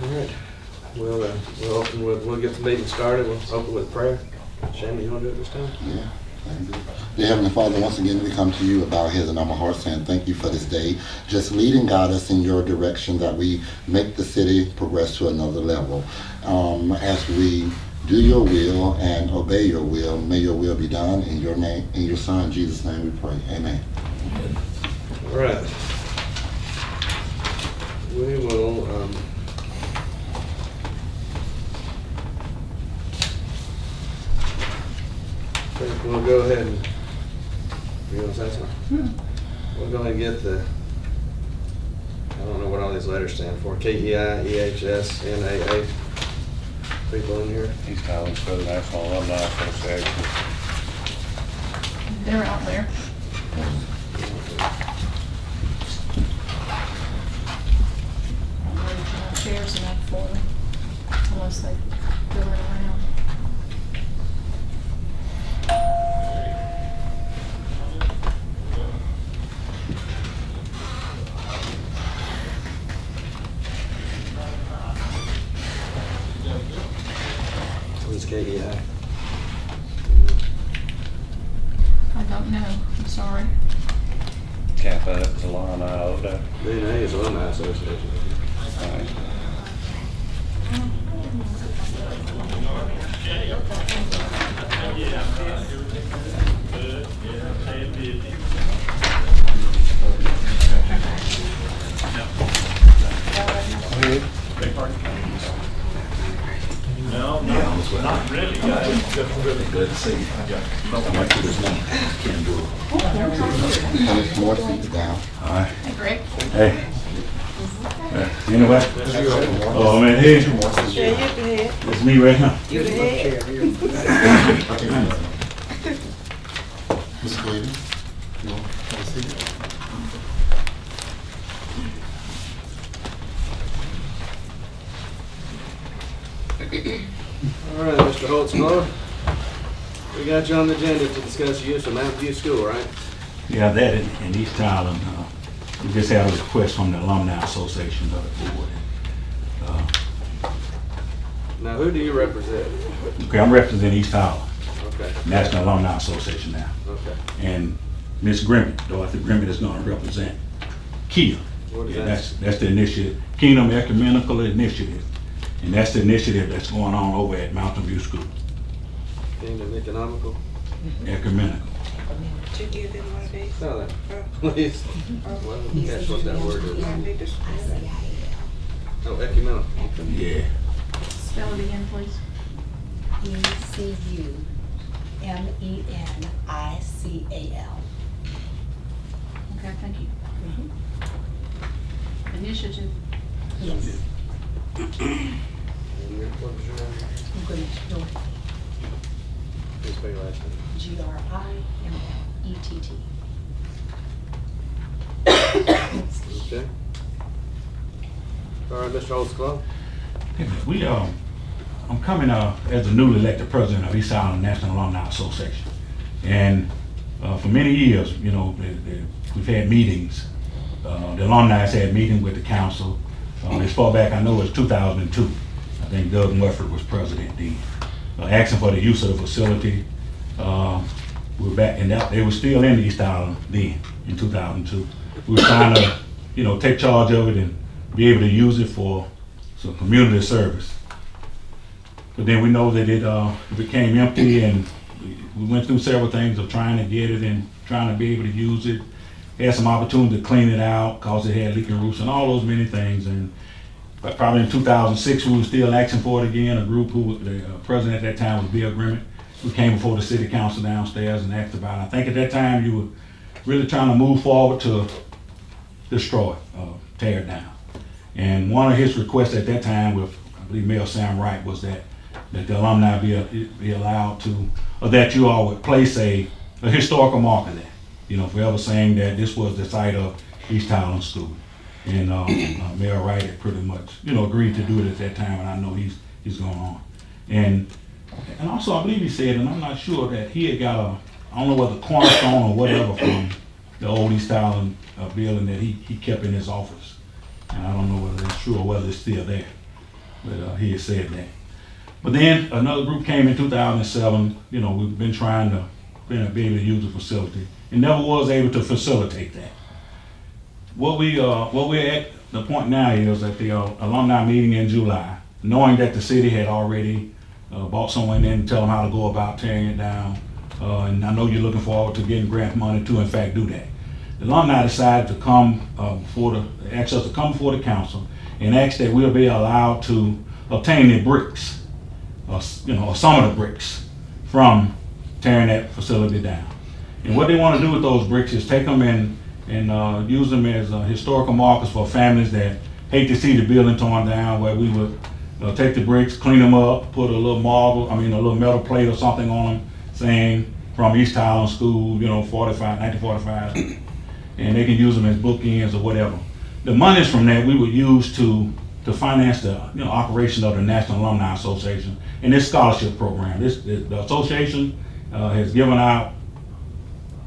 All right. We'll get the meeting started. We'll open with prayer. Shannon, you want to do it this time? Yeah. Thank you. Dear Heavenly Father, once again we come to you with our heads and our hearts saying thank you for this day. Just lead and guide us in your direction that we make the city progress to another level. As we do your will and obey your will, may your will be done in your name, in your Son, Jesus' name we pray. Amen. All right. We will I think we'll go ahead and, you want to say something? We'll go ahead and get the, I don't know what all these letters stand for, KEI, EHS, NAA people in here. East Highlands for the National Alumni Association. They're out there. Chairs enough for them, unless they go it around. Who's KEI? I don't know, I'm sorry. Kappa Alumni ODA. NAA is Alumni Association. Right. No, not really, guys. Good to see you. How much more seats down? Alright. Hey, Greg. Hey. Anyway. Oh man, hey. It's me right now. Mr. Cleveland, you want to have a seat? All right, Mr. Holtzclaw, we got you on the agenda to discuss the use of Mountain View School, right? Yeah, that in East Thailand. We just had a request from the Alumni Association of the board. Now, who do you represent? Okay, I'm representing East Thailand, Okay. National Alumni Association now. Okay. And Miss Grimmett, Dorothy Grimmett, is going to represent KIA. What is And that? that's the initiative, Kingdom Ecumenical Initiative. And that's the initiative that's going on over at Mountain View School, Kingdom Economical? ecumenical. To give them one of these. No, that, please. Well, that's what that word is. Oh, ecumenical. Yeah. Spell it again, please. ECUMENICAL. Okay, thank you. Initiative. Yes. And what was your name? I'm going to do Please spell your last name. GRIMLETT. Okay. All right, Mr. Holtzclaw. I'm coming as the newly elected president of East Island National Alumni Association. And for many years, you know, we've had meetings. The alumni has had meetings with the council. As far back I know, it's 2002. I think Doug Mufford was president then. Asking for the use of the facility. We were back, and they were still in East Island then, in 2002. We were trying to, you know, take charge of it and be able to use it for some community service. But then we know that it became empty, and we went through several things of trying to get it and trying to be able to use it. Had some opportunity to clean it out because it had leaking roofs and all those many things. And but probably in 2006 we were still asking for it again. A group who the president at that time was Bill Grimmett, who came before the city council downstairs and asked about it. I think at that time you were really trying to move forward to destroy it, tear it down. And one of his requests at that time with, I believe, Mayor Sam Wright, was that the alumni be allowed to, or that you all would place a historical marker there, you know, forever saying that this was the site of East Highland School. And Mayor Wright had pretty much, you know, agreed to do it at that time, and I know he's going on. And also I believe he said, and I'm not sure, that he had got a, I don't know whether cornerstone or whatever from the old East Highland building that he kept in his office. And I don't know whether it's true or whether it's still there. but he had said that. But then another group came in 2007. You know, we've been trying to be able to use the facility, and never was able to facilitate that. What we're at the point now is at the alumni meeting in July, knowing that the city had already bought someone in to tell them how to go about tearing it down. And I know you're looking forward to getting grant money to in fact do that. The alumni decided to come ask us to come before the council and ask that we'll be allowed to obtain the bricks, or some of the bricks from tearing that facility down. And what they want to do with those bricks is take them and use them as historical markers for families that hate to see the building torn down, where we would take the bricks, clean them up, put a little a little metal plate or something on them saying from East Highland School, 1945, and they can use them as bookends or whatever. The monies from that we would use to finance the operation of the National Alumni Association and this scholarship program. The association has given out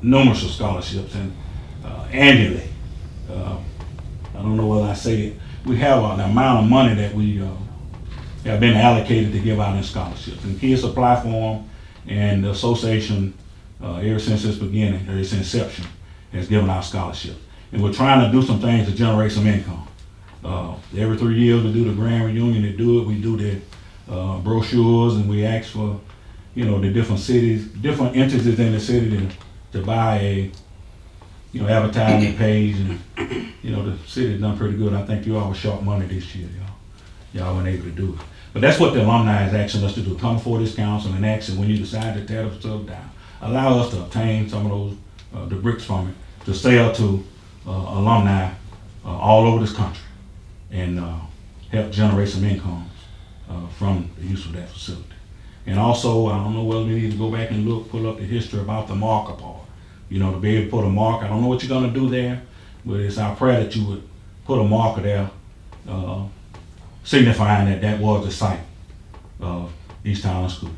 numerous of scholarships, and annually, I don't know whether I say it, we have an amount of money that we have been allocated to give out in scholarships. And kids apply for them, and the association, ever since its beginning, or its inception, has given out scholarships. And we're trying to do some things to generate some income. Every 3 years we do the grand reunion. We do the brochures, and we ask for, the different cities, different entities in the city to buy a, advertising page, and, the city's done pretty good. I think you all were short money this year, y'all weren't able to do it. But that's what the alumni is asking us to do. Come before this council and ask, when you decide to tear the facility down, allow us to obtain some of those, the bricks from it, to sell to alumni all over this country, and help generate some income from the use of that facility. And also, I don't know whether we need to go back and pull up the history about the marker part. To be able to put a marker. I don't know what you're gonna do there, but it's our prayer that you would put a marker there, signifying that was the site of East Highland School.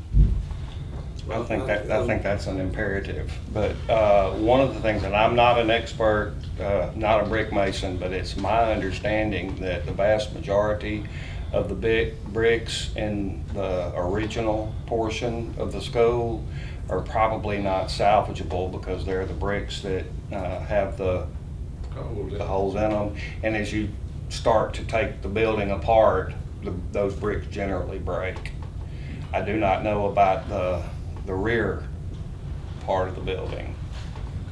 I think that's an imperative. But one of the things, and I'm not an expert, not a brick mason, but it's my understanding that the vast majority of the big bricks in the original portion of the school are probably not salvageable, because they're the bricks that have the holes in them. And as you start to take the building apart, those bricks generally break. I do not know about the rear part of the building,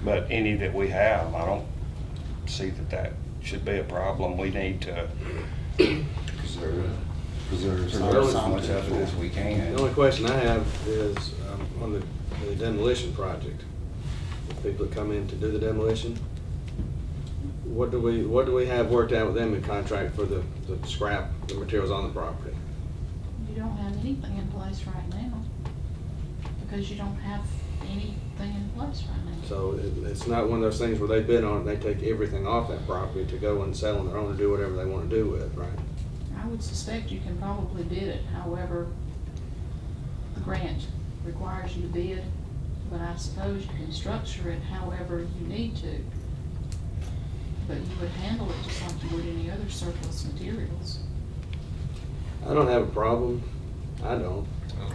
but any that we have, I don't see that should be a problem. We need to preserve as much of it as we can. The only question I have is on the demolition project. The people that come in to do the demolition, what do we have worked out with them in contract for the scrap, the materials on the property? You don't have anything in place right now, because you don't have anything in place right now. So it's not one of those things where they bid on it, they take everything off that property to go and sell on their own or do whatever they want to do with it, right? I would suspect you can probably bid it, however, the grant requires you to bid, but I suppose you can structure it however you need to. But you would handle it just like you would any other surplus materials. I don't have a problem,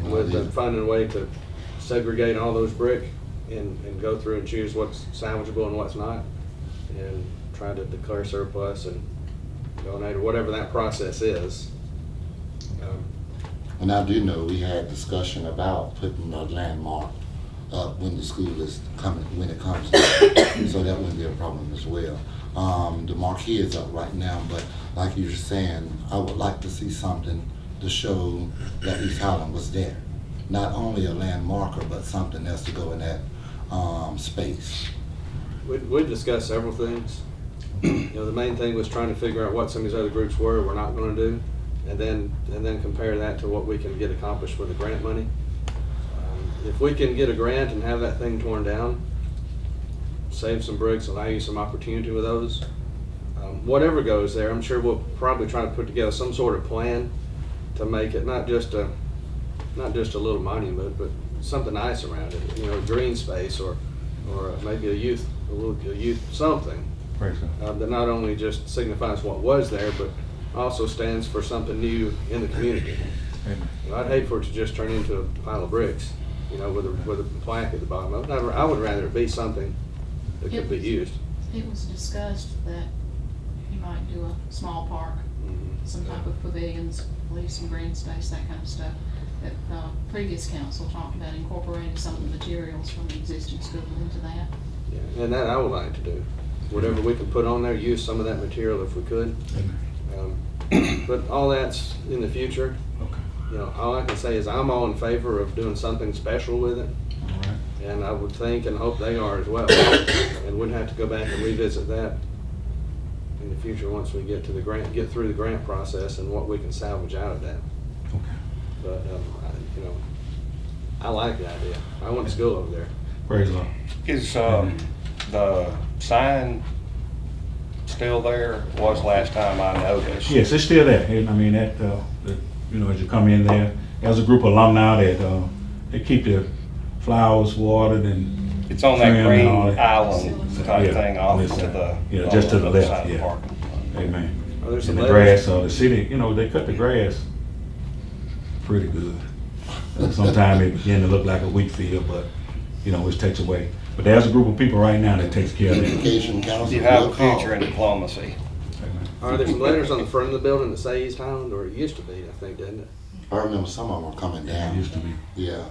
with finding a way to segregate all those brick and go through and choose what's salvageable and what's not, and try to declare surplus and donate, or whatever that process is. And I do know we had discussion about putting a landmark up when the school is coming, when it comes to it, so that wouldn't be a problem as well. The marquee is up right now, but like you were saying, I would like to see something to show that East Highland was there. Not only a landmarker, but something else to go in that space. We discussed several things. The main thing was trying to figure out what some of these other groups we're not going to do, and then compare that to what we can get accomplished with the grant money. If we can get a grant and have that thing torn down, save some bricks, allow you some opportunity with those, whatever goes there, I'm sure we'll probably try to put together some sort of plan to make it not just a little monument, but something nice around it. A green space, or maybe a youth something. Praise God. That not only just signifies what was there, but also stands for something new in the community. Amen. I'd hate for it to just turn into a pile of bricks, with a plaque at the bottom of it. I would rather it be something that could be used. It was discussed that you might do a small park, some type of pavilions, leave some green space, that kind of stuff. That previous council talked about incorporating some of the materials from the existing school into that. Yeah, and that I would like to do. Whatever we can put on there, use some of that material if we could. But all that's in the future. Okay. All I can say is I'm all in favor of doing something special with it. All right. And I would think and hope they are as well. And we'd have to go back and revisit that in the future once we get through the grant process and what we can salvage out of that. Okay. But, I like the idea. I went to school over there. Praise the Lord. Is the sign still there? Was last time I noticed. Yes, it's still there. And I mean, as you come in there, there's a group of alumni that they keep the flowers watered and It's on that trimmed and all green that. island type Yeah, thing on off this to side. the. Yeah, just to the other left, side of the yeah. parking lot. Amen. Oh, there's some And the letters. grass, the city, they cut the grass pretty good. Sometimes it begin to look like a wheat field, but, which takes away. But there's a group of people right now that takes care of it. Education Council. You have a will call. future in diplomacy. Amen. Are there some letters on the front of the building that say East Highland, or it used to be, I think, didn't it? I remember some of them were coming It down. used to be. Yeah.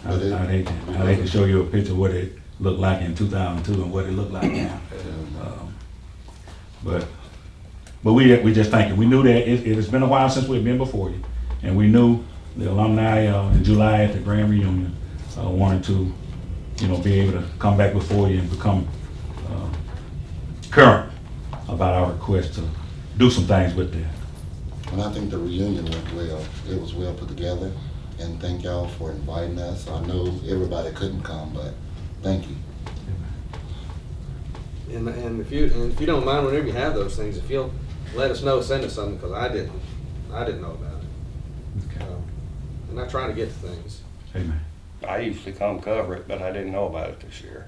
I'd hate to show you a picture of what it looked like in 2002 and what it looked like now. But we just thinking, we knew that it has been a while since we've been before you. And we knew the alumni in July at the grand reunion wanted to, be able to come back before you and become current about our request to do some things with that. And I think the reunion went well. It was well put together. And thank y'all for inviting us. I know everybody couldn't come, but thank you. And if you don't mind, whenever you have those things, if you'll let us know, send us something, because I didn't know about it. Okay. And I try to get to things. Amen. I usually come cover it, but I didn't know about it this year.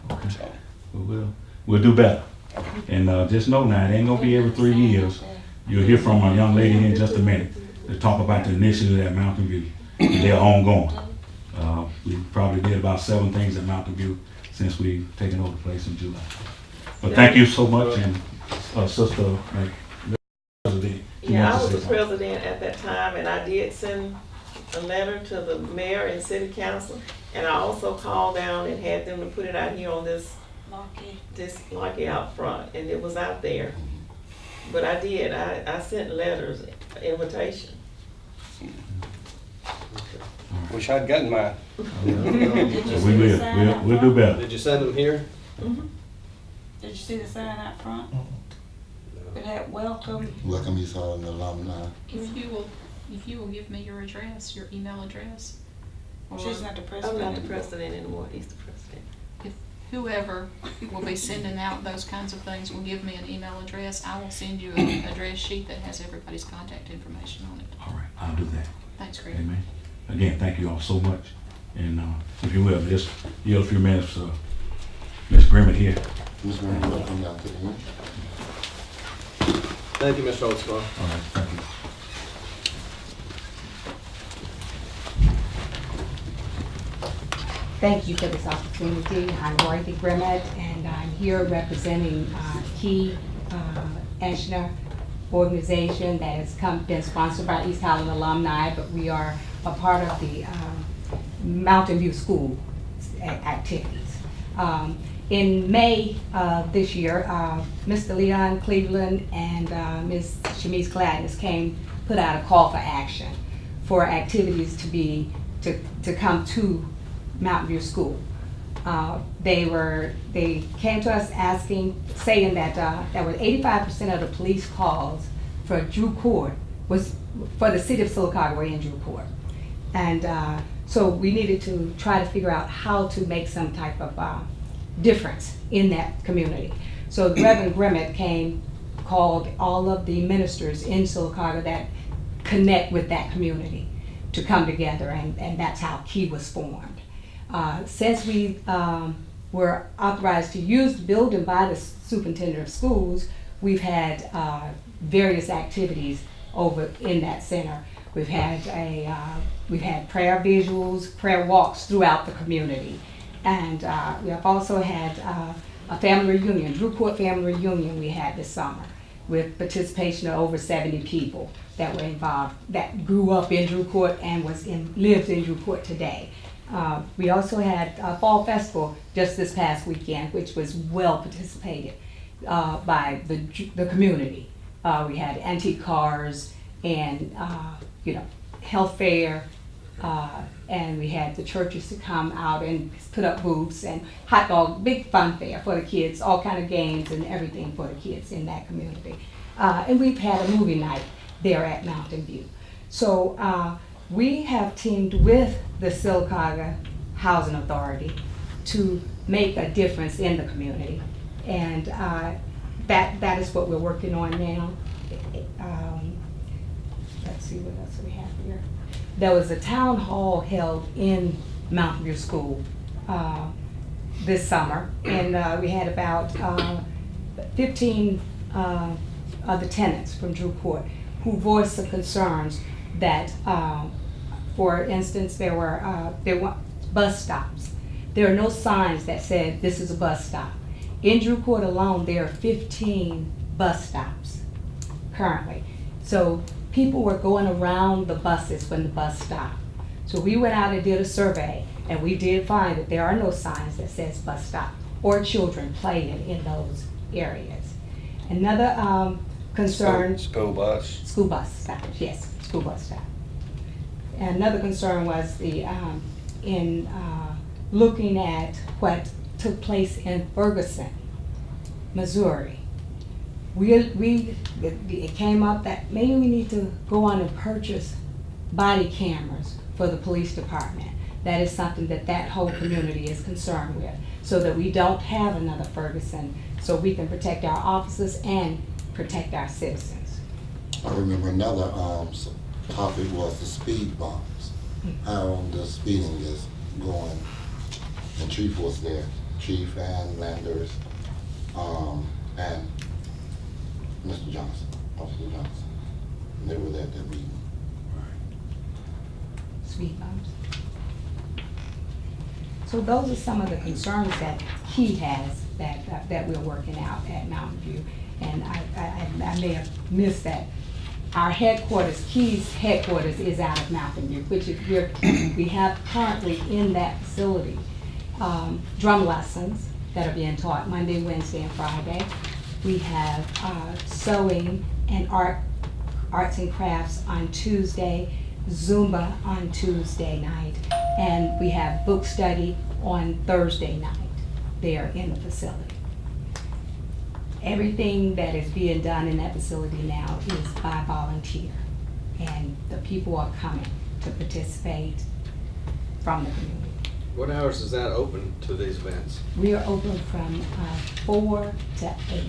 Okay. So, We'll do better. And just know now, it ain't gonna be every 3 years. You'll hear from a young lady in just a minute to talk about the initiative at Mountain View. They're ongoing. We probably did about 7 things at Mountain View since we've taken over the place in July. But thank you so much, and Sister President. Yeah, I was the president at that time, and I did send a letter to the mayor and city council, and I also called down and had them to put it out here on this marquee out front, and it was out there. But I sent letters, invitation. wish I'd gotten mine. We will. We'll do better. Did you send them here? Did you see the sign out front? It had welcome. Welcome East Highland alumni. If you will give me your address, your email address. Or She's not the I'm president. not the president anymore, he's the president. if whoever will be sending out those kinds of things will give me an email address, I will send you an address sheet that has everybody's contact information on it. All right, I'll do that. Thanks, Greg. Amen. Again, thank you all so much. And if you will, just yield a few minutes, Ms. Grimmett here. Ms. Green, welcome down to the end. Thank you, Mr. Holtzclaw. All right, thank you. Thank you for this opportunity. I'm Dorothy Grimmett, and I'm here representing Key Ashna organization that has been sponsored by East Highland alumni, but we are a part of the Mountain View School activities. In May of this year, Mr. Leon Cleveland and Ms. Shamice Gladness put out a call for action for activities to come to Mountain View School. They came to us saying that there was 85% of the police calls for Drew Court was for the city of Sylacauga were in Drew Court. And so we needed to try to figure out how to make some type of difference in that community. So the Reverend Grimmett called all of the ministers in Sylacauga that connect with that community to come together, and that's how Key was formed. Since we were authorized to use the building by the superintendent of schools, we've had various activities over in that center. We've had prayer visuals, prayer walks throughout the community, and we have also had a family reunion, Drew Court family reunion we had this summer, with participation of over 70 people that were involved, that grew up in Drew Court and lives in Drew Court today. We also had a fall festival just this past weekend, which was well participated by the community. We had antique cars and health fair, and we had the churches to come out and put up booths and hot dog, big fun fair for the kids, all kind of games and everything for the kids in that community. And we've had a movie night there at Mountain View. So we have teamed with the Sylacauga Housing Authority to make a difference in the community. And that is what we're working on now. Let's see what else we have here. There was a town hall held in Mountain View School this summer, and we had about 15 of the tenants from Drew Court who voiced some concerns that, for instance, there were bus stops. There are no signs that said this is a bus stop. In Drew Court alone, there are 15 bus stops currently. So people were going around the buses when the bus stopped. So we went out and did a survey, and we did find that there are no signs that says bus stop or children playing in those areas. Another concern. School bus. School bus stops, yes, school bus stop. And another concern was in looking at what took place in Ferguson, Missouri. It came up that maybe we need to go on and purchase body cameras for the police department. That is something that whole community is concerned with, so that we don't have another Ferguson, so we can protect our officers and protect our citizens. I remember another topic was the speed bumps, how the speeding is going. And Chief was there, Chief and Landers, and Mr. Johnson, Officer Johnson. They were there at that meeting. Speed bumps. So those are some of the concerns that he has that we're working out at Mountain View. And I may have missed that. Our headquarters, Key's headquarters, is out of Mountain View, which is we have currently in that facility drum lessons that are being taught Monday, Wednesday, and Friday. We have sewing and arts and crafts on Tuesday, Zumba on Tuesday night, and we have book study on Thursday night there in the facility. Everything that is being done in that facility now is by volunteer, and the people are coming to participate from the community. What hours is that open to these events? We are open from 4 to 8.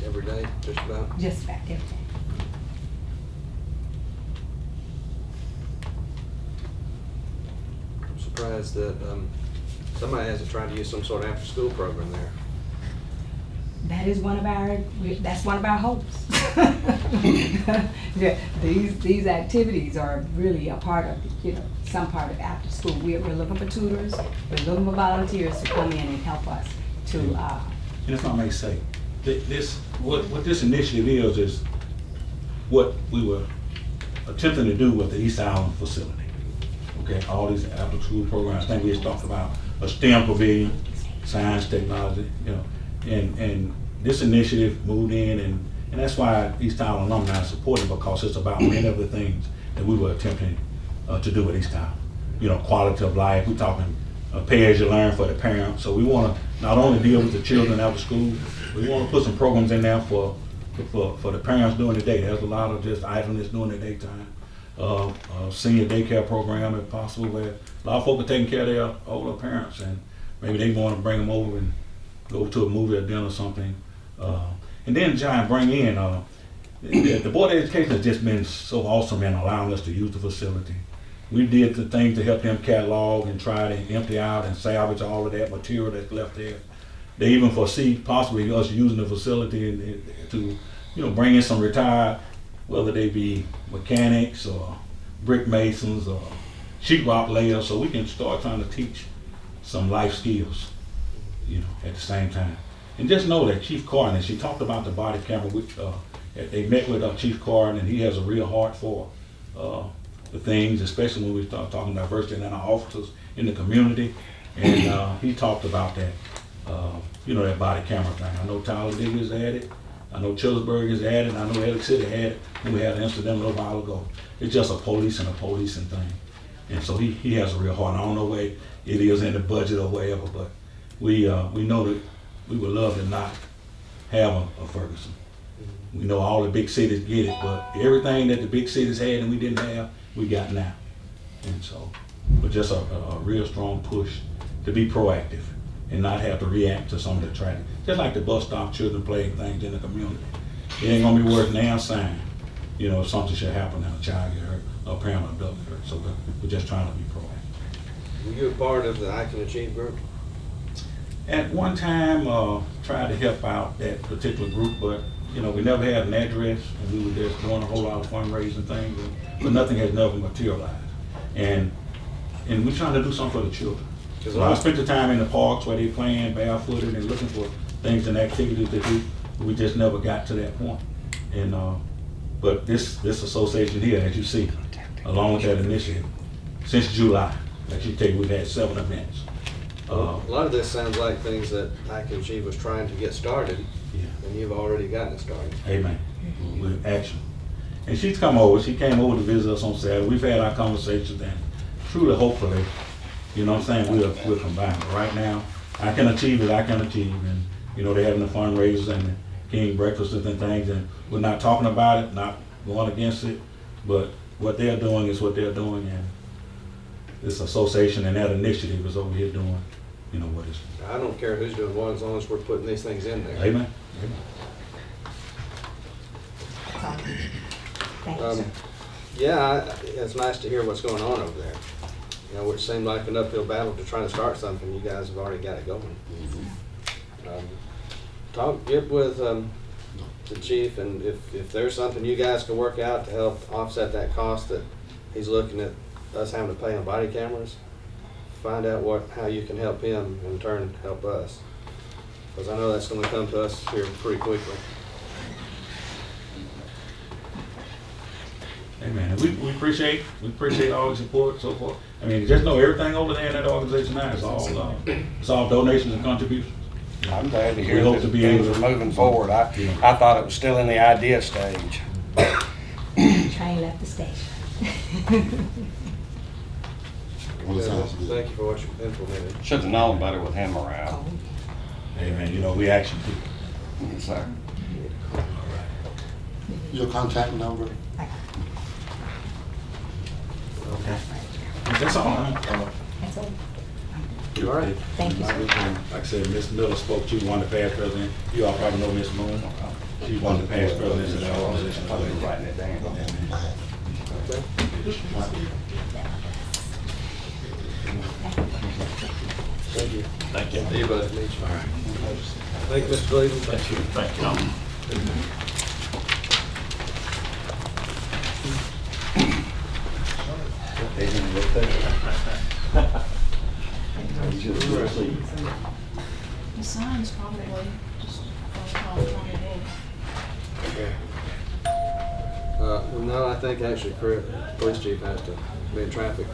Every day, just about? Just about every day. I'm surprised that somebody hasn't tried to use some sort of after-school program there. That is that's one of our hopes. Yeah, these activities are really a part of, some part of after school. We're looking for tutors, we're looking for volunteers to come in and help us to. And if I may say, what this initiative is what we were attempting to do with the East Island facility. Okay, all these after school programs. I think we just talked about a STEM pavilion, science, technology, and this initiative moved in, and that's why East Island alumni support it, because it's about many of the things that we were attempting to do at East Island. Quality of life. We're talking pay as you learn for the parents. So we want to not only deal with the children after school, we want to put some programs in there for the parents during the day. There's a lot of just idleness during the daytime. Senior daycare program if possible, where a lot of folk are taking care of their older parents, and maybe they want to bring them over and go to a movie or dinner or something. And then John, bring in, the Board of Education has just been so awesome in allowing us to use the facility. We did the things to help them catalog and try to empty out and salvage all of that material that's left there. they even foresee possibly us using the facility to, bring in some retired, whether they be mechanics or brick masons or sheetrock layers, so we can start trying to teach some life skills, at the same time. And just know that Chief Carden, she talked about the body camera, which they met with Chief Carden, and he has a real heart for the things, especially when we start talking diversity in our officers in the community. And he talked about that, that body camera thing. I know Tyler Diggers had it. I know Chillersburg has had it. I know Atlantic City had it when we had an incident a little while ago. It's just a policing thing. And so he has a real heart. I don't know where it is in the budget or wherever, but we know that we would love to not have a Ferguson. We know all the big cities get it, but everything that the big cities had and we didn't have, we got now. And so, but just a real strong push to be proactive and not have to react to some of the traffic. Just like the bus stop children playing things in the community. It ain't gonna be worth now sign, if something should happen and a child get hurt or a parent or adult get hurt. So we're just trying to be proactive. Were you a part of the I Can Achieve group? At one time, tried to help out that particular group, but we never had an address, and we were just doing a whole lot of fundraising things, but nothing has never materialized. And we're trying to do something for the children. So I spent the time in the parks where they playing barefooted and looking for things and activities to do. We just never got to that point. And but this association here, as you see, along with that initiative, since July, like you take, we've had 7 events. A lot of this sounds like things that I Can Achieve was trying to get started, and you've already gotten it started. Amen. With action. And she's come over. She came over to visit us on Saturday. We've had our conversations, and truly, hopefully, we'll combine. But right now, I Can Achieve is I Can Achieve, and they're having the fundraisers and the King breakfasts and things, and we're not talking about it, not going against it, but what they're doing is what they're doing, and this association and that initiative is over here doing, what it's. I don't care who's doing what, as long as we're putting these things in there. Amen. Thank you, sir. Yeah, it's nice to hear what's going on over there. Which seemed like an uphill battle to try to start something. You guys have already got it going. Get with the chief, and if there's something you guys can work out to help offset that cost that he's looking at us having to pay on body cameras, find out how you can help him, and in turn help us. Because I know that's going to come to us here pretty quickly. Amen. And we appreciate all the support, so forth. I mean, just know everything over there in that organization now is all donations and contributions. I'm glad to We hear hope that to be things able are to- moving forward. I thought it was still in the idea stage. Train left the station. Well, it sounds good. Thank you for what you've implemented. Should have known better with him around. Amen. We action people. Yes, sir. Your contact number? That's all. That's all. All right. Thank you, sir. Like I said, Ms. Miller spoke. She was one of the past presidents. You all probably know Ms. Moon. She's one of the past presidents of the organization. Probably writing it down. Okay. Thank you. Thank you. See you, bud. Meet you. Thank you, Mr. Cleveland. Thank you. Thank you. The sign's probably just on the No, I think actually police chief has to, the traffic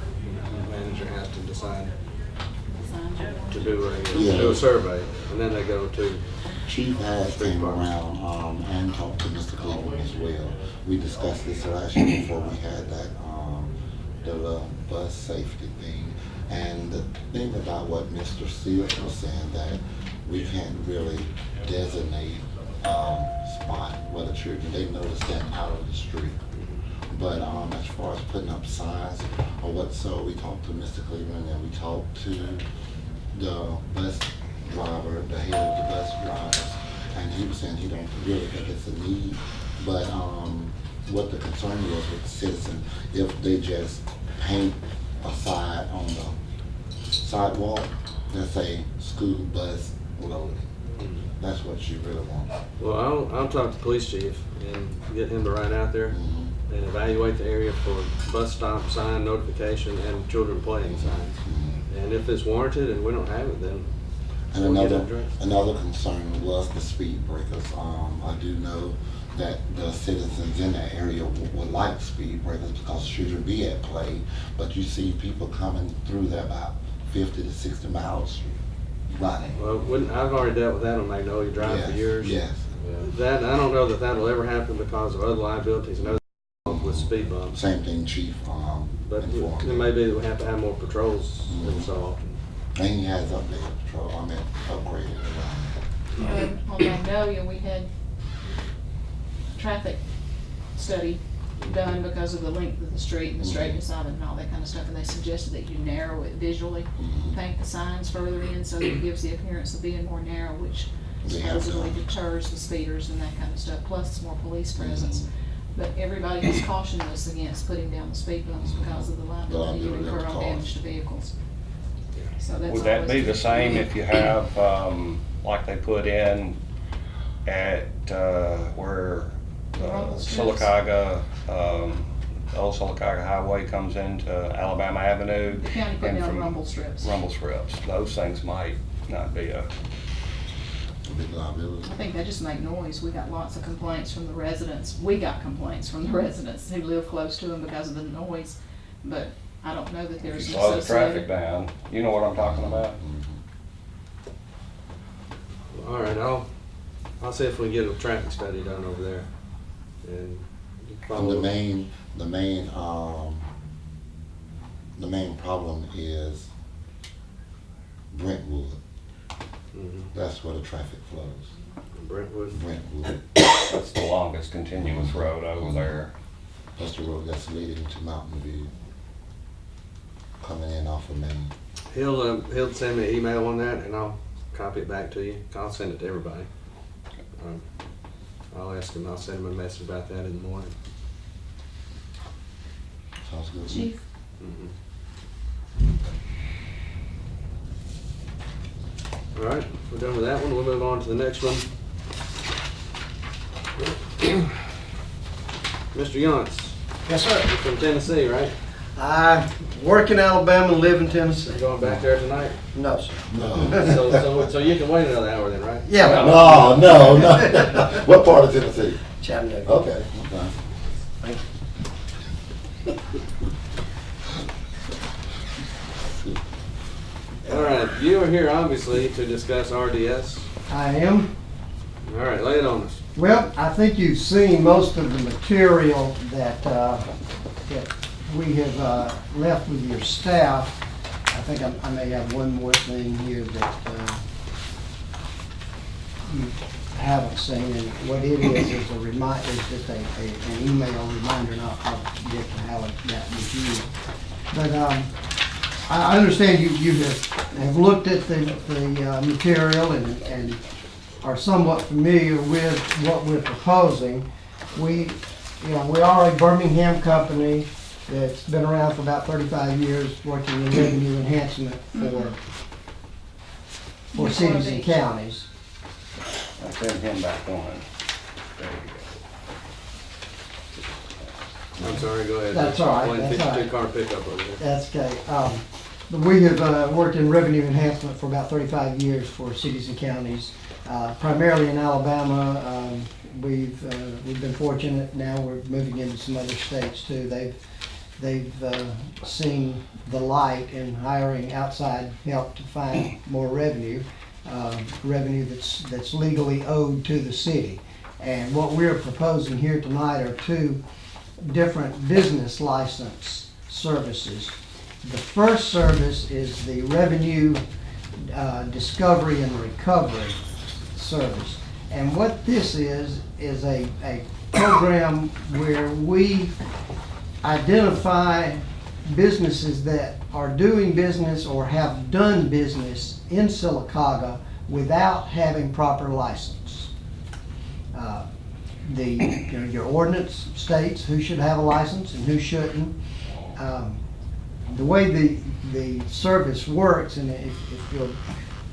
manager has to decide to do a survey, and then they go to. Chief has came around and talked to Mr. Cleveland as well. We discussed this last year before we had that the bus safety thing. And the thing about what Mr. Seals was saying, that we can't really designate spot where the children, they notice that out of the street. But as far as putting up signs or what, so we talked to Mr. Cleveland and we talked to the bus driver, the head of the bus drivers, and he was saying he don't really think it's a need. But what the concern was with the citizen, if they just paint a side on the sidewalk that say school bus loading, That's what you really want. Well, I'll talk to the police chief and get him to ride out there Mhm. and evaluate the area for bus stop sign notification and children playing signs. And if it's warranted and we don't have it, then And we'll get it another, addressed. another concern was the speed breakers. I do know that the citizens in that area would like speed breakers because children be at play, but you see people coming through there about 50 to 60 miles running. Well, I've already dealt with that on Magnolia Drive for Yes, years. yes. That, I don't know that that'll ever happen because of other liabilities and other with speed bumps. Same thing, Chief, But informed it me. may be that we have to have more patrols every so often. And he has updated patrol, upgraded around. On Magnolia, we had traffic study done because of the length of the street and the straightness of it and all that kind of stuff, and they suggested that you narrow it visually, paint the signs further in so that it gives the appearance of being more narrow, which They have supposedly done. deters the speeders and that kind of stuff, plus more police presence. But everybody has cautioned us against putting down the speed bumps because of the liability you liability of incur on cost. damage to vehicles. So that's Would that be always- the same if you have, like they put in at, where Rumble strips. Sylacauga, old Sylacauga Highway comes into Alabama Avenue? The county put and down from rumble strips. Rumble strips. Those things might not be a, Big liability. I think they just make noise. We got lots of complaints from the residents. We got complaints from the residents who live close to them because of the noise. But I don't know that if there's you an slow the traffic associated. down, you know what I'm talking about? All right, I'll see if we can get a traffic study done over there. And And follow. the main problem is Brentwood. Mhm. That's where the traffic flows. Brentwood. Brentwood. That's the longest continuous road over there. That's the road that's leading to Mountain View. Coming in off of Main. He'll send me an email on that and I'll copy it back to you. I'll send it to everybody. I'll ask him, I'll send him a message about that in the morning. Sounds good. Chief, Mhm. All right, we're done with that one. We'll move on to the next one. Mr. Yance, Yes, sir. you're from Tennessee, right? I work in Alabama and live in Tennessee. You going back there tonight? No, sir. No. So you can wait another hour then, right? Yeah, but No, no. What part of Tennessee? Chattanooga. Okay. Thank you. All right, you are here obviously to discuss RDS. I am. All right, lay it on us. Well, I think you've seen most of the material that we have left with your staff. I think I may have one more thing here that you haven't seen, and what it is a reminder, is just an email reminder, and I'll get to how that was used. But I understand you have looked at the material and are somewhat familiar with what we're proposing. We are a Birmingham company that's been around for about 35 years, working in revenue enhancement for cities and counties. I send him back one. There you I'm sorry, go ahead. That's all right, Explain that's all right. 52-car pickup over there. That's okay. We have worked in revenue enhancement for about 35 years for cities and counties, primarily in Alabama. We've been fortunate. Now we're moving into some other states too. They've seen the light in hiring outside help to find more revenue that's legally owed to the city. And what we're proposing here tonight are two different business license services. The first service is the revenue discovery and recovery service. And what this is a program where we identify businesses that are doing business or have done business in Sylacauga without having proper license. Your ordinance states who should have a license and who shouldn't. The way the service works, and if you'll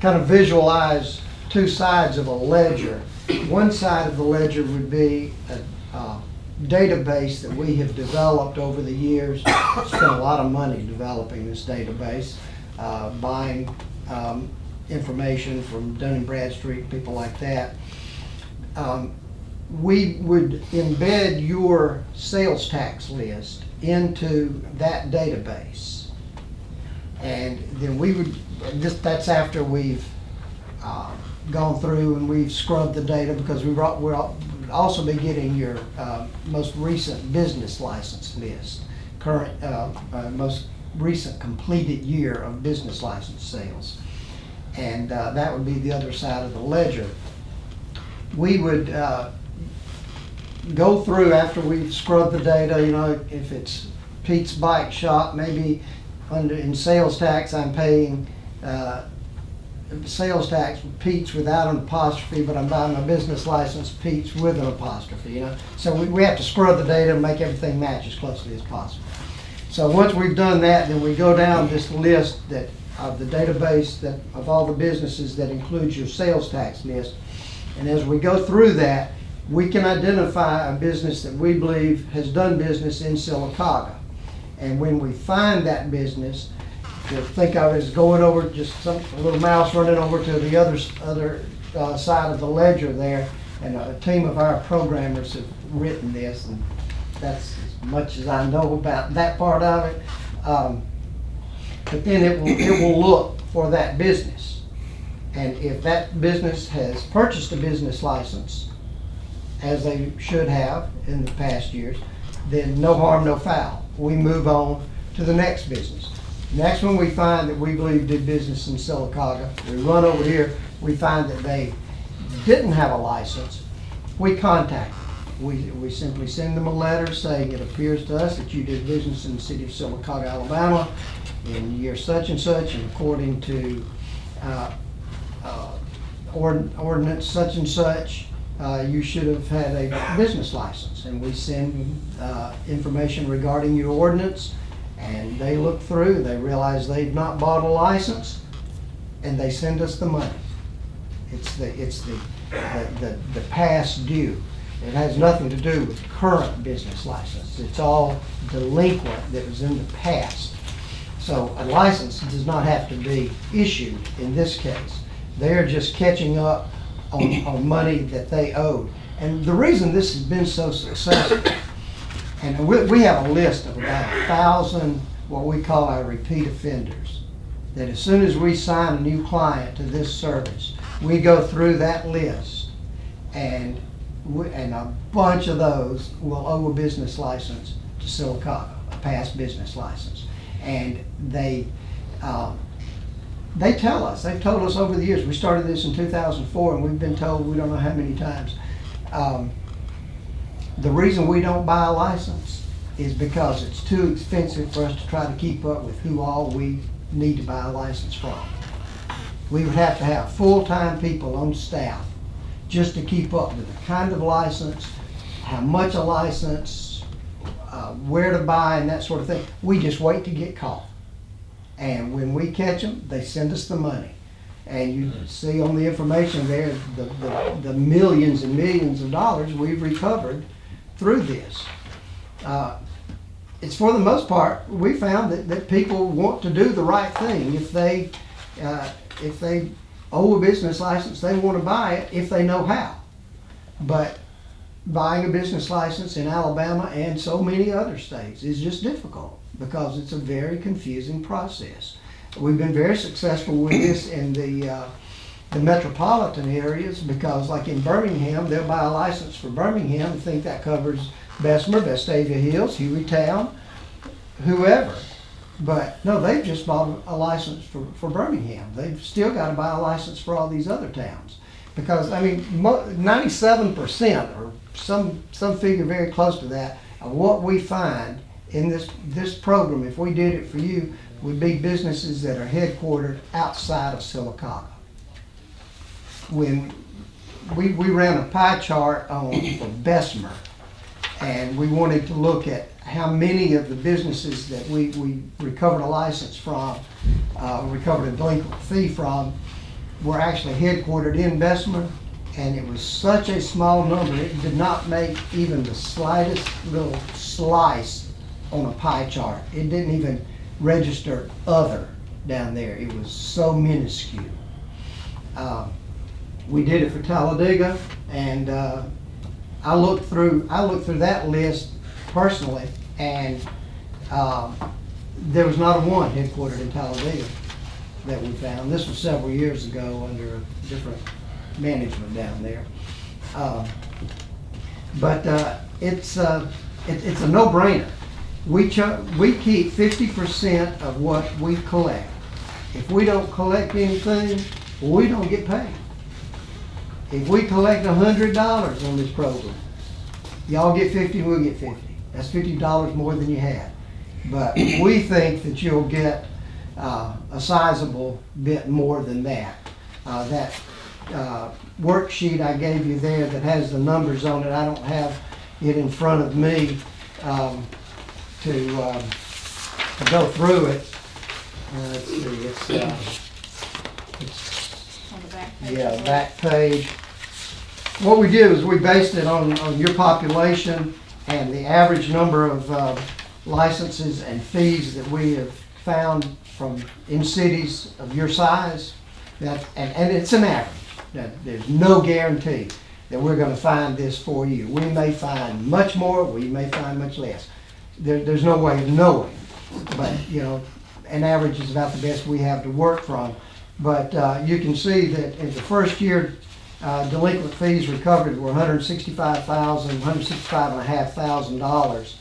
kind of visualize two sides of a ledger. One side of the ledger would be a database that we have developed over the years. Spent a lot of money developing this database, buying information from Dun & Bradstreet, people like that. We would embed your sales tax list into that database. And then we would, that's after we've gone through and we've scrubbed the data, because we'll also be getting your most recent business license list, current, most recent completed year of business license sales. And that would be the other side of the ledger. We would go through after we've scrubbed the data, you know, if it's Pete's Bike Shop, maybe in sales tax I'm paying sales tax with Pete's without an apostrophe, but I'm buying my business license Pete's with an apostrophe, you know. So we have to scrub the data and make everything match as closely as possible. So once we've done that, then we go down this list that of the database that of all the businesses that includes your sales tax list. And as we go through that, we can identify a business that we believe has done business in Sylacauga. And when we find that business, to think of it as going over, just a little mouse running over to the other side of the ledger there, and a team of our programmers have written this, and that's as much as I know about that part of it. But then it will look for that business, and if that business has purchased a business license, as they should have in the past years, then no harm, no foul. We move on to the next business. Next one we find that we believe did business in Sylacauga, we run over here, we find that they didn't have a license, we contact them. We simply send them a letter saying it appears to us that you did business in the city of Sylacauga, Alabama in year such and such, and according to ordinance such and such, you should have had a business license. And we send information regarding your ordinance, and they look through, they realize they've not bought a license, and they send us the money. It's the past due. It has nothing to do with current business license. It's all delinquent that was in the past. So a license does not have to be issued in this case. They're just catching up on money that they owed. And the reason this has been so successful, and we have a list of about 1,000 what we call our repeat offenders, that as soon as we sign a new client to this service, we go through that list, and a bunch of those will owe a business license to Sylacauga, a past business license. And they tell us, they've told us over the years, we started this in 2004 and we've been told we don't know how many times, the reason we don't buy a license is because it's too expensive for us to try to keep up with who all we need to buy a license from. We would have to have full-time people on staff just to keep up with the kind of license, how much a license, where to buy and that sort of thing. We just wait to get caught. And when we catch them, they send us the money. And you see on the information there, the millions and millions of dollars we've recovered through this. It's for the most part, we found that people want to do the right thing. If they owe a business license, they want to buy it if they know how. But buying a business license in Alabama and so many other states is just difficult because it's a very confusing process. We've been very successful with this in the metropolitan areas because, like in Birmingham, they'll buy a license for Birmingham and think that covers Bessemer, Vestavia Hills, Hueytown, whoever. But no, they've just bought a license for Birmingham. They've still got to buy a license for all these other towns. Because, I mean, 97% or some figure very close to that of what we find in this program, if we did it for you, would be businesses that are headquartered outside of Sylacauga. When we ran a pie chart for Bessemer, and we wanted to look at how many of the businesses that we recovered a license from, recovered a delinquent fee from, were actually headquartered in Bessemer, and it was such a small number, it did not make even the slightest little slice on a pie chart. It didn't even register other down there. It was so minuscule. We did it for Talladega, and I looked through that list personally, and there was not a one headquartered in Talladega that we found. This was several years ago under a different management down there. But it's a no-brainer. We keep 50% of what we collect. If we don't collect anything, we don't get paid. If we collect $100 on this program, y'all get 50, we'll get 50. That's $50 more than you had. But we think that you'll get a sizable bit more than that. That worksheet I gave you there that has the numbers on it, I don't have it in front of me to go through it. Let's see, it's On the back page. yeah, back page. What we did is we based it on your population and the average number of licenses and fees that we have found in cities of your size. And it's an average. There's no guarantee that we're going to find this for you. We may find much more, we may find much less. There's no way of knowing. But, you know, an average is about the best we have to work from. But you can see that in the first year, delinquent fees recovered were $165,500.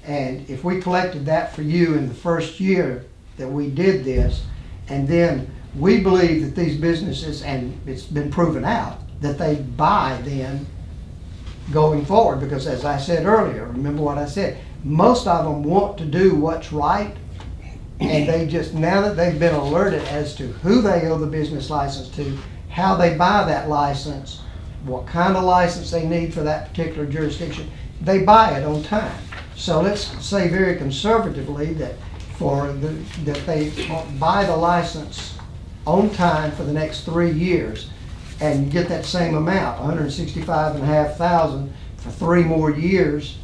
And if we collected that for you in the first year that we did this, and then we believe that these businesses, and it's been proven out, that they buy then going forward, because as I said earlier, remember what I said, most of them want to do what's right, and they just, now that they've been alerted as to who they owe the business license to, how they buy that license, what kind of license they need for that particular jurisdiction, they buy it on time. So let's say very conservatively that that they buy the license on time for the next 3 years, and you get that same amount, $165,500 for 3 more years.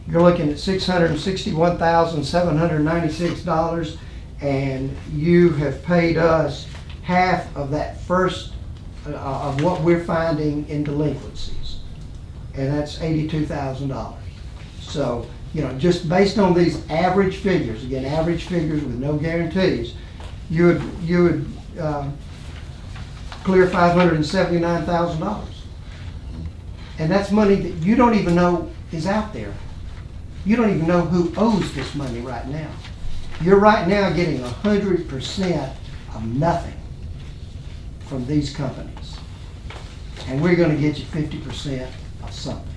You're looking at $661,796, and you have paid us half of that first of what we're finding in delinquencies, and that's $82,000. So, you know, just based on these average figures, again, average figures with no guarantees, you would clear $579,000. And that's money that you don't even know is out there. You don't even know who owes this money right now. You're right now getting 100% of nothing from these companies. And we're going to get you 50% of something.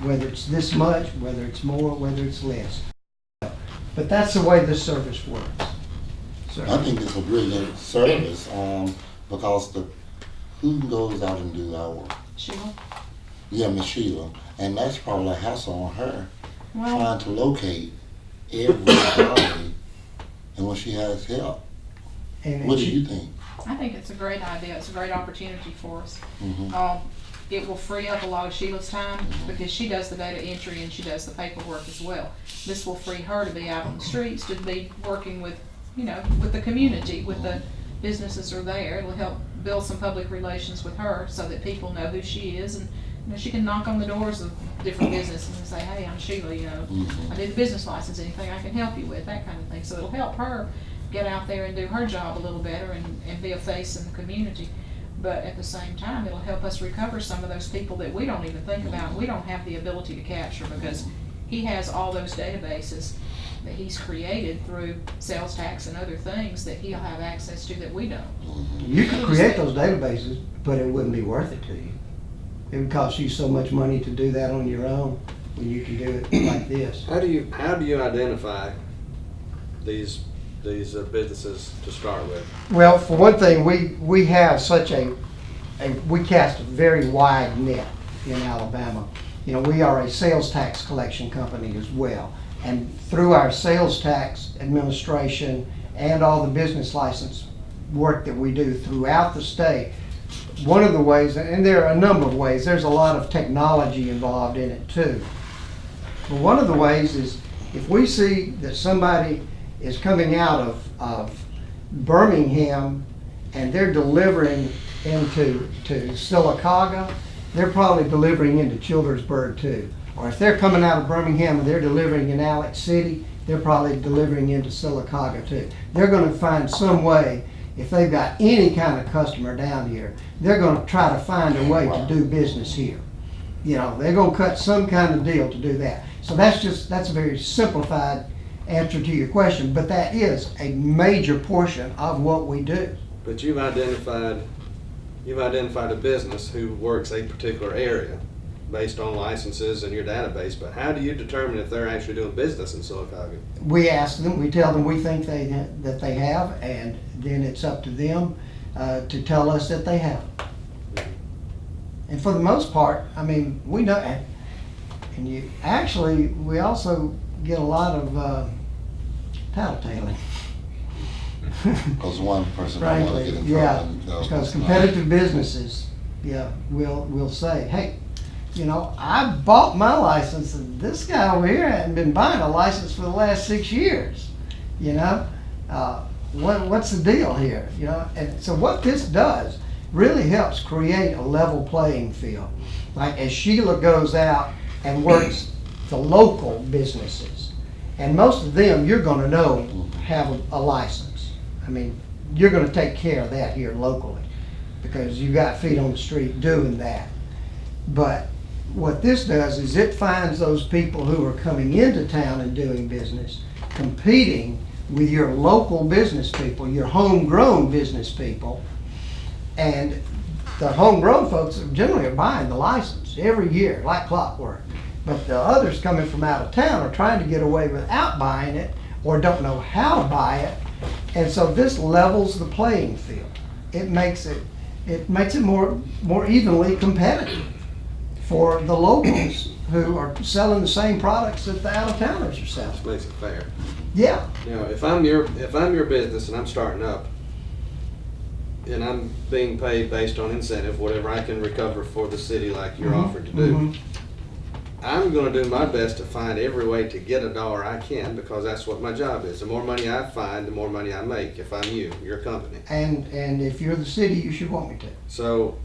Whether it's this much, whether it's more, whether it's less. But that's the way this service works. I think it's a brilliant service because who goes out and do our work? Sheila? Yeah, Miss Sheila. And that's probably a hassle on her, Well, trying to locate everybody and when she has help. And What do you think? I think it's a great idea. It's a great opportunity for us. Mhm. It will free up a lot of Sheila's time because she does the data entry and she does the paperwork as well. This will free her to be out on the streets, to be working with, you know, with the community, with the businesses are there. It'll help build some public relations with her so that people know who she is, and you know, she can knock on the doors of different businesses and say, hey, I'm Sheila, you know, I need a business license, anything I can help you with, that kind of thing. So it'll help her get out there and do her job a little better and be a face in the community. But at the same time, it'll help us recover some of those people that we don't even think about, we don't have the ability to capture, because he has all those databases that he's created through sales tax and other things that he'll have access to that we don't. you could create those databases, but it wouldn't be worth it to you. It would cost you so much money to do that on your own when you can do it like this. How do you identify these businesses to start with? Well, for one thing, we have such we cast a very wide net in Alabama. You know, we are a sales tax collection company as well. And through our sales tax administration and all the business license work that we do throughout the state, one of the ways, and there are a number of ways, there's a lot of technology involved in it too. But one of the ways is if we see that somebody is coming out of Birmingham and they're delivering into Sylacauga, they're probably delivering into Childersburg too. Or if they're coming out of Birmingham and they're delivering in Alex City, they're probably delivering into Sylacauga too. They're gonna find some way, if they've got any kind of customer down here, they're gonna try to find a way to do business here. You know, they're gonna cut some kind of deal to do that. So that's a very simplified answer to your question, but that is a major portion of what we do. But you've identified a business who works a particular area based on licenses in your database, but how do you determine if they're actually doing business in Sylacauga? We ask them, we tell them we think that they have, and then it's up to them to tell us that they have. And for the most part, I mean, we know, and we also get a lot of tattletaling. Because one person don't want to get in trouble. Yeah, and the other because one's not. competitive businesses, will say, hey, you know, I bought my license and this guy over here hadn't been buying a license for the last 6 years. You know, what's the deal here? You know, and so what this does really helps create a level playing field. Like as Sheila goes out and works the local businesses, and most of them you're going to know have a license. I mean, you're going to take care of that here locally because you got feet on the street doing that. But what this does is it finds those people who are coming into town and doing business, competing with your local business people, your homegrown business people, and the homegrown folks generally are buying the license every year like clockwork. But the others coming from out of town are trying to get away without buying it or don't know how to buy it. And so this levels the playing field. It makes it more evenly competitive for the locals who are selling the same products that the out-of-towners are selling. Which makes it fair. Yeah. You know, if I'm your business and I'm starting up, and I'm being paid based on incentive, whatever I can recover for the city like you're offered to do, I'm gonna do my best to find every way to get a dollar I can because that's what my job is. The more money I find, the more money I make if I'm your company. And if you're the city, you should want me to. So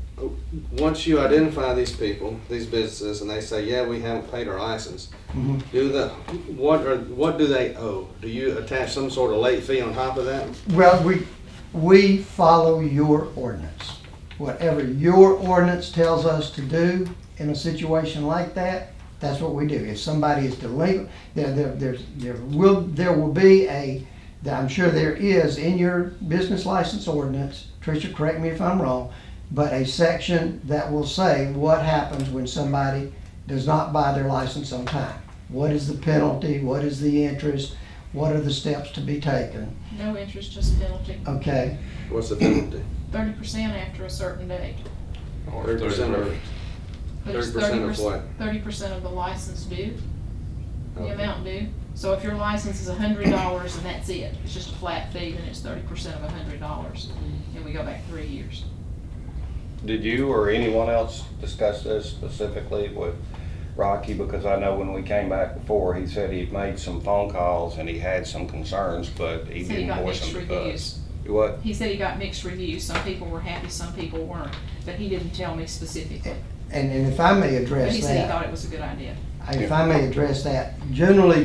once you identify these people, these businesses, and they say, yeah, we haven't paid our license, what do they owe? Do you attach some sort of late fee on top of that? Well, we follow your ordinance. Whatever your ordinance tells us to do in a situation like that, that's what we do. If somebody is delinquent, there will be I'm sure there is in your business license ordinance, Tricia, correct me if I'm wrong, but a section that will say what happens when somebody does not buy their license on time. What is the penalty? What is the interest? What are the steps to be taken? No interest, just penalty. Okay. What's the penalty? 30% after a certain date. 30% of, But it's 30% of what? 30% of the license due, the Okay. amount due. So if your license is $100 and that's it, it's just a flat fee, then it's 30% of $100. And we go back 3 years. Did you or anyone else discuss this specifically with Rocky? Because I know when we came back before, he said he'd made some phone calls and he had some concerns, but he He said he didn't got voice mixed them to us. reviews. What? He said he got mixed reviews. Some people were happy, some people weren't. But he didn't tell me specifically. And if I may But address he said he thought that, it was a good idea. if I may address that, generally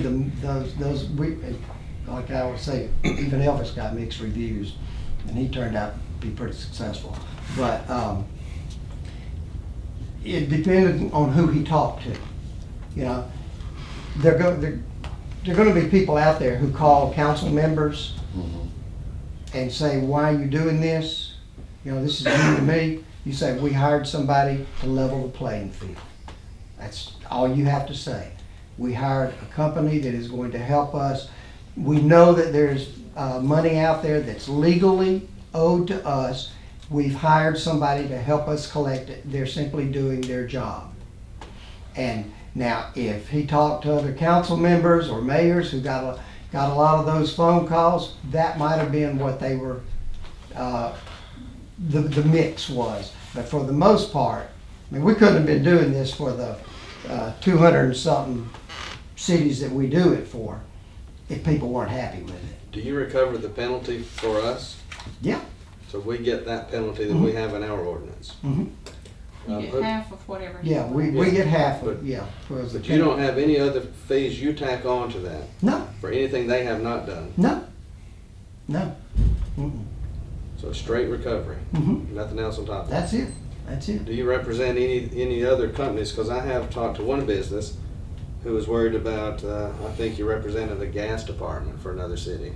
like I would say, even Elvis got mixed reviews, and he turned out to be pretty successful. But it depended on who he talked to. You know, there are going to be people out there who call council members and say, "Why are you doing this? You know, this is new to me." You say, "We hired somebody to level the playing field." That's all you have to say. We hired a company that is going to help us. We know that there's money out there that's legally owed to us. We've hired somebody to help us collect it. They're simply doing their job. And now, if he talked to other council members or mayors who got a lot of those phone calls, that might have been what they were the mix was. But for the most part, I mean, we couldn't have been doing this for the 200 and something cities that we do it for if people weren't happy with it. Do you recover the penalty for us? Yeah. So we get that penalty that we have in our ordinance? Mhm. You get half of whatever. he Yeah, we collects. get half But- of, yeah. towards the But you don't have any other fees you tack on to that No, for anything they have not done? no, no. Mm-mm. So straight recovery, Mhm. nothing else on top of that? That's it, that's it. Do you represent any other companies? Because I have talked to one business who was worried about, I think you represented the gas department for another city.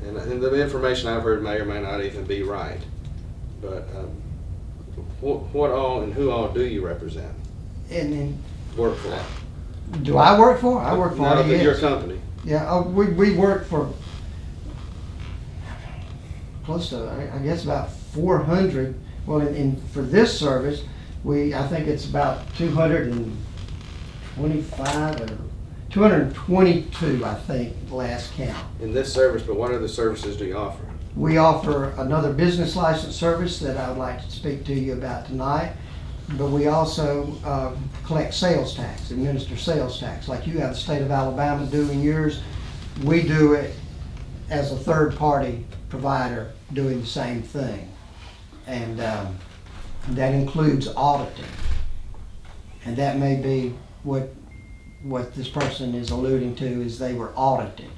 And the information I've heard may or may not even be right. But what all and who all do you represent, And then, work for? do I work for? I work for No, but your RDS. company. Yeah, we work for close to, I guess about 400. Well, for this service, I think it's about 225 or 222, I think, last count. In this service, but what other services do you offer? We offer another business license service that I would like to speak to you about tonight. But we also collect sales tax, administer sales tax. Like you have the state of Alabama doing yours, we do it as a third-party provider doing the same thing. And that includes auditing. And that may be what this person is alluding to, is they were audited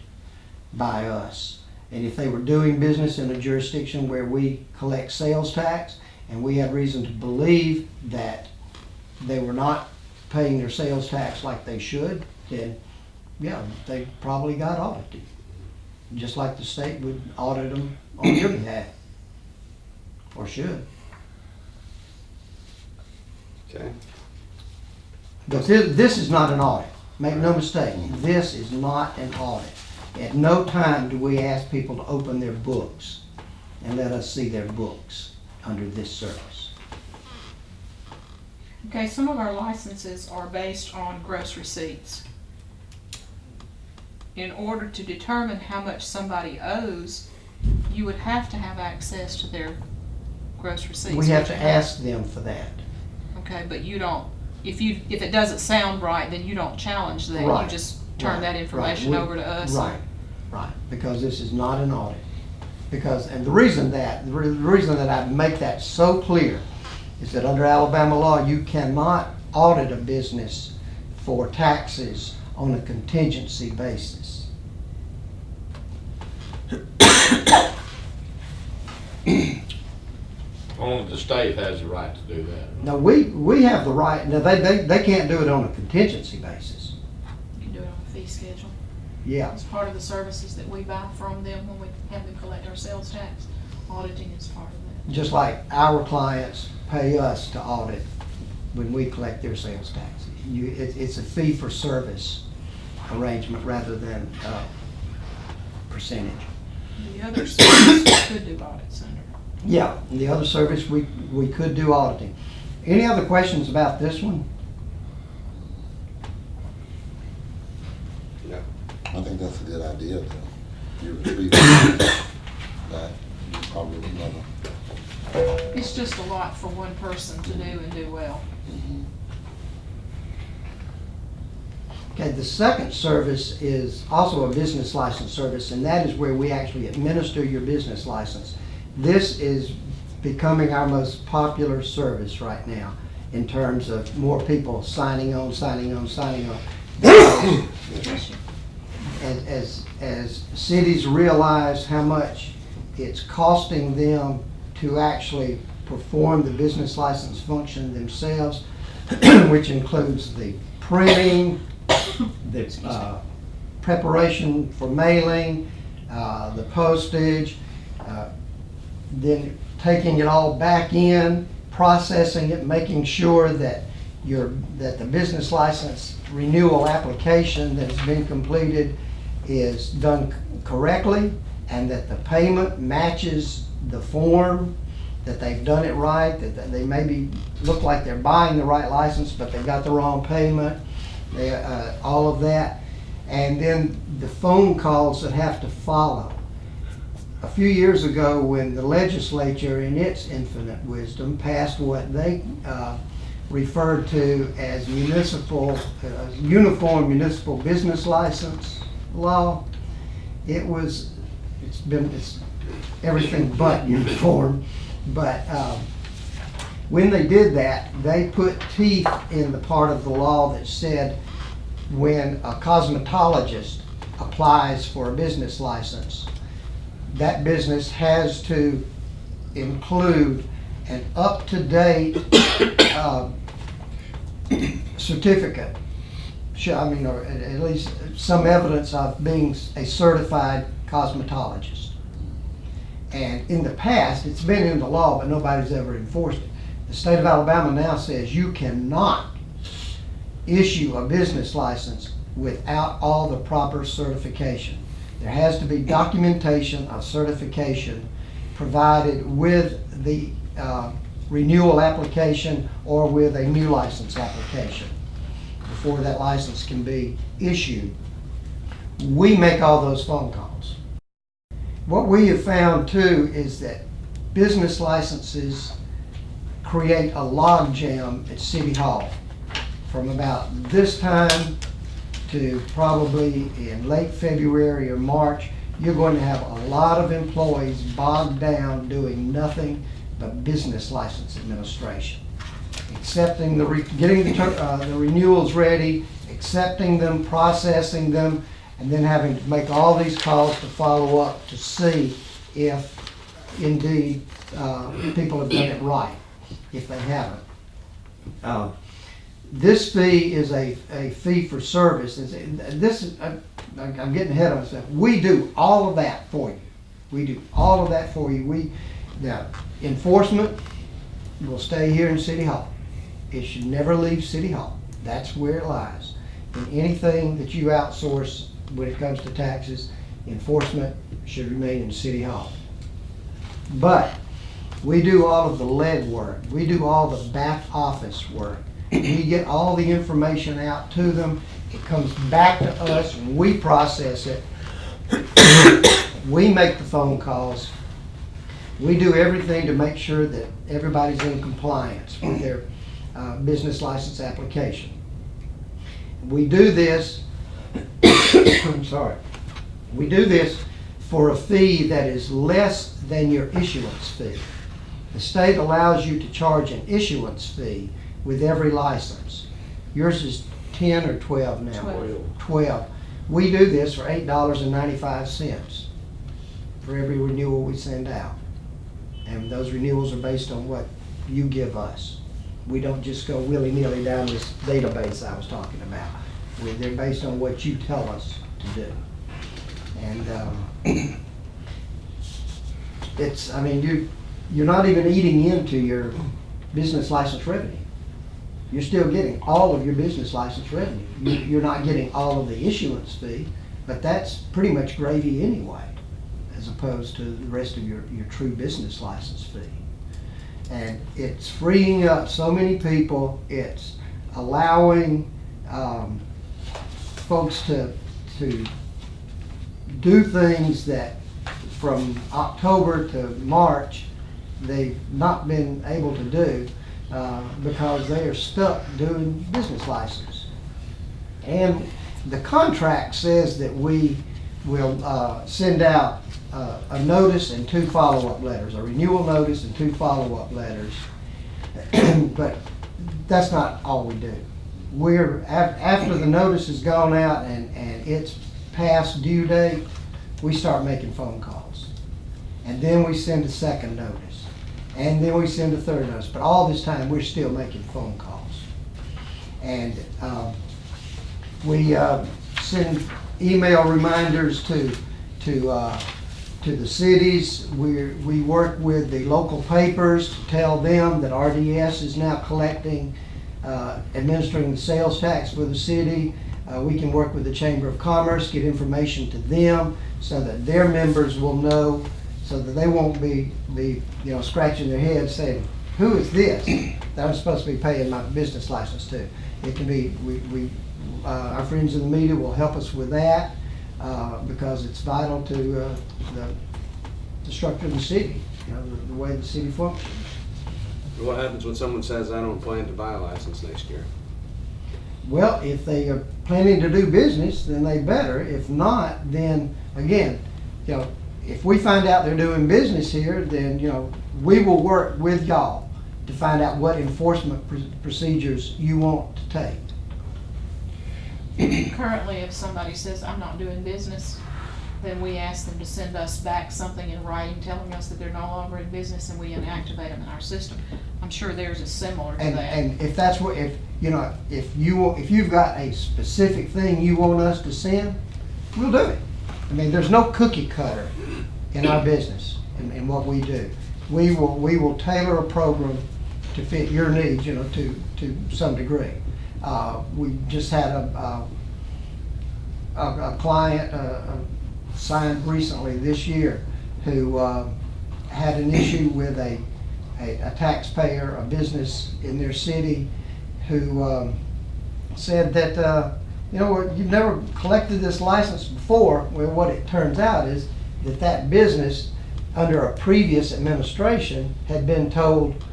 by us. And if they were doing business in a jurisdiction where we collect sales tax, and we have reason to believe that they were not paying their sales tax like they should, then yeah, they probably got audited. Just like the state would audit them on your behalf, or should. Okay. But this is not an audit. Make no mistake, this is not an audit. At no time do we ask people to open their books and let us see their books under this service. Okay, some of our licenses are based on gross receipts. In order to determine how much somebody owes, you would have to have access to their gross receipts. We have to ask them for that. Okay, but you don't, if it doesn't sound right, then you don't challenge that. Right, You just turn right, that information right. over to us. Right, right, because this is not an audit. And the reason that I make that so clear is that under Alabama law, you cannot audit a business for taxes on a contingency basis. Only the state has the right to do that. Now, we have the right, now they can't do it on a contingency basis. You can do it on a fee schedule. Yeah, It's part of the services that we buy from them when we have them collect our sales tax. Auditing is part of that. just like our clients pay us to audit when we collect their sales tax. It's a fee for service arrangement rather than percentage. The other services we could do audits under. Yeah, and the other service, we could do auditing. Any other questions about this one? No. I think that's a good idea, though. You retrieve that, you probably would never. It's just a lot for one person to do and do well. Okay, the second service is also a business license service, and that is where we actually administer your business license. This is becoming our most popular service right now in terms of more people signing on. As cities realize how much it's costing them to actually perform the business license function themselves, which includes the printing, the preparation for mailing, the postage, then taking it all back in, processing it, making sure that the business license renewal application that's been completed is done correctly, and that the payment matches the form, that they've done it right, that they maybe look like they're buying the right license, but they got the wrong payment, all of that. And then the phone calls that have to follow. a few years ago, when the legislature, in its infinite wisdom, passed what they referred to as uniform municipal business license law, it's everything but uniform. But when they did that, they put teeth in the part of the law that said when a cosmetologist applies for a business license, that business has to include an up-to-date certificate, or at least some evidence of being a certified cosmetologist. And in the past, it's been in the law, but nobody's ever enforced it. The state of Alabama now says you cannot issue a business license without all the proper certification. There has to be documentation of certification provided with the renewal application or with a new license application before that license can be issued. We make all those phone calls. What we have found too is that business licenses create a log jam at City Hall. From about this time to probably in late February or March, you're going to have a lot of employees bogged down doing nothing but business license administration. Accepting getting the renewals ready, accepting them, processing them, and then having to make all these calls to follow up to see if indeed people have done it right, if they haven't. This fee is a fee for service. I'm getting ahead of myself. We do all of that for you. We do all of that for you. Now, enforcement will stay here in City Hall. It should never leave City Hall. That's where it lies. And anything that you outsource when it comes to taxes, enforcement should remain in City Hall. But we do all of the lead work. We do all the back office work. We get all the information out to them. It comes back to us and we process it. We make the phone calls. We do everything to make sure that everybody's in compliance with their business license application. We do this, I'm sorry, we do this for a fee that is less than your issuance fee. The state allows you to charge an issuance fee with every license. Yours is 10 or 12 now? 12. We do this for $8.95 for every renewal we send out. And those renewals are based on what you give us. We don't just go willy-nilly down this database I was talking about. They're based on what you tell us to do. And you're not even eating into your business license revenue. You're still getting all of your business license revenue. You're not getting all of the issuance fee, but that's pretty much gravy anyway, as opposed to the rest of your true business license fee. And it's freeing up so many people. It's allowing folks to do things that from October to March they've not been able to do because they are stuck doing business license. And the contract says that we will send out a notice and 2 follow-up letters, a renewal notice and 2 follow-up letters. But that's not all we do. After the notice has gone out and it's past due date, we start making phone calls. And then we send a second notice. And then we send a third notice. But all this time, we're still making phone calls. And we send email reminders to the cities. We work with the local papers to tell them that RDS is now collecting, administering the sales tax for the city. We can work with the Chamber of Commerce, get information to them so that their members will know, so that they won't be scratching their heads saying, who is this that I'm supposed to be paying my business license to? It can be, our friends in the media will help us with that because it's vital to the structure of the city, you know, the way the city functions. What happens when someone says, I don't plan to buy a license next year? Well, if they are planning to do business, then they better. If not, then again, you know, if we find out they're doing business here, then, you know, we will work with y'all to find out what enforcement procedures you want to take. Currently, if somebody says, I'm not doing business, then we ask them to send us back something in writing telling us that they're no longer in business, and we inactivate them in our system. I'm sure theirs is similar to that. And if that's what, if, you know, if you've got a specific thing you want us to send, we'll do it. I mean, there's no cookie cutter in our business in what we do. We will tailor a program to fit your needs, you know, to some degree. We just had a client signed recently this year who had an issue with a taxpayer, a business in their city, who said that, you know, you've never collected this license before. Well, what it turns out is that business, under a previous administration, had been told,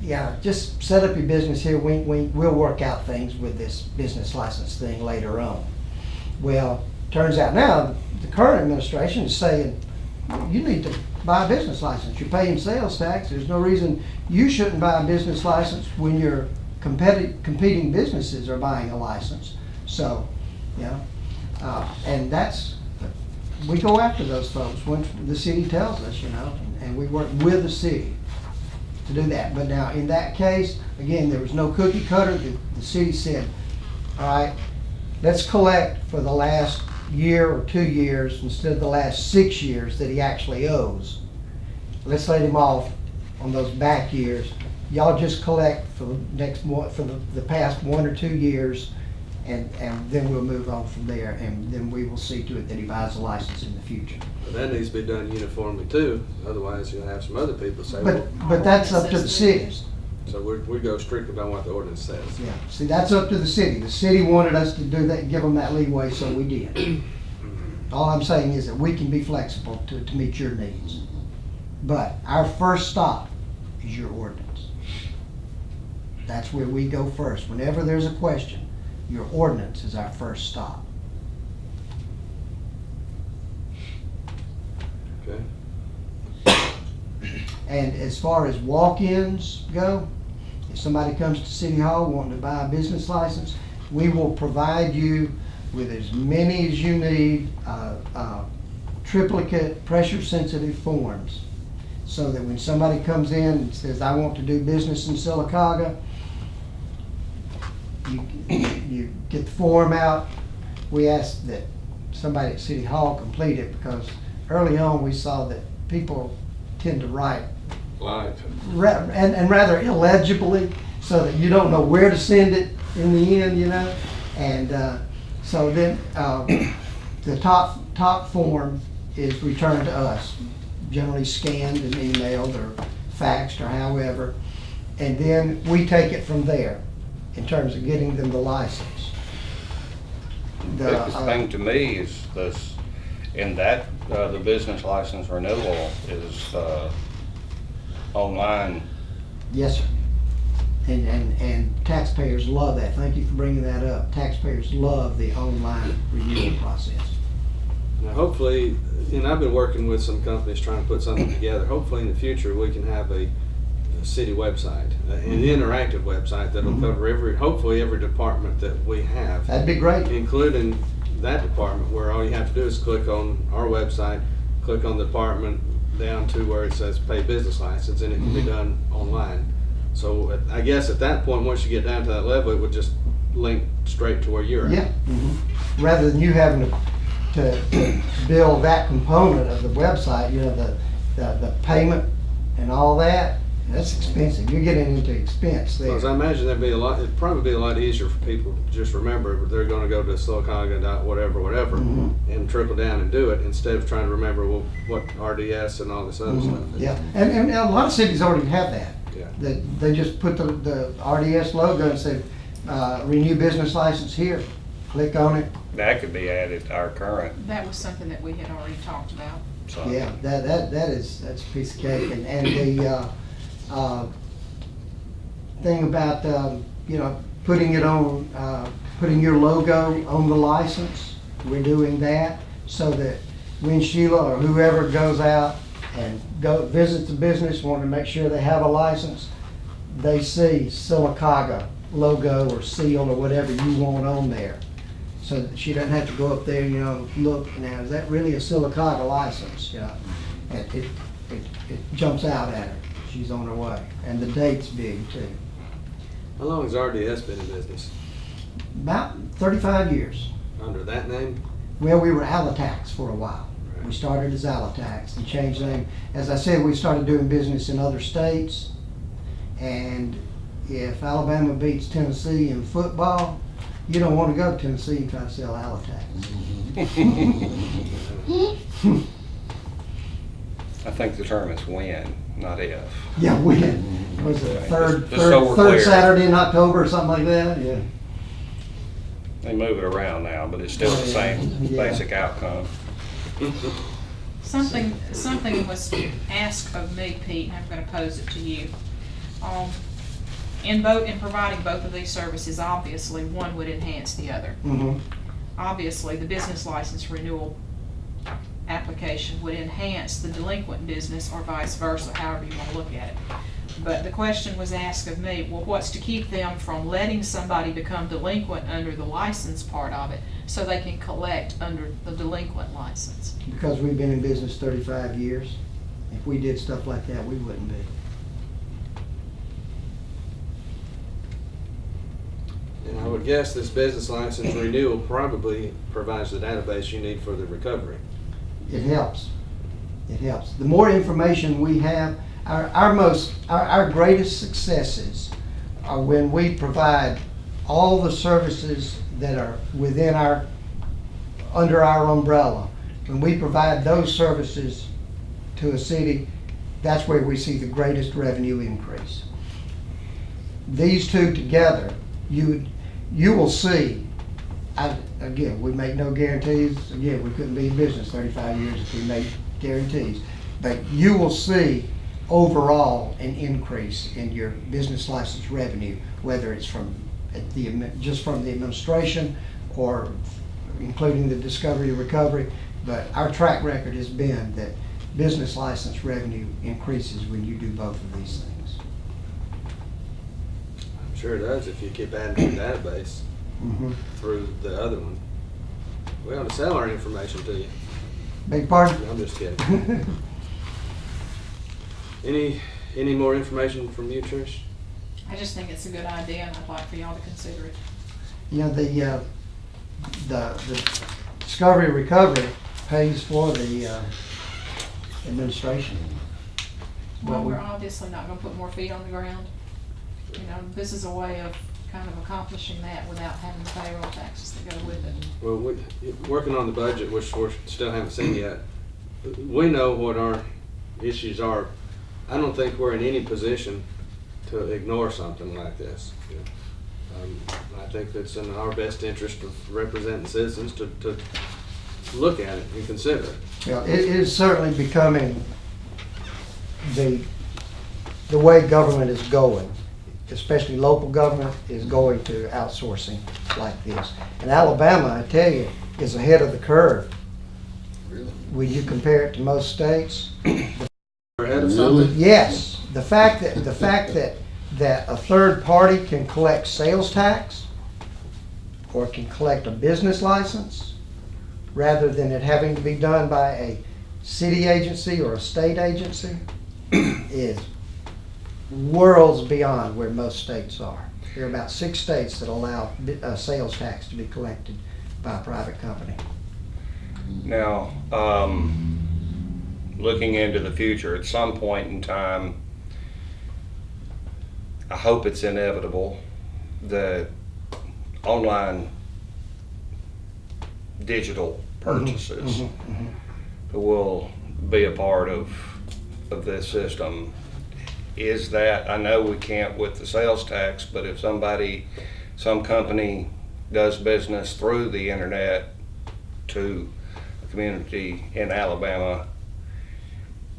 yeah, just set up your business here, wink, wink, we'll work out things with this business license thing later on. Well, turns out now, the current administration is saying, you need to buy a business license. You're paying sales tax. There's no reason you shouldn't buy a business license when your competing businesses are buying a license. So, you know, and we go after those folks once the city tells us, you know, and we work with the city to do that. But now, in that case, again, there was no cookie cutter. The city said, all right, let's collect for the last year or 2 years instead of the last 6 years that he actually owes. Let's let him off on those back years. Y'all just collect for the next one, for the past 1 or 2 years, and then we'll move on from there, and then we will see to it that he buys a license in the future. But that needs to be done uniformly too, otherwise you'll have some other people say, well, But that's up to the city. so we go strictly by what the ordinance says. Yeah, see, that's up to the city. The city wanted us to do that, give them that leeway, so we did. All I'm saying is that we can be flexible to meet your needs. But our first stop is your ordinance. That's where we go first. Whenever there's a question, your ordinance is our first stop. Okay. And as far as walk-ins go, if somebody comes to City Hall wanting to buy a business license, we will provide you with as many as you need, triplicate, pressure-sensitive forms, so that when somebody comes in and says, I want to do business in Sylacauga, you get the form out. We ask that somebody at City Hall complete it, because early on we saw that people tend to write and rather illegibly, so that you don't know where to send it in the end, you know. And so then the top form is returned to us, generally scanned and emailed or faxed or however, and then we take it from there in terms of getting them the license. The biggest thing to me is this, in that, the business license renewal is online. Yes, sir. And taxpayers love that. Thank you for bringing that up. Taxpayers love the online renewal process. Now, hopefully, and I've been working with some companies trying to put something together. Hopefully, in the future, we can have a city website, an interactive website that'll cover hopefully every department that we have. That'd be great. Including that department, where all you have to do is click on our website, click on the department down to where it says pay business license, and it can be done online. So I guess at that point, once you get down to that level, it would just link straight to where you're at. Yeah. Rather than you having to build that component of the website, you know, the payment and all that, that's expensive. You're getting into expense there. Because I imagine it'd probably be a lot easier for people to just remember they're going to go to Sylacauga whatever, and trickle down and do it, instead of trying to remember what RDS and all this other stuff is. Yeah, and a lot of cities already have that. Yeah. They just put the RDS logo and say, renew business license here. Click on it. That could be added to our current That was something that we had already talked about. So. Yeah, that's a piece of cake. And the thing about, you know, putting it on, putting your logo on the license, we're doing that so that when Sheila or whoever goes out and visits the business, want to make sure they have a license, they see Sylacauga logo or seal or whatever you want on there. So that she doesn't have to go up there, you know, look, now, is that really a Sylacauga license? You know, and it jumps out at her. She's on her way. And the date's big too. How long has RDS been in business? About 35 years. Under that name? Well, we were Alatax for a while. Right. We started as Alatax and changed the name. As I said, we started doing business in other states. And if Alabama beats Tennessee in football, you don't want to go to Tennessee and try to sell Alatax. I think the term is when, not if. Yeah, when? Was it Okay, third so we're clear. Saturday in October or something like that? Yeah. They move it around now, but it's still the same Yeah. basic outcome. Something was asked of me, Pete, and I'm gonna pose it to you. In providing both of these services, obviously, one would enhance the other. Mm-hmm. Obviously, the business license renewal application would enhance the delinquent business or vice versa, however you want to look at it. But the question was asked of me, well, what's to keep them from letting somebody become delinquent under the license part of it so they can collect under the delinquent license? Because we've been in business 35 years. If we did stuff like that, we wouldn't be. And I would guess this business license renewal probably provides the database you need for the recovery. It helps. It helps. The more information we have, our greatest successes are when we provide all the services that are within under our umbrella. When we provide those services to a city, that's where we see the greatest revenue increase. These two together, you will see. Again, we make no guarantees. Again, we couldn't be in business 35 years if we made guarantees. But you will see overall an increase in your business license revenue, whether it's just from the administration or including the discovery and recovery. But our track record has been that business license revenue increases when you do both of these things. I'm sure it does if you keep adding to the database Mm-hmm. through the other one. We ought to sell our information to you. Beg your pardon? I'm just kidding. Any more information from you, Trish? I just think it's a good idea, and I'd like for y'all to consider it. You know, the discovery and recovery pays for the administration. Well, we're obviously not gonna put more feet on the ground. You know, this is a way of kind of accomplishing that without having the payroll taxes that go with it. Well, working on the budget, which we still haven't seen yet, we know what our issues are. I don't think we're in any position to ignore something like this. I think it's in our best interest of representing citizens to look at it and consider it. Yeah, it is certainly becoming the way government is going, especially local government is going to outsourcing like this. And Alabama, I tell you, is ahead of the curve. Really? When you compare it to most states. We're ahead of something. Yes, the fact that a third party can collect sales tax or can collect a business license rather than it having to be done by a city agency or a state agency is worlds beyond where most states are. There are about 6 states that allow sales tax to be collected by a private company. Now, looking into the future, at some point in time, I hope it's inevitable that online digital purchases will be a part of this system. Is that, I know we can't with the sales tax, but if some company does business through the internet to a community in Alabama,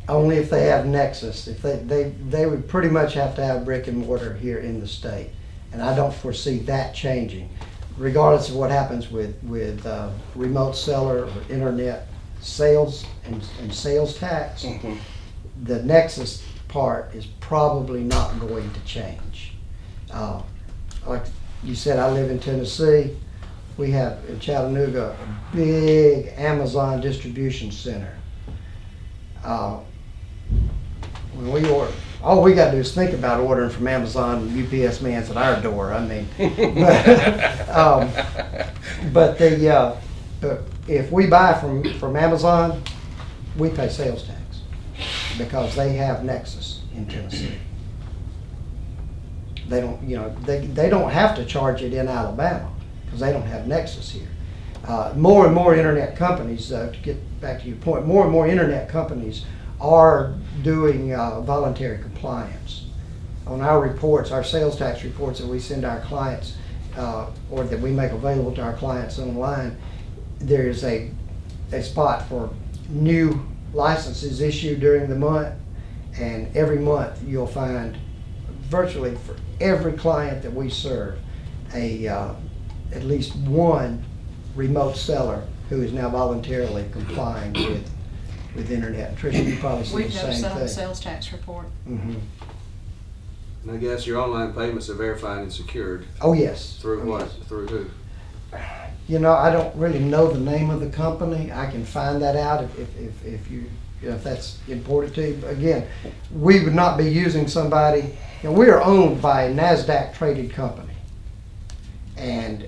Only if they have Nexus. If they would pretty much have to have brick and mortar here in the state. And I don't foresee that changing, regardless of what happens with remote seller or internet sales and sales tax. The Nexus part is probably not going to change. Like you said, I live in Tennessee. We have in Chattanooga a big Amazon distribution center. When we order, all we got to do is think about ordering from Amazon, and UPS man's at our door. I mean, but if we buy from Amazon, we pay sales tax because they have Nexus in Tennessee. They don't, they don't have to charge it in Alabama because they don't have Nexus here. More and more internet companies, to get back to your point, more and more internet companies are doing voluntary compliance. On our reports, our sales tax reports that we send our clients, or that we make available to our clients online, there's a spot for new licenses issued during the month, and every month you'll find virtually for every client that we serve at least one remote seller who is now voluntarily complying with internet. And Tricia, you probably see We the have same a thing. sales tax report. Mm-hmm. And I guess your online payments are verified and secured. Oh, yes. Through Oh, what? yes. Through who? I don't really know the name of the company. I can find that out if that's important to you. Again, we would not be using somebody. We are owned by a NASDAQ traded company, and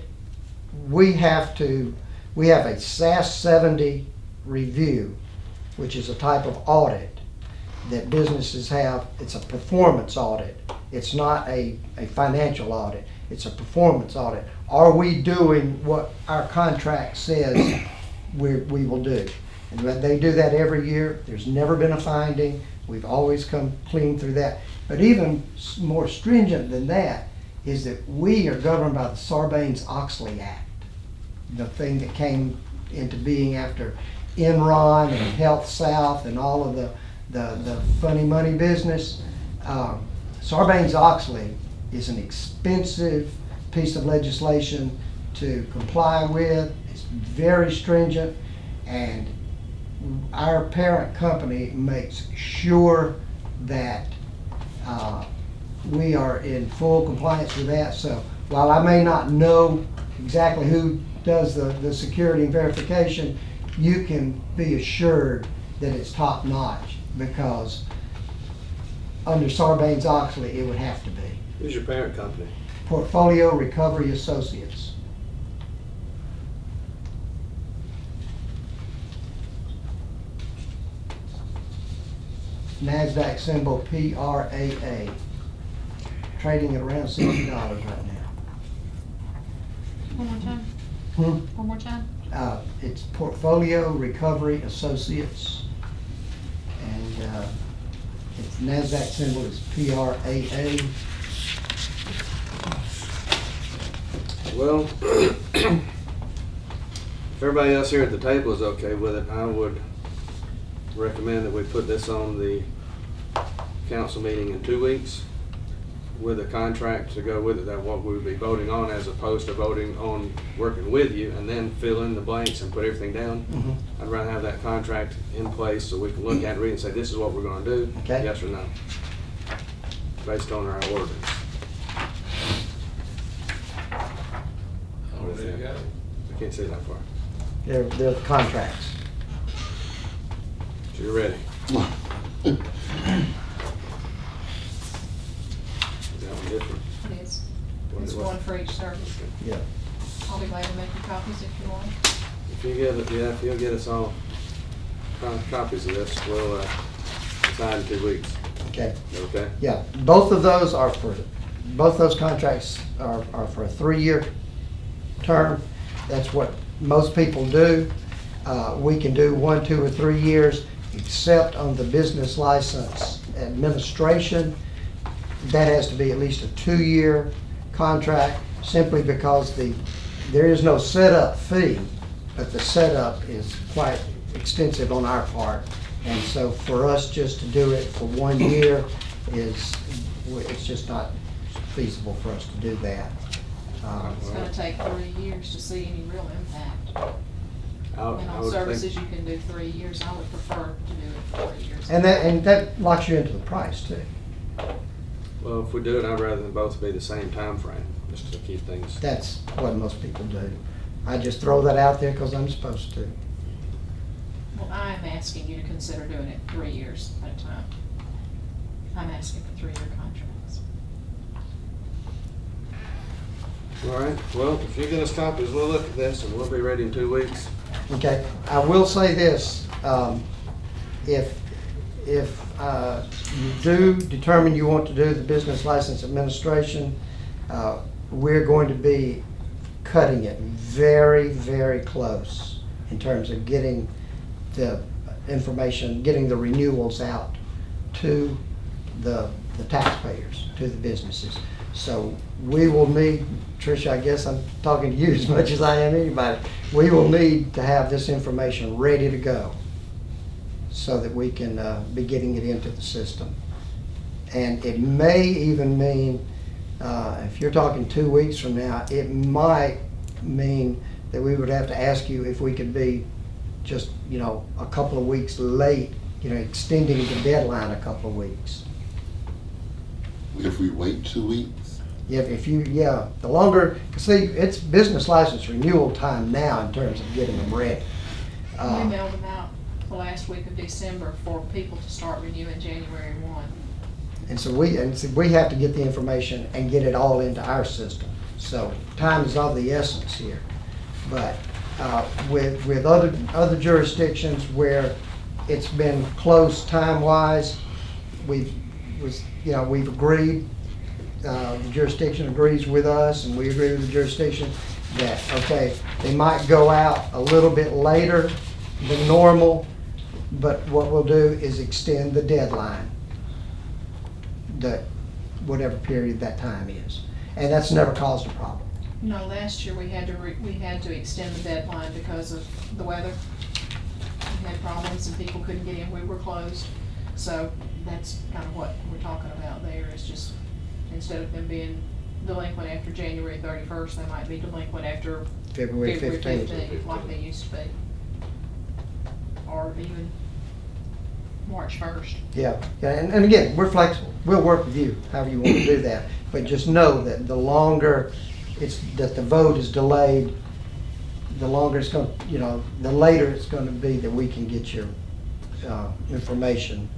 we have a SAS 70 review, which is a type of audit that businesses have. It's a performance audit. It's not a financial audit. It's a performance audit. Are we doing what our contract says we will do? And they do that every year. There's never been a finding. We've always come clean through that. But even more stringent than that is that we are governed by the Sarbanes-Oxley Act, the thing that came into being after Enron and Health South and all of the funny money business. Sarbanes-Oxley is an expensive piece of legislation to comply with. It's very stringent, and our parent company makes sure that we are in full compliance with that. So while I may not know exactly who does the security and verification, you can be assured that it's top notch, because under Sarbanes-Oxley it would have to be. Who's your parent company? Portfolio Recovery Associates. NASDAQ symbol PRAA, trading at around $60 right now. One more time. One more time. It's Portfolio Recovery Associates, and its NASDAQ symbol is PRAA. Well, if everybody else here at the table is okay with it, I would recommend that we put this on the council meeting in 2 weeks with a contract to go with it, that what we would be voting on, as opposed to voting on working with you and then fill in the blanks and put everything down. Mm-hmm. I'd rather have that contract in place so we can look at it, read and say, this is what we're gonna do, Okay. yes or no, based on our ordinance. What is that? I can't see that far. They're the contracts. So you're ready? Is that one different? It is. What It's is what? one for each service. Yeah. I'll be glad to make you copies if you want. If you get it, yeah, if you'll get us all copies of this, we'll decide in 2 weeks. Okay. Okay? Yeah. Both those contracts are for a 3-year term. That's what most people do. We can do 1, 2, or 3 years, except on the business license administration. That has to be at least a 2-year contract, simply because there is no setup fee, but the setup is quite extensive on our part, And so for us just to do it for 1 year it's just not feasible for us to do that. It's gonna take 3 years to see any real impact. I And on would services, think, you can do 3 years. I would prefer to do it 4 years. And that locks you into the price too. well, if we do it, I'd rather them both be the same time frame, just to keep things. That's what most people do. I just throw that out there because I'm supposed to. Well, I am asking you to consider doing it 3 years at a time. I'm asking for 3-year contracts. All right, well, if you get us copies, we'll look at this and we'll be ready in 2 weeks. Okay, I will say this, if you do determine you want to do the business license administration, we're going to be cutting it very, very close in terms of getting the information, getting the renewals out to the taxpayers, to the businesses. So we will need, Tricia, I guess I'm talking to you as much as I am anybody, we will need to have this information ready to go so that we can be getting it into the system. And it may even mean, if you're talking 2 weeks from now, it might mean that we would have to ask you if we could be just, a couple of weeks late, extending the deadline a couple of weeks. If we wait 2 weeks, The longer, see, it's business license renewal time now in terms of getting them ready. We mailed them out the last week of December for people to start renewing January 1. And so we have to get the information and get it all into our system. So time is of the essence here. But with other jurisdictions where it's been close time-wise, we've agreed, the jurisdiction agrees with us and we agree with the jurisdiction that, okay, they might go out a little bit later than normal, but what we'll do is extend the deadline, whatever period that time is. And that's never caused a problem. No, last year we had to extend the deadline because of the weather. We had problems and people couldn't get in, we were closed. So that's kind of what we're talking about there, is just instead of them being delinquent after January 31st, they might be delinquent after February 15th. like they used to be. Or even March 1st. Yeah, and again, we're flexible. We'll work with you, however you want to do that. But just know that the longer that the vote is delayed, the longer it's going, the later it's going to be that we can get your information.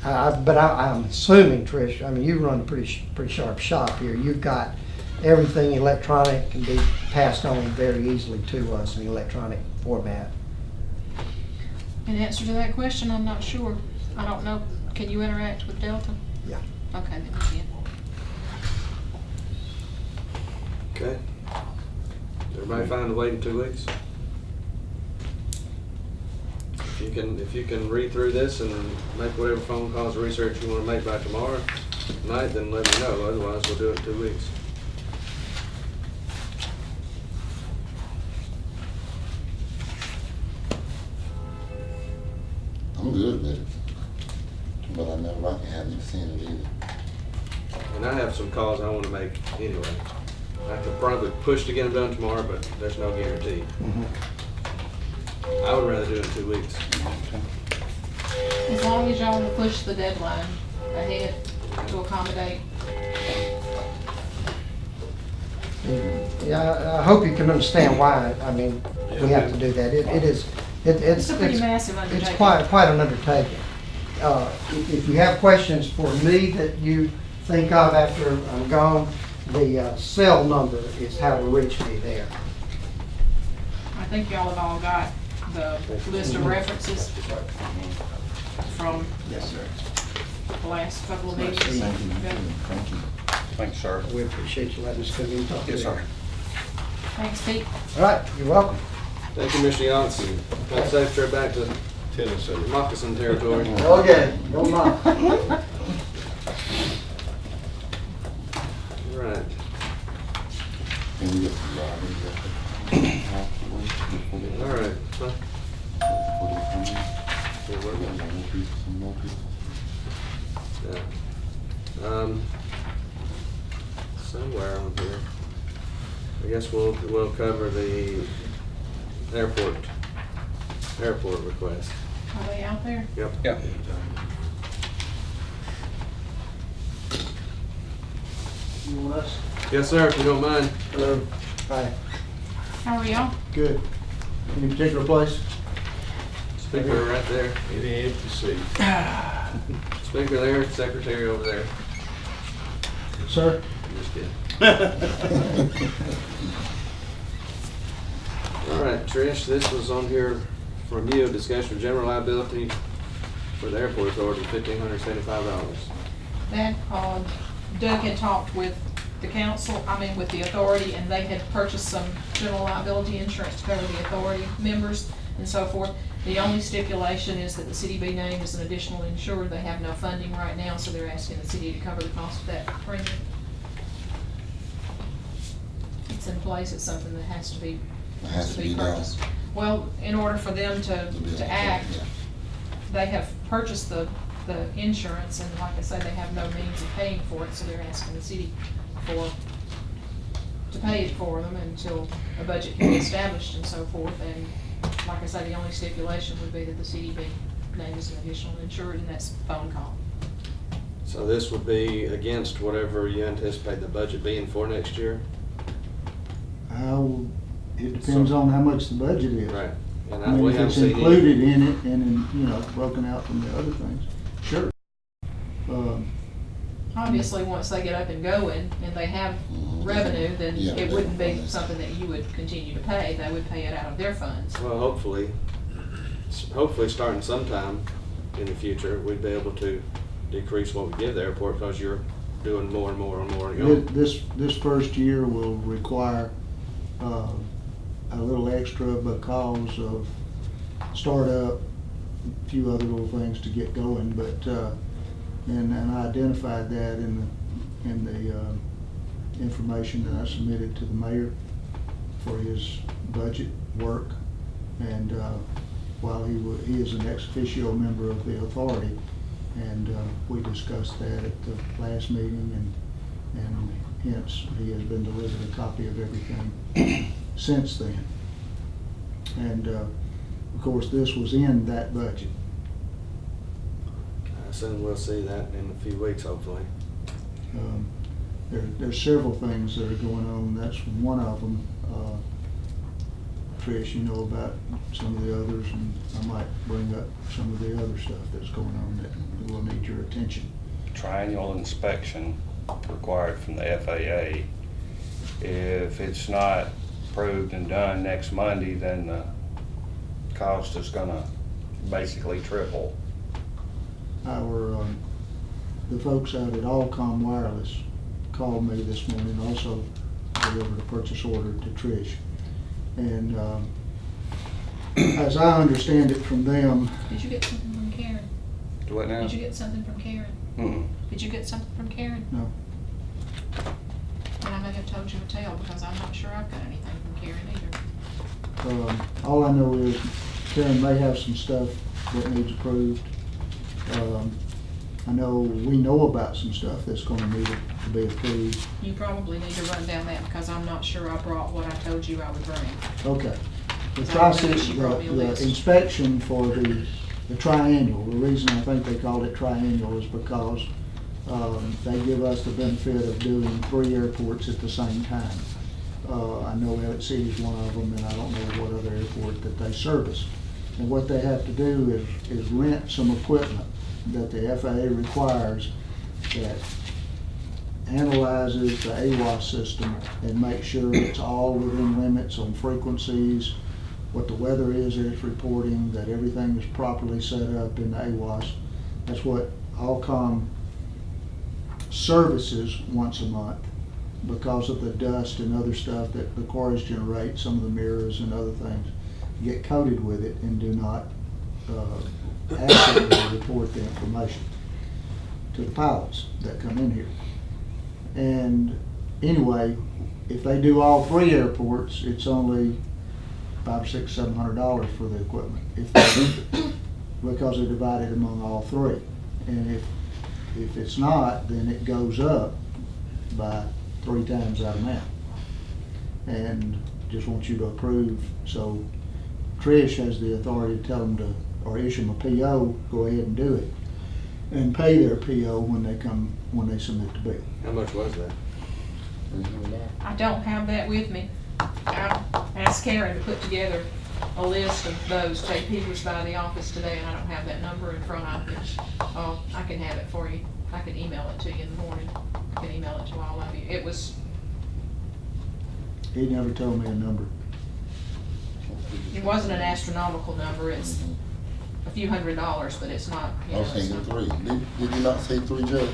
But I'm assuming, Trish, you run a pretty sharp shop here. You've got everything electronic, can be passed on very easily to us in electronic format. In answer to that question, I'm not sure. I don't know. Can you interact with Delta? Yeah. Okay, then you can. Okay? Everybody fine to wait in 2 weeks? If you can read through this and make whatever phone calls or research you want to make by tomorrow night, then let me know. Otherwise, we'll do it in 2 weeks. I'm good with it. But I haven't seen it either. And I have some calls I want to make anyway. I could probably push to get them done tomorrow, but there's no guarantee. I would rather do it in 2 weeks. As long as y'all will push the deadline ahead to accommodate. Yeah, I hope you can understand why, we have to do that. It's a pretty massive It's undertaking. quite an undertaking. If you have questions for me that you think of after I'm gone, the cell number is how to reach me there. I think y'all have all got the list of references from Yes, sir. the last couple of meetings. Thank you. Good. Thank you. Thanks, sir. We appreciate you letting us come in and talk to you. Yes, sir. Thanks, Pete. All right, you're welcome. Thank you, Mr. Yance. Have a safe trip back to Tennessee. moccasin territory. Okay, go on. Right. Can we get some All right. Huh? Robin? What do we got? Some more people. Yeah. Somewhere on here. I guess we'll cover the airport request. Are they out there? Yep. Yeah. You want us? Yes, sir, if you don't mind. Hello. Hi. How are y'all? Good. Any particular place? Speaker right there. Any empty seat. Speaker there, secretary over there. Sir? Just kidding. All right, Trish, this was on here from you, discussion of general liability for the airport authority, $1,575. That, Doug had talked with the council, with the authority, and they had purchased some general liability insurance to cover the authority members and so forth. The only stipulation is that the city be named as an additional insured. They have no funding right now, so they're asking the city to cover the cost of that premium. It's in place, it's something that has to be done. purchased. Well, in order for them to act, they have purchased the insurance, and like I say, they have no means of paying for it, so they're asking the city to pay it for them until a budget can be established and so forth. And like I say, the only stipulation would be that the city be named as an additional insured, and that's phone call. So this would be against whatever you anticipate the budget being for next year? It depends on how much the budget is. Right. And I mean, we if haven't it's seen any. included in it and broken out from the other things, sure. Obviously, once they get up and going and they have revenue, then Yeah, it wouldn't be they- something that you would continue to pay. They would pay it out of their funds. Well, hopefully starting sometime in the future, we'd be able to decrease what we give the airport because you're doing more and more and more. This first year will require a little extra because of startup, a few other little things to get going, but and I identified that in the information that I submitted to the mayor for his budget work. And while he is an ex officio member of the authority, and we discussed that at the last meeting, and hence he has been delivered a copy of everything since then. And of course, this was in that budget. I assume we'll see that in a few weeks, hopefully. There's several things that are going on. That's one of them. Trish, you know about some of the others, and I might bring up some of the other stuff that's going on that will need your attention. Triennial inspection required from the FAA. If it's not approved and done next Monday, then the cost is gonna basically triple. The folks out at Allcom Wireless called me this morning, also delivered a purchase order to Trish. And as I understand it from them, Did you get something from Karen? Do what now? Did you get something from Karen? Mm-mm. Did you get something from Karen? no, And I may have told you a tale because I'm not sure I've got anything from Karen either. all I know is Karen may have some stuff that needs approved. I know we know about some stuff that's gonna need to be approved. You probably need to run down that because I'm not sure I brought what I told you I would bring. Okay. The I process, remember she brought me a the list. inspection for the triennial, the reason I think they called it triennial is because they give us the benefit of doing 3 airports at the same time. I know Elliott City is one of them, and I don't know what other airport that they service. And what they have to do is rent some equipment that the FAA requires that analyzes the AWAS system and makes sure it's all within limits on frequencies, what the weather is that it's reporting, that everything is properly set up in the AWAS. That's what Allcom services once a month because of the dust and other stuff that the quarries generate. Some of the mirrors and other things get coated with it and do not accurately report the information to the pilots that come in here. And anyway, if they do all 3 airports, it's only $500, $600, $700 for the equipment. If they because they're divided among all three. And if it's not, then it goes up by 3 times that amount. And just want you to approve, so Trish has the authority to tell them to, or issue them a PO, go ahead and do it. And pay their PO when they submit the bill. How much was that? I don't have that with me. I asked Karen to put together a list of those. JP was by the office today, and I don't have that number in front of me. I can have it for you. I can email it to you in the morning. I can email it to all of you. It was, He never told me a number. it wasn't an astronomical number. It's a few $100s, but it's not, you I know, was it's thinking not. 3. Did you not say 3, Joe?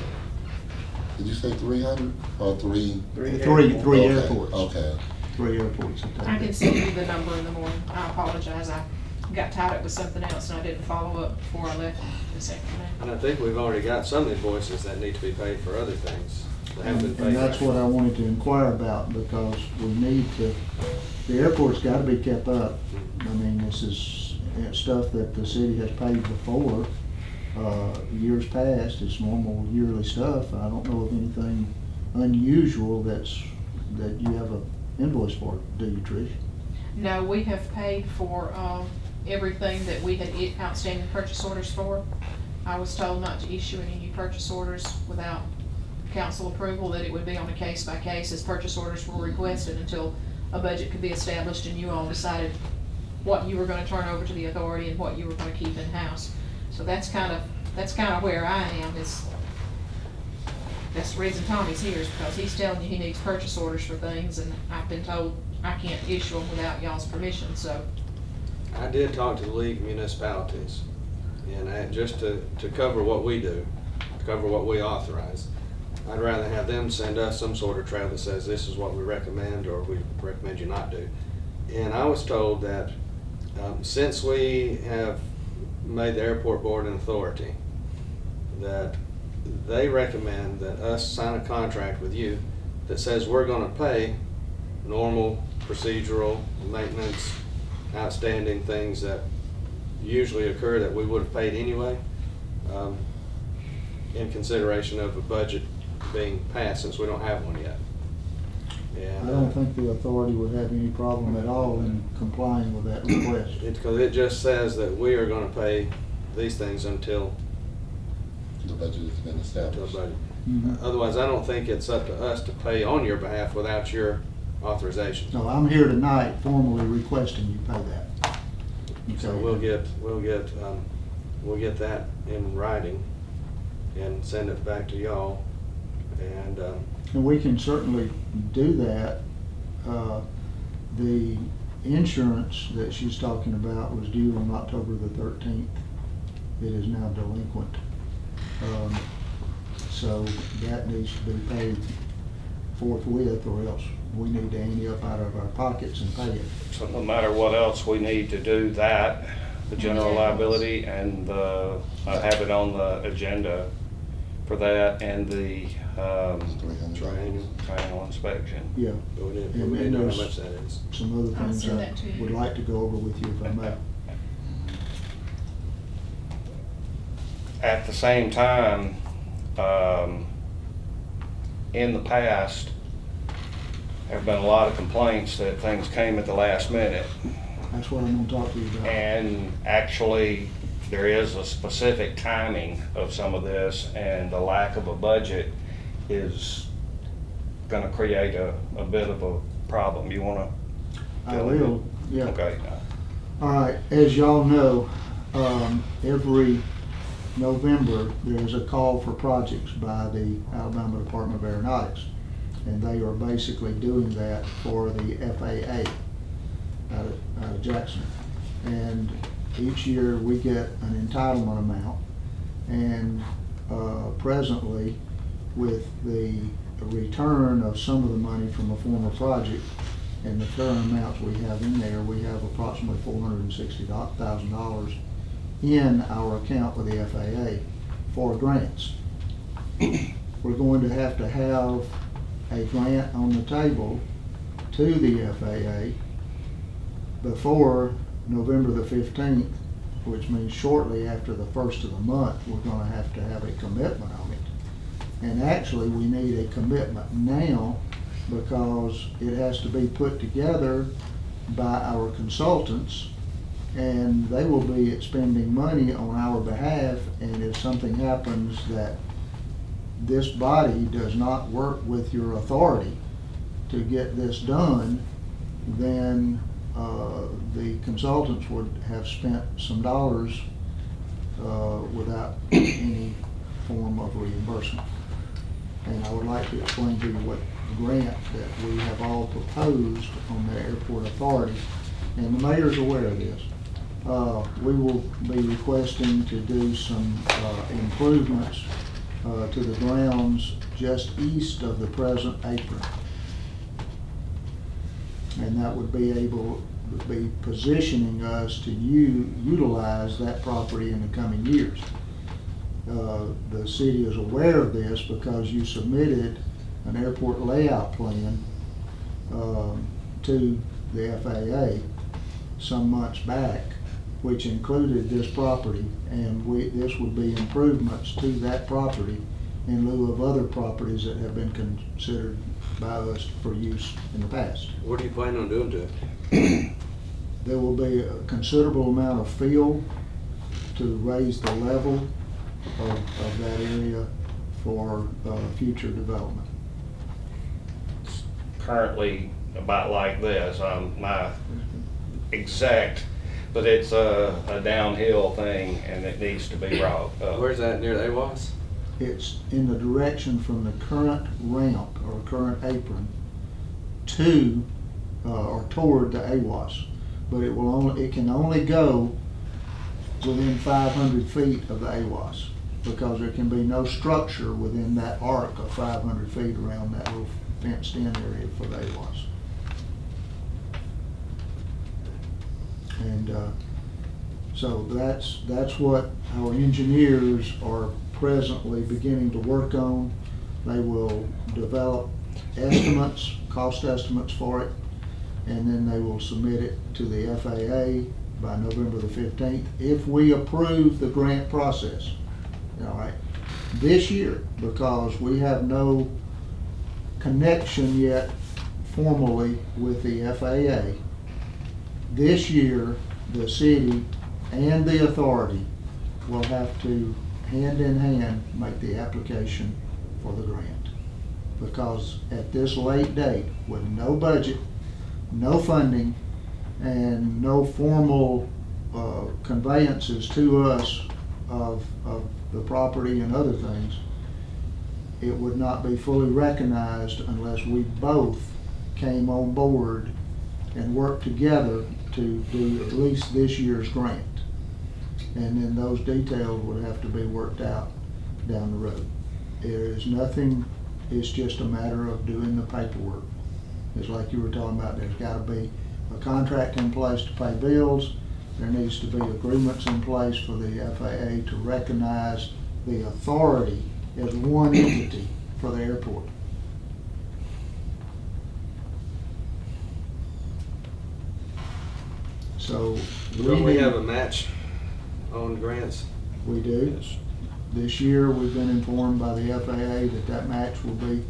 Did you say 300 or 3? Three Okay, airports. Okay. 3 airports. I can send you the number in the morning. I apologize. I got tied up with something else and I didn't follow up before I left this afternoon. And I think we've already got some invoices that need to be paid for other things that haven't been paid. And that's what I wanted to inquire about, because we need to, the airport's gotta be kept up. I mean, this is stuff that the city has paid before, years past. It's normal yearly stuff. I don't know of anything unusual that you have a invoice for, do you, Trish? No, we have paid for everything that we had outstanding purchase orders for. I was told not to issue any new purchase orders without council approval, that it would be on a case by case as purchase orders were requested until a budget could be established and you all decided what you were gonna turn over to the authority and what you were gonna keep in-house. So that's kind of where I am. That's the reason Tommy's here, is because he's telling you he needs purchase orders for things, and I've been told I can't issue them without y'all's permission, so. I did talk to the League of Municipalities, and just to cover what we do, to cover what we authorize, I'd rather have them send us some sort of trail that says this is what we recommend, or we recommend you not do. And I was told that since we have made the airport board an authority, that they recommend that us sign a contract with you that says we're gonna pay normal procedural maintenance, outstanding things that usually occur that we would have paid anyway, in consideration of a budget being passed, since we don't have one yet. And I don't think the authority would have any problem at all in complying with that request. because it just says that we are gonna pay these things until The budget has been a established. budget. Mhm. Otherwise, I don't think it's up to us to pay on your behalf without your authorization. So I'm here tonight formally requesting you pay that. So Okay. we'll get that in writing and send it back to y'all. And, And we can certainly do that. The insurance that she's talking about was due on October the 13th. It is now delinquent. So that needs to be paid forthwith, or else we need to ante up out of our pockets and pay it. So no matter what else we need to do that, the general liability and I have it on the agenda for that, and the 300. triangle inspection. Yeah, but we need And to know how there's- much that is. some other I'll things send I that to you. would like to go over with you if I may. At the same time, in the past, there have been a lot of complaints that things came at the last minute. That's what I'm gonna talk to you about. And actually, there is a specific timing of some of this, and the lack of a budget is gonna create a bit of a problem. You wanna? I will, yeah. Okay. All right, as y'all know, every November, there's a call for projects by the Alabama Department of Aeronautics. And they are basically doing that for the FAA out of Jackson. And each year we get an entitlement amount. And presently, with the return of some of the money from a former project and the current amounts we have in there, we have approximately $460,000 in our account with the FAA for grants. We're going to have a grant on the table to the FAA before November the 15th which means shortly after the first of the month, we're gonna have to have a commitment on it. And actually, we need a commitment now because it has to be put together by our consultants, and they will be expending money on our behalf, and if something happens that this body does not work with your authority to get this done, then the consultants would have spent some dollars without any form of reimbursement. And I would like to explain to you what grant that we have all proposed on the airport authority, and the mayor's aware of this. We will be requesting to do some improvements to the grounds just east of the present apron. And that would be able to be positioning us to utilize that property in the coming years. The city is aware of this because you submitted an airport layout plan to the FAA some months back, which included this property, and this would be improvements to that property in lieu of other properties that have been considered by us for use in the past. What are you planning on doing to it? There will be a considerable amount of fill to raise the level of that area for future development. Currently about like this, my exact, but it's a downhill thing and it needs to be brought up. Where's that, near the AWAS? It's in the direction from the current ramp or current apron to or toward the AWAS, but it can only go within 500 feet of the AWAS because there can be no structure within that arc of 500 feet around that little fenced-in area for the AWAS. And so that's what our engineers are presently beginning to work on. They will develop estimates, cost estimates for it, and then they will submit it to the FAA by November the 15th if we approve the grant process. All right, this year, because we have no connection yet formally with the FAA, this year the city and the authority will have to hand in hand make the application for the grant, because at this late date with no budget, no funding, and no formal conveyances to us of the property and other things, it would not be fully recognized unless we both came on board and worked together to do at least this year's grant. And then those details would have to be worked out down the road. There is nothing, it's just a matter of doing the paperwork. It's like you were talking about, there's gotta be a contract in place to pay bills. There needs to be agreements in place for the FAA to recognize the authority as one entity for the airport. So Don't we have a match on grants? We do. This year, we've been informed by the FAA that match will be,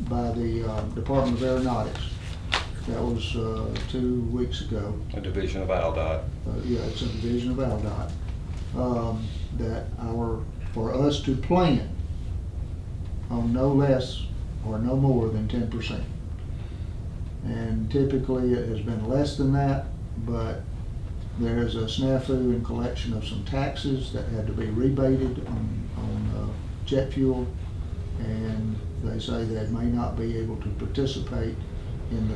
by the Department of Aeronautics. That was 2 weeks ago. A division of ALDOT. Yeah, it's a division of ALDOT. That for us to plan on no less or no more than 10%. And typically it has been less than that, but there is a snafu in collection of some taxes that had to be rebated on jet fuel, and they say they may not be able to participate in the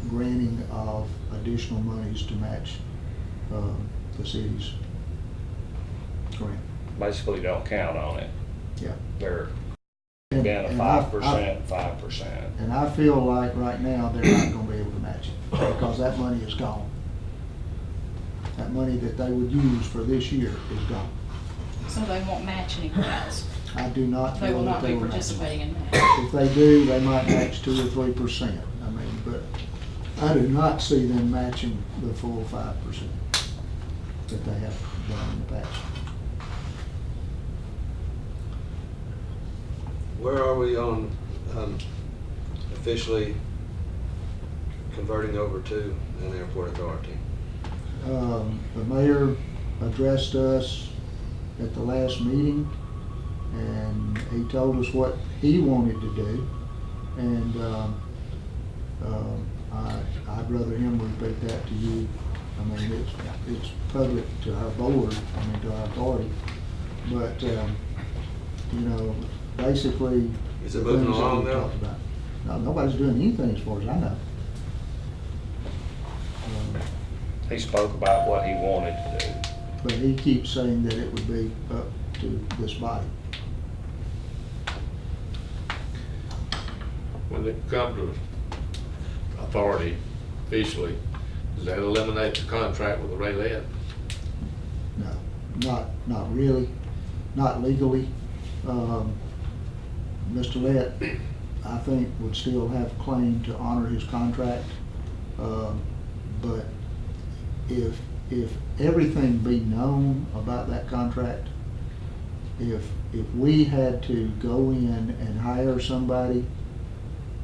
granting of additional monies to match the city's grant. Basically don't count on it. Yeah. They're And- again a and 5%, 5%. And I feel like right now they're not gonna be able to match it because that money is gone. That money that they would use for this year is gone. So they won't match anything else. I do not They will feel that not they be will match. participating in that. If they do, they might match 2 or 3%. I mean, but I do not see them matching the full 5%. that they have done in the past. Where are we on officially converting over to an airport authority? The mayor addressed us at the last meeting, and he told us what he wanted to do, and I'd rather him repeat that to you. I mean, it's public to our board, I mean, to our authority, but, you know, basically. Is it moving the things that along we now? talked about. No, nobody's doing anything as far as I know. He spoke about what he wanted to do. But he keeps saying that it would be up to this body. When it comes to authority officially, does that eliminate the contract with the Raylette? No, not really, not legally. Mr. Lett, I think, would still have claim to honor his contract. But if everything be known about that contract, if we had to go in and hire somebody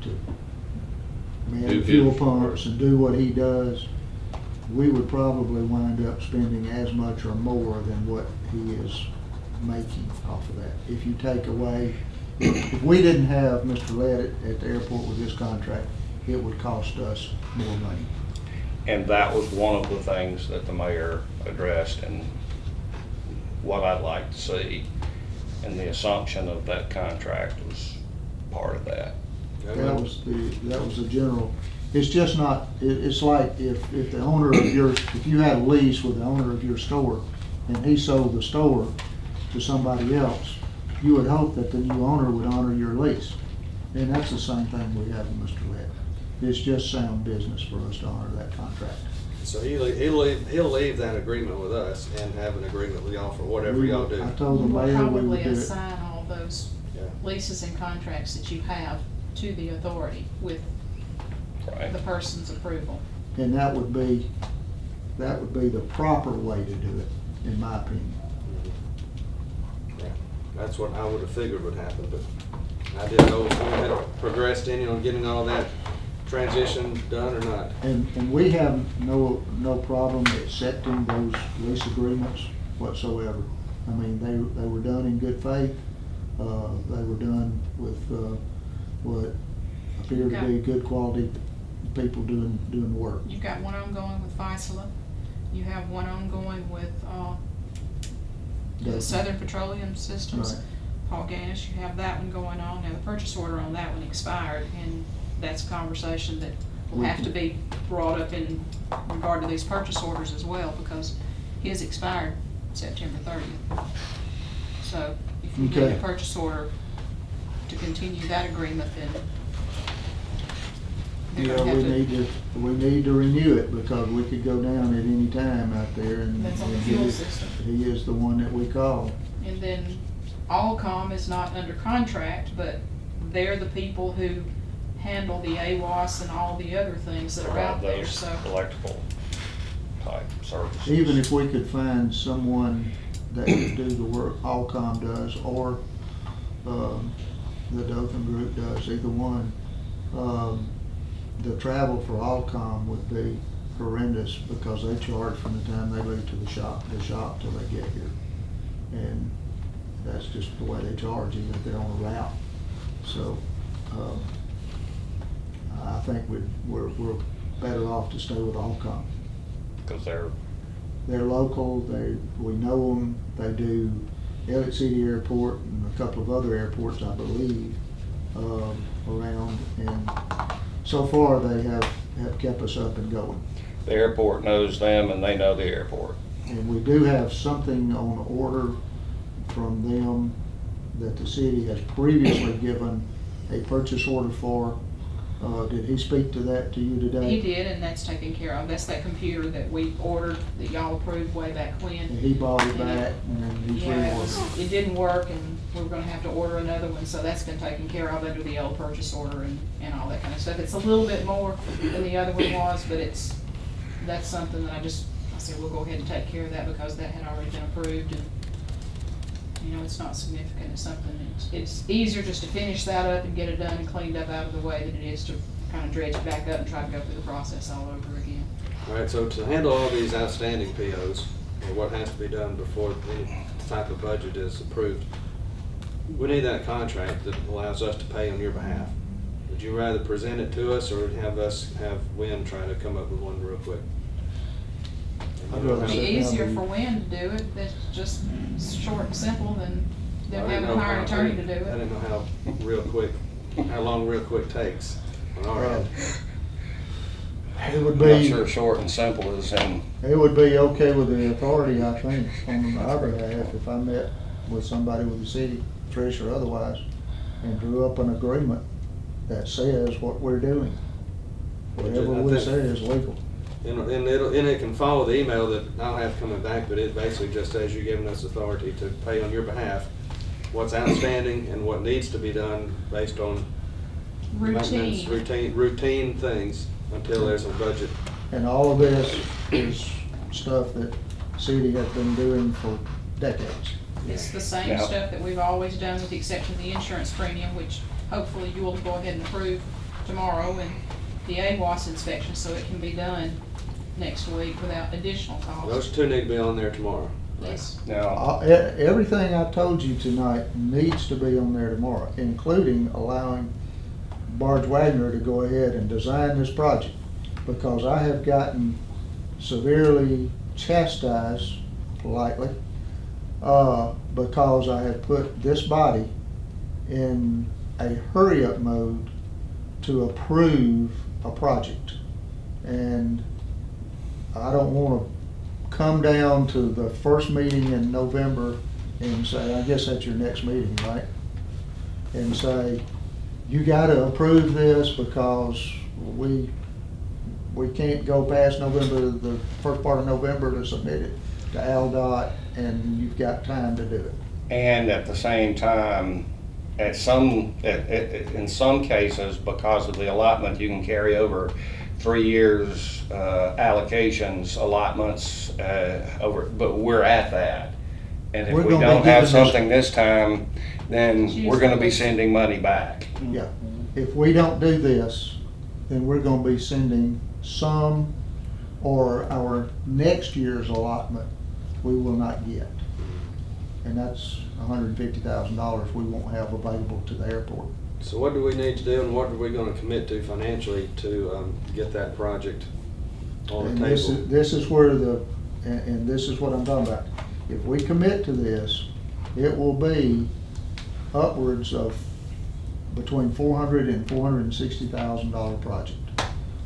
to man Do fuel his pumps and do what he does, we would probably wind up spending as much or more than what he is making off of that. If you take away, if we didn't have Mr. Lett at the airport with his contract, it would cost us more money. And that was one of the things that the mayor addressed and what I'd like to see. And the assumption of that contract was part of that. That was the general, it's just not, it's like if the owner of your, if you had a lease with the owner of your store and he sold the store to somebody else, you would hope that the new owner would honor your lease. And that's the same thing we have with Mr. Lett. It's just sound business for us to honor that contract. So he'll leave that agreement with us and have an agreement with y'all for whatever y'all do. I told the We'll mayor we probably would do it. assign all those Yeah. leases and contracts that you have to the authority with Right. the person's approval. And that would be the proper way to do it, in my opinion. Yeah. That's what I would have figured would happen, but I didn't know if we had progressed any on getting all that transition done or not. And we have no problem accepting those lease agreements whatsoever. I mean, they were done in good faith. They were done with what appear to be good quality people doing the work. You've got one ongoing with Faisal. You have one ongoing with the Definitely. Southern Petroleum Systems. Right. Paul Ganis, you have that one going on. Now, the purchase order on that one expired, and that's a conversation that will have to be brought up in regard to these purchase orders as well, because his expired September 30th. So if you need Okay. a purchase order to continue that agreement, then they're Yeah, gonna have we need to renew it because we could go down at any time out there and. That's on the and fuel system. He is the one that we call. And then Allcom is not under contract, but they're the people who handle the AWAS and all the other things that are out there, Those so. electrical type services. Even if we could find someone that could do the work Allcom does, or the Dothan Group does, either one, the travel for Allcom would be horrendous because they charge from the time they leave to the shop till they get here. And that's just the way they charge, even if they're on a route. So, I think we're better off to stay with Allcom. Because they're They're local, we know them, they do Elliott City Airport and a couple of other airports, I believe, around. And so far, they have kept us up and going. the airport knows them and they know the airport. And we do have something on order from them that the city has previously given a purchase order for. Did he speak to that to you today? He did, and that's taken care of. That's that computer that we ordered, that y'all approved way back And when. he bought it back and then he's Yeah, reordered. it didn't work, and we're gonna have to order another one, so that's been taken care of under the old purchase order and all that kind of stuff. It's a little bit more than the other one was, but that's something that I said, we'll go ahead and take care of that because that had already been approved and, you know, it's not significant, it's something, it's easier just to finish that up and get it done and cleaned up out of the way than it is to kind of dredge it back up and try to go through the process all over again. All right, so to handle all these outstanding POs, or what has to be done before any type of budget is approved, we need that contract that allows us to pay on your behalf. Would you rather present it to us or have Wynn try to come up with one real quick? I'd rather It'd be sit down easier and- for Wynn to do it, that's just short and simple than them I didn't having know to hire how- an attorney to do I it. didn't know how long real quick takes on our end. It would I'm not be, sure short and simple is in, it would be okay with the authority, I think, on our behalf, if I met with somebody with the city, Trish or otherwise, and drew up an agreement that says what we're doing. Whatever we say is legal. And it can follow the email that I'll have coming back, but it basically just says you're giving us authority to pay on your behalf what's outstanding and what needs to be done based on maintenance, routine things until there's a budget. And all of this is stuff that city has been doing for decades. It's the same Yeah. stuff that we've always done with the exception of the insurance premium, which hopefully you will go ahead and approve tomorrow, and the AWAS inspection, so it can be done next week without additional Those cost. two need to be on there tomorrow. Yes. now, Everything I told you tonight needs to be on there tomorrow, including allowing Barge Wagner to go ahead and design this project, because I have gotten severely chastised, politely, because I have put this body in a hurry-up mode to approve a project. And I don't want to come down to the first meeting in November and say, I guess that's your next meeting, right? And say, you gotta approve this because we can't go past November, the first part of November to submit it to ALDOT, and you've got time to do it. and at the same time, in some cases, because of the allotment, you can carry over 3 years allocations, allotments over, but we're at that. And if We're we gonna be don't have giving this- something this time, then we're gonna be sending money back. Yeah, if we don't do this, then we're gonna be sending some, or our next year's allotment, we will not get. And that's $150,000 we won't have available to the airport. So what do we need to do and what are we gonna commit to financially to get that project on And the table? this is where and this is what I'm talking about. If we commit to this, it will be upwards of between $400,000 and $460,000 project.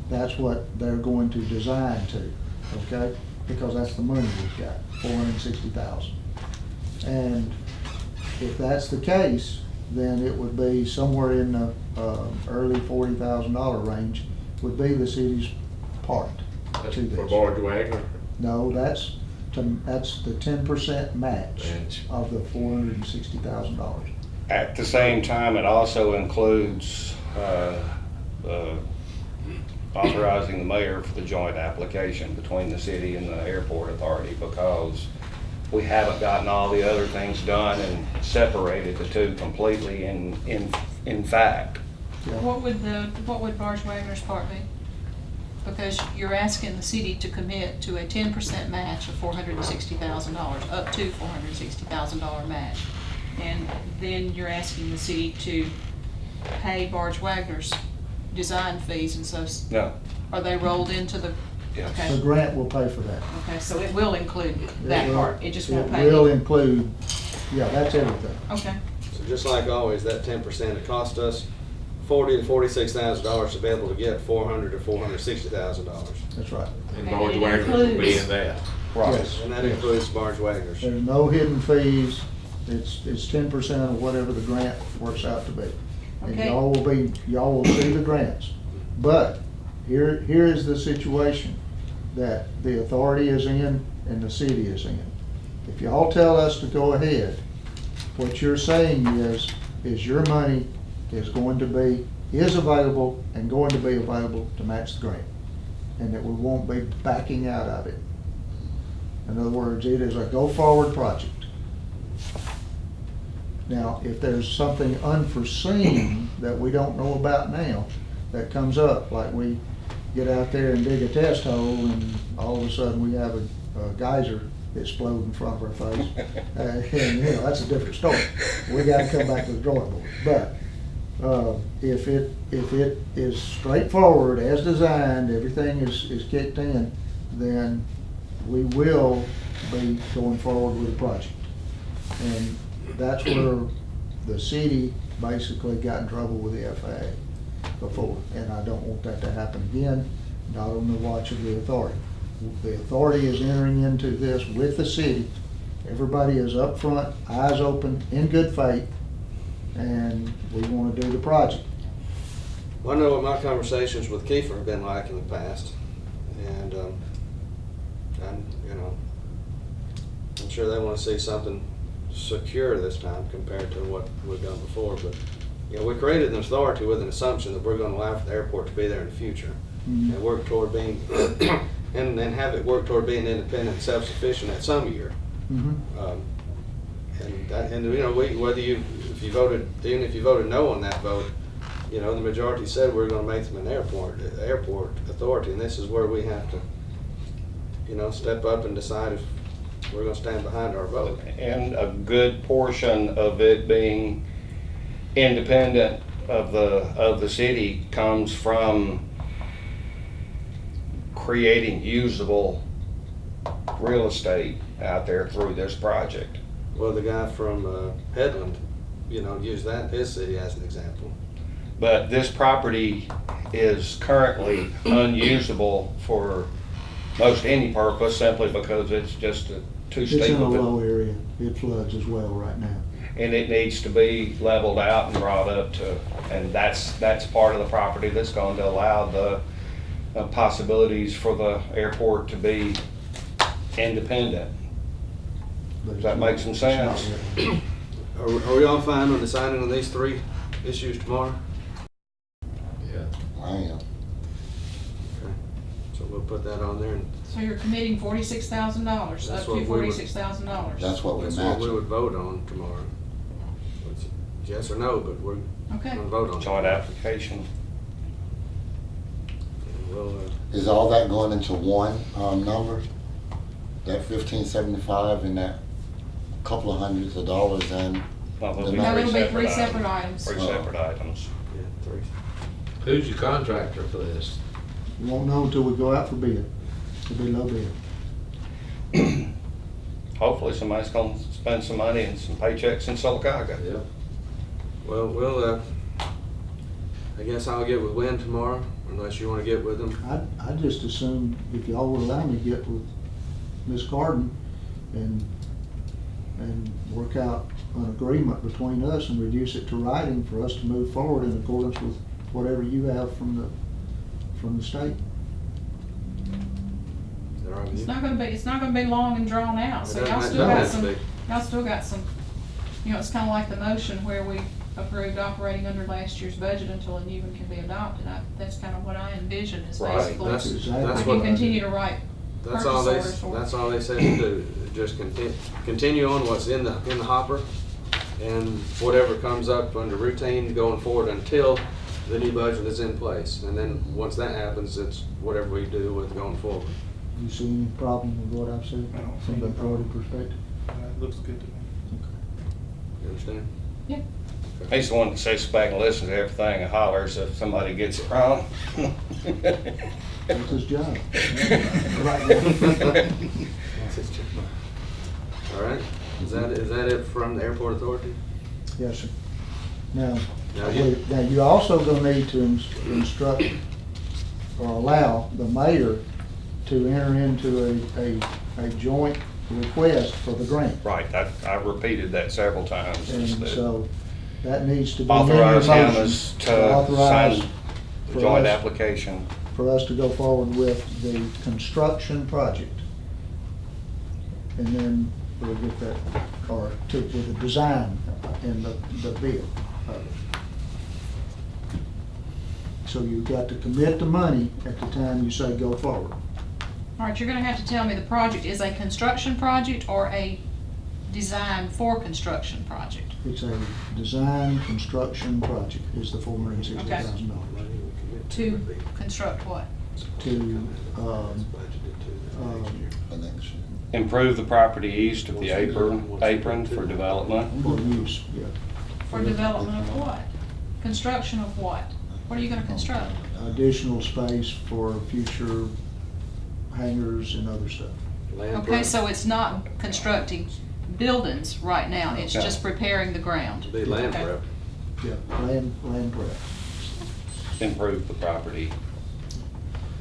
That's what they're going to design to, okay? Because that's the money we've got, $460,000. And if that's the case, then it would be somewhere in the early $40,000 range would be the city's part That's to for this. Barge Wagner. No, that's the 10% match Match. of the $460,000. At the same time, it also includes authorizing the mayor for the joint application between the city and the airport authority, because we haven't gotten all the other things done and separated the two completely in fact. Yeah. What would Barge Wagner's part be? Because you're asking the city to commit to a 10% match of $460,000, up to $460,000 match. And then you're asking the city to pay Barge Wagner's design fees and so, No, are they rolled into the? Yes. The Okay, grant will pay for that. okay, so it will include that will- part, it just won't pay. It will include, yeah, that's everything. Okay, So just like always, that 10%, it cost us $40,000 to $46,000 to be able to get $400,000 to $460,000. That's right. And Okay, Barge and it Wagner will be includes- in that. right. Yes. And that includes Barge Wagner's. There's no hidden fees. It's 10% of whatever the grant works out to be. And Okay. y'all will see the grants. But here is the situation that the authority is in and the city is in. If y'all tell us to go ahead, what you're saying is your money is available and going to be available to match the grant. And that we won't be backing out of it. In other words, it is a go-forward project. Now, if there's something unforeseen that we don't know about now that comes up, like we get out there and dig a test hole and all of a sudden we have a geyser explode in front of our face, and you know, that's a different story. We gotta come back to the drawing board. But if it is straightforward as designed, everything is kicked in, then we will be going forward with the project. And that's where the city basically got in trouble with the FAA before, and I don't want that to happen again, not on the watch of the authority. The authority is entering into this with the city. Everybody is up front, eyes open, in good faith, and we want to do the project. Well, I know what my conversations with Kiefer have been like in the past, and you know, I'm sure they want to see something secure this time compared to what we've done before. But you know, we created an authority with an assumption that we're going to allow for the airport to be there in the future, and work toward being and have it work toward being independent and self-sufficient at some year. And you know, if you voted no on that vote, you know, the majority said we're going to make them an airport authority, and this is where we have to, you know, step up and decide if we're going to stand behind our vote. And a good portion of it being independent of the city comes from creating usable real estate out there through this project. Well, the guy from Headland, you know, used his city as an example. But this property is currently unusable for most any purpose, simply because it's just too steep. It's in a low area. It floods as well right now. And it needs to be leveled out and brought up to, and that's part of the property that's going to allow the possibilities for the airport to be independent. Does that make some sense? Are we all fine on deciding on these three issues tomorrow? Yeah. I am. Okay. So we'll put that on there, and So you're committing $46,000, That's up what to we would- $46,000. That's what we that's what we match. would vote on tomorrow. It's yes or no, but we're Okay. going to vote on it. Joint application. And we'll, Is all that going into one number? That 1575 and that couple of hundreds of dollars and Well, The No, it'll be three items. separate items. Three separate items. yeah, three. Who's your contractor for this? We won't know until we go out for bid. It'll be low bid. Hopefully somebody's gonna spend some money and some paychecks in Sylacauga. Yeah. Well, we'll, I guess I'll get with Wynn tomorrow, unless you want to get with him. I'd just assume if y'all would allow me to get with Ms. Carden and work out an agreement between us and reduce it to writing for us to move forward in accordance with whatever you have from the state. Is that all right with you? It's not gonna be long and drawn out, so It y'all doesn't still have got to some, be. y'all still got some, you know, it's kinda like the motion where we approved operating under last year's budget until a new one can be adopted. That's kinda what I envision is Right. basically, That's we what, can continue to write that's all they, purchase orders for. that's all they said to do. Just continue on what's in the hopper, and whatever comes up under routine going forward until the new budget is in place. And then, once that happens, it's whatever we do with going forward. You see any problem with what I've said I don't see from the any problem. authority perspective? That looks good to me. You understand? Yeah. He's the one that sits back and listens to everything and hollers if somebody gets it wrong. That's his job. Right now. All right, is that it from the airport authority? Yes, sir. Now, Now, you- you're also gonna need to instruct or allow the mayor to enter into a joint request for the grant. Right, I repeated that several times. is And that so that needs to be in your authorize him motion. as to Authorize sign the for joint us- application. For us to go forward with the construction project. And then we'll get that, or with the design and the bid of it. So you've got to commit the money at the time you say go forward. All right, you're gonna have to tell me the project is a construction project or a design for construction project. It's a design construction project, is the $460,000. To construct what? To, Connection. Improve the property east of the apron for development. for use, yeah. For development of what? Construction of what? What are you gonna construct? Additional space for future hangars and other stuff. Land Okay, prep. so it's not constructing buildings right now, it's Okay. just preparing the ground. Be land Okay. prep. Yeah, land prep. Improve the property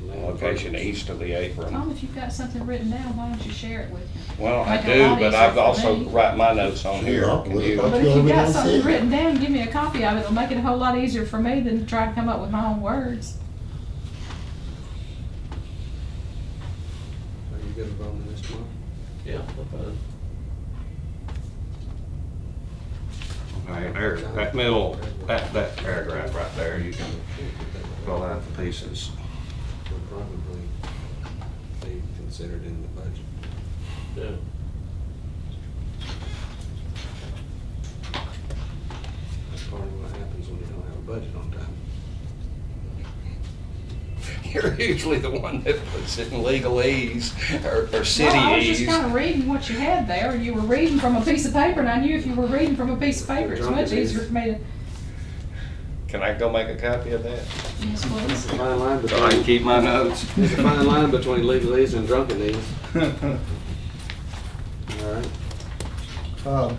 Land location prep. east of the apron. Tom, if you've got something written down, why don't you share it with me? Well, I Make it a do, lot but easier I've for also me. write my notes on here. Sure. Can you- But if Yeah, you've we got don't something see it. written down, give me a copy of it, it'll make it a whole lot easier for me than to try to come up with my own words. Are you good with voting this tomorrow? Yeah, no problem. Okay, there, that middle, that paragraph right there, you can pull out the pieces. Would probably be considered in the budget. Yeah. That's part of what happens when you don't have a budget on time. You're usually the one that puts it in legalese or Well, I was just cityese. kinda reading what you had there, and you were reading from a piece of paper, and I knew if you were reading from a piece of paper, it's much easier for me to. Can I go make a copy of that? Yes, There's please. a fine line So I can between, keep my notes. there's a fine line between legalese and drunkenese. All right.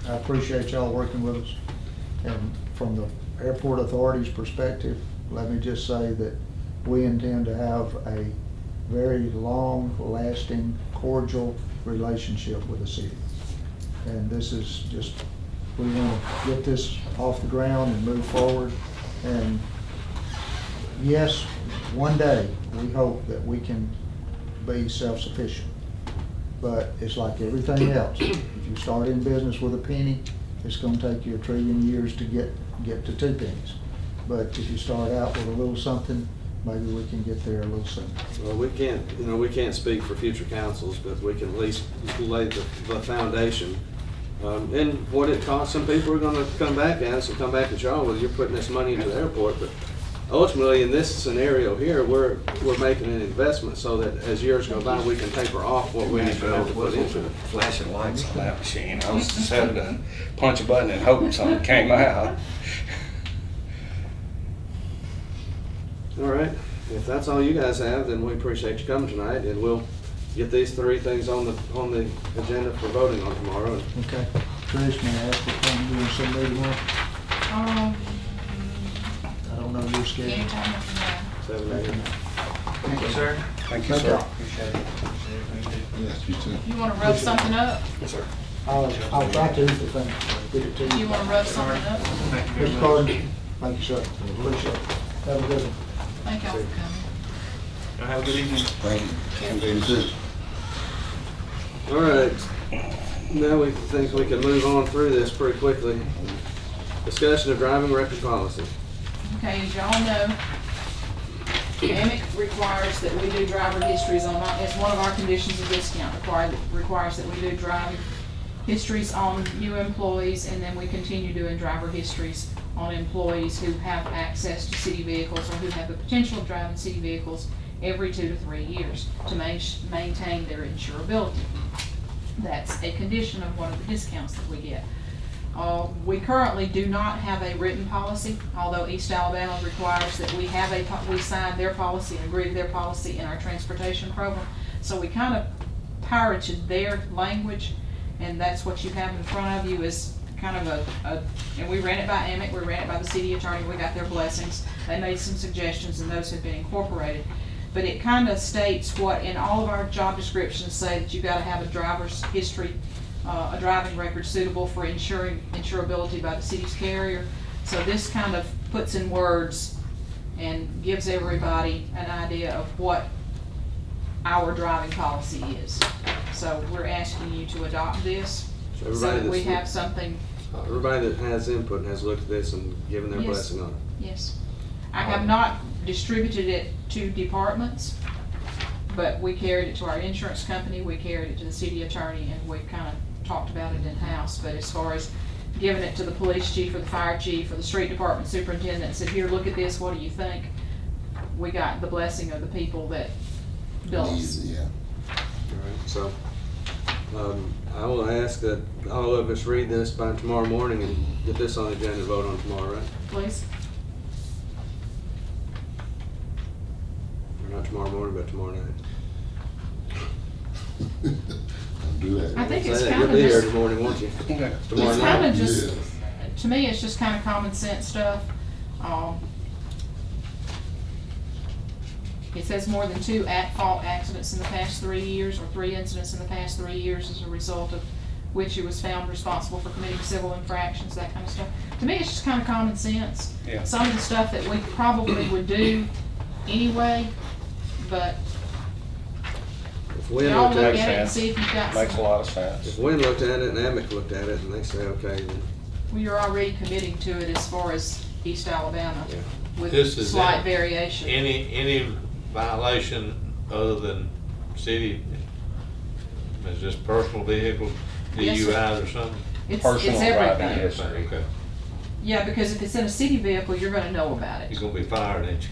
I appreciate y'all working with us. And from the airport authority's perspective, let me just say that we intend to have a very long-lasting, cordial relationship with the city. And this is just, we want to get this off the ground and move forward. And yes, one day, we hope that we can be self-sufficient. But it's like everything else. If you start in business with a penny, it's gonna take you 1,000,000,000,000 years to get to 2 pennies. But if you start out with a little something, maybe we can get there a little sooner. Well, we can't speak for future councils, but we can at least lay the foundation. And what it costs, some people are gonna come back at us and come back at y'all, whether you're putting this money into the airport, but ultimately, in this scenario here, we're making an investment so that as years go by, we can taper off what we need to have to put into it. Flashing lights on that machine. I was just having to punch a button and hope something came out. All right, if that's all you guys have, then we appreciate you coming tonight, and we'll get these 3 things on the agenda for voting on tomorrow. Okay. Trish, may I ask you to come do some meeting tomorrow? Um, I don't know your schedule. anytime after 7 Back in a.m. there. Thank you, sir. Thank you, Okay. sir. Yes, you too. that. You wanna rub something up? Yes, sir. I'll try to, if I can get it to you. You wanna rub something up? Mr. Carter, thank you, sir. Appreciate it. Have a good one. Thank y'all for coming. Have a good evening. Thank you. You too. All right, now we think we can move on through this pretty quickly. Discussion of driving record policy. Okay, as y'all know, AMIC requires that we do driver histories on, it's one of our conditions of discount, requires that we do driver histories on new employees, and then we continue doing driver histories on employees who have access to city vehicles or who have the potential of driving city vehicles every 2 to 3 years to maintain their insurability. That's a condition of one of the discounts that we get. We currently do not have a written policy, although East Alabama requires that we sign their policy and agree to their policy in our transportation program. So we kind of pirated their language, and that's what you have in front of you is kind of and we ran it by AMIC, we ran it by the city attorney, we got their blessings. They made some suggestions and those have been incorporated. But it kind of states what in all of our job descriptions say that you gotta have a driver's history, a driving record suitable for insurability by the city's carrier. So this kind of puts in words and gives everybody an idea of what our driving policy is. So we're asking you to adopt this, So so that we that's- have something. Everybody that has input has looked at this and given their Yes. blessing on it. Yes. I have not distributed it to departments, But we carried it to our insurance company, we carried it to the city attorney, and we kind of talked about it in-house. But as far as giving it to the police chief or the fire chief or the street department superintendent and said, here, look at this, what do you think? We got the blessing of the people that built us. Easy, yeah. All right, so, I will ask that all of us read this by tomorrow morning and get this on the agenda to vote on tomorrow, right? Please? Or not tomorrow morning, but tomorrow night. Don't do that. I think Say it's that. kind You'll of be here just, tomorrow morning, won't you? Tomorrow it's kind night? of just, Yes. to me, it's just kind of common sense stuff. It says more than 2 at-fault accidents in the past 3 years, or 3 incidents in the past 3 years as a result of which he was found responsible for committing civil infractions, that kind of stuff. To me, it's just kind of common sense. Yeah. Some of the stuff that we probably would do anyway, but If Wynn y'all looked look at at it, it and see if you've got Makes a some. lot of sense. if Wynn looked at it and Amic looked at it and they say, okay, then, Well, you're already committing to it as far as East Alabama, yeah. with This is slight it. variation. Any violation other than city, is this personal vehicle, Yes, sir. DUIs or something? It's Personal driving everything. history. Okay, Yeah, because if it's in a city vehicle, you're gonna know about it. you're gonna be fired, ain't you?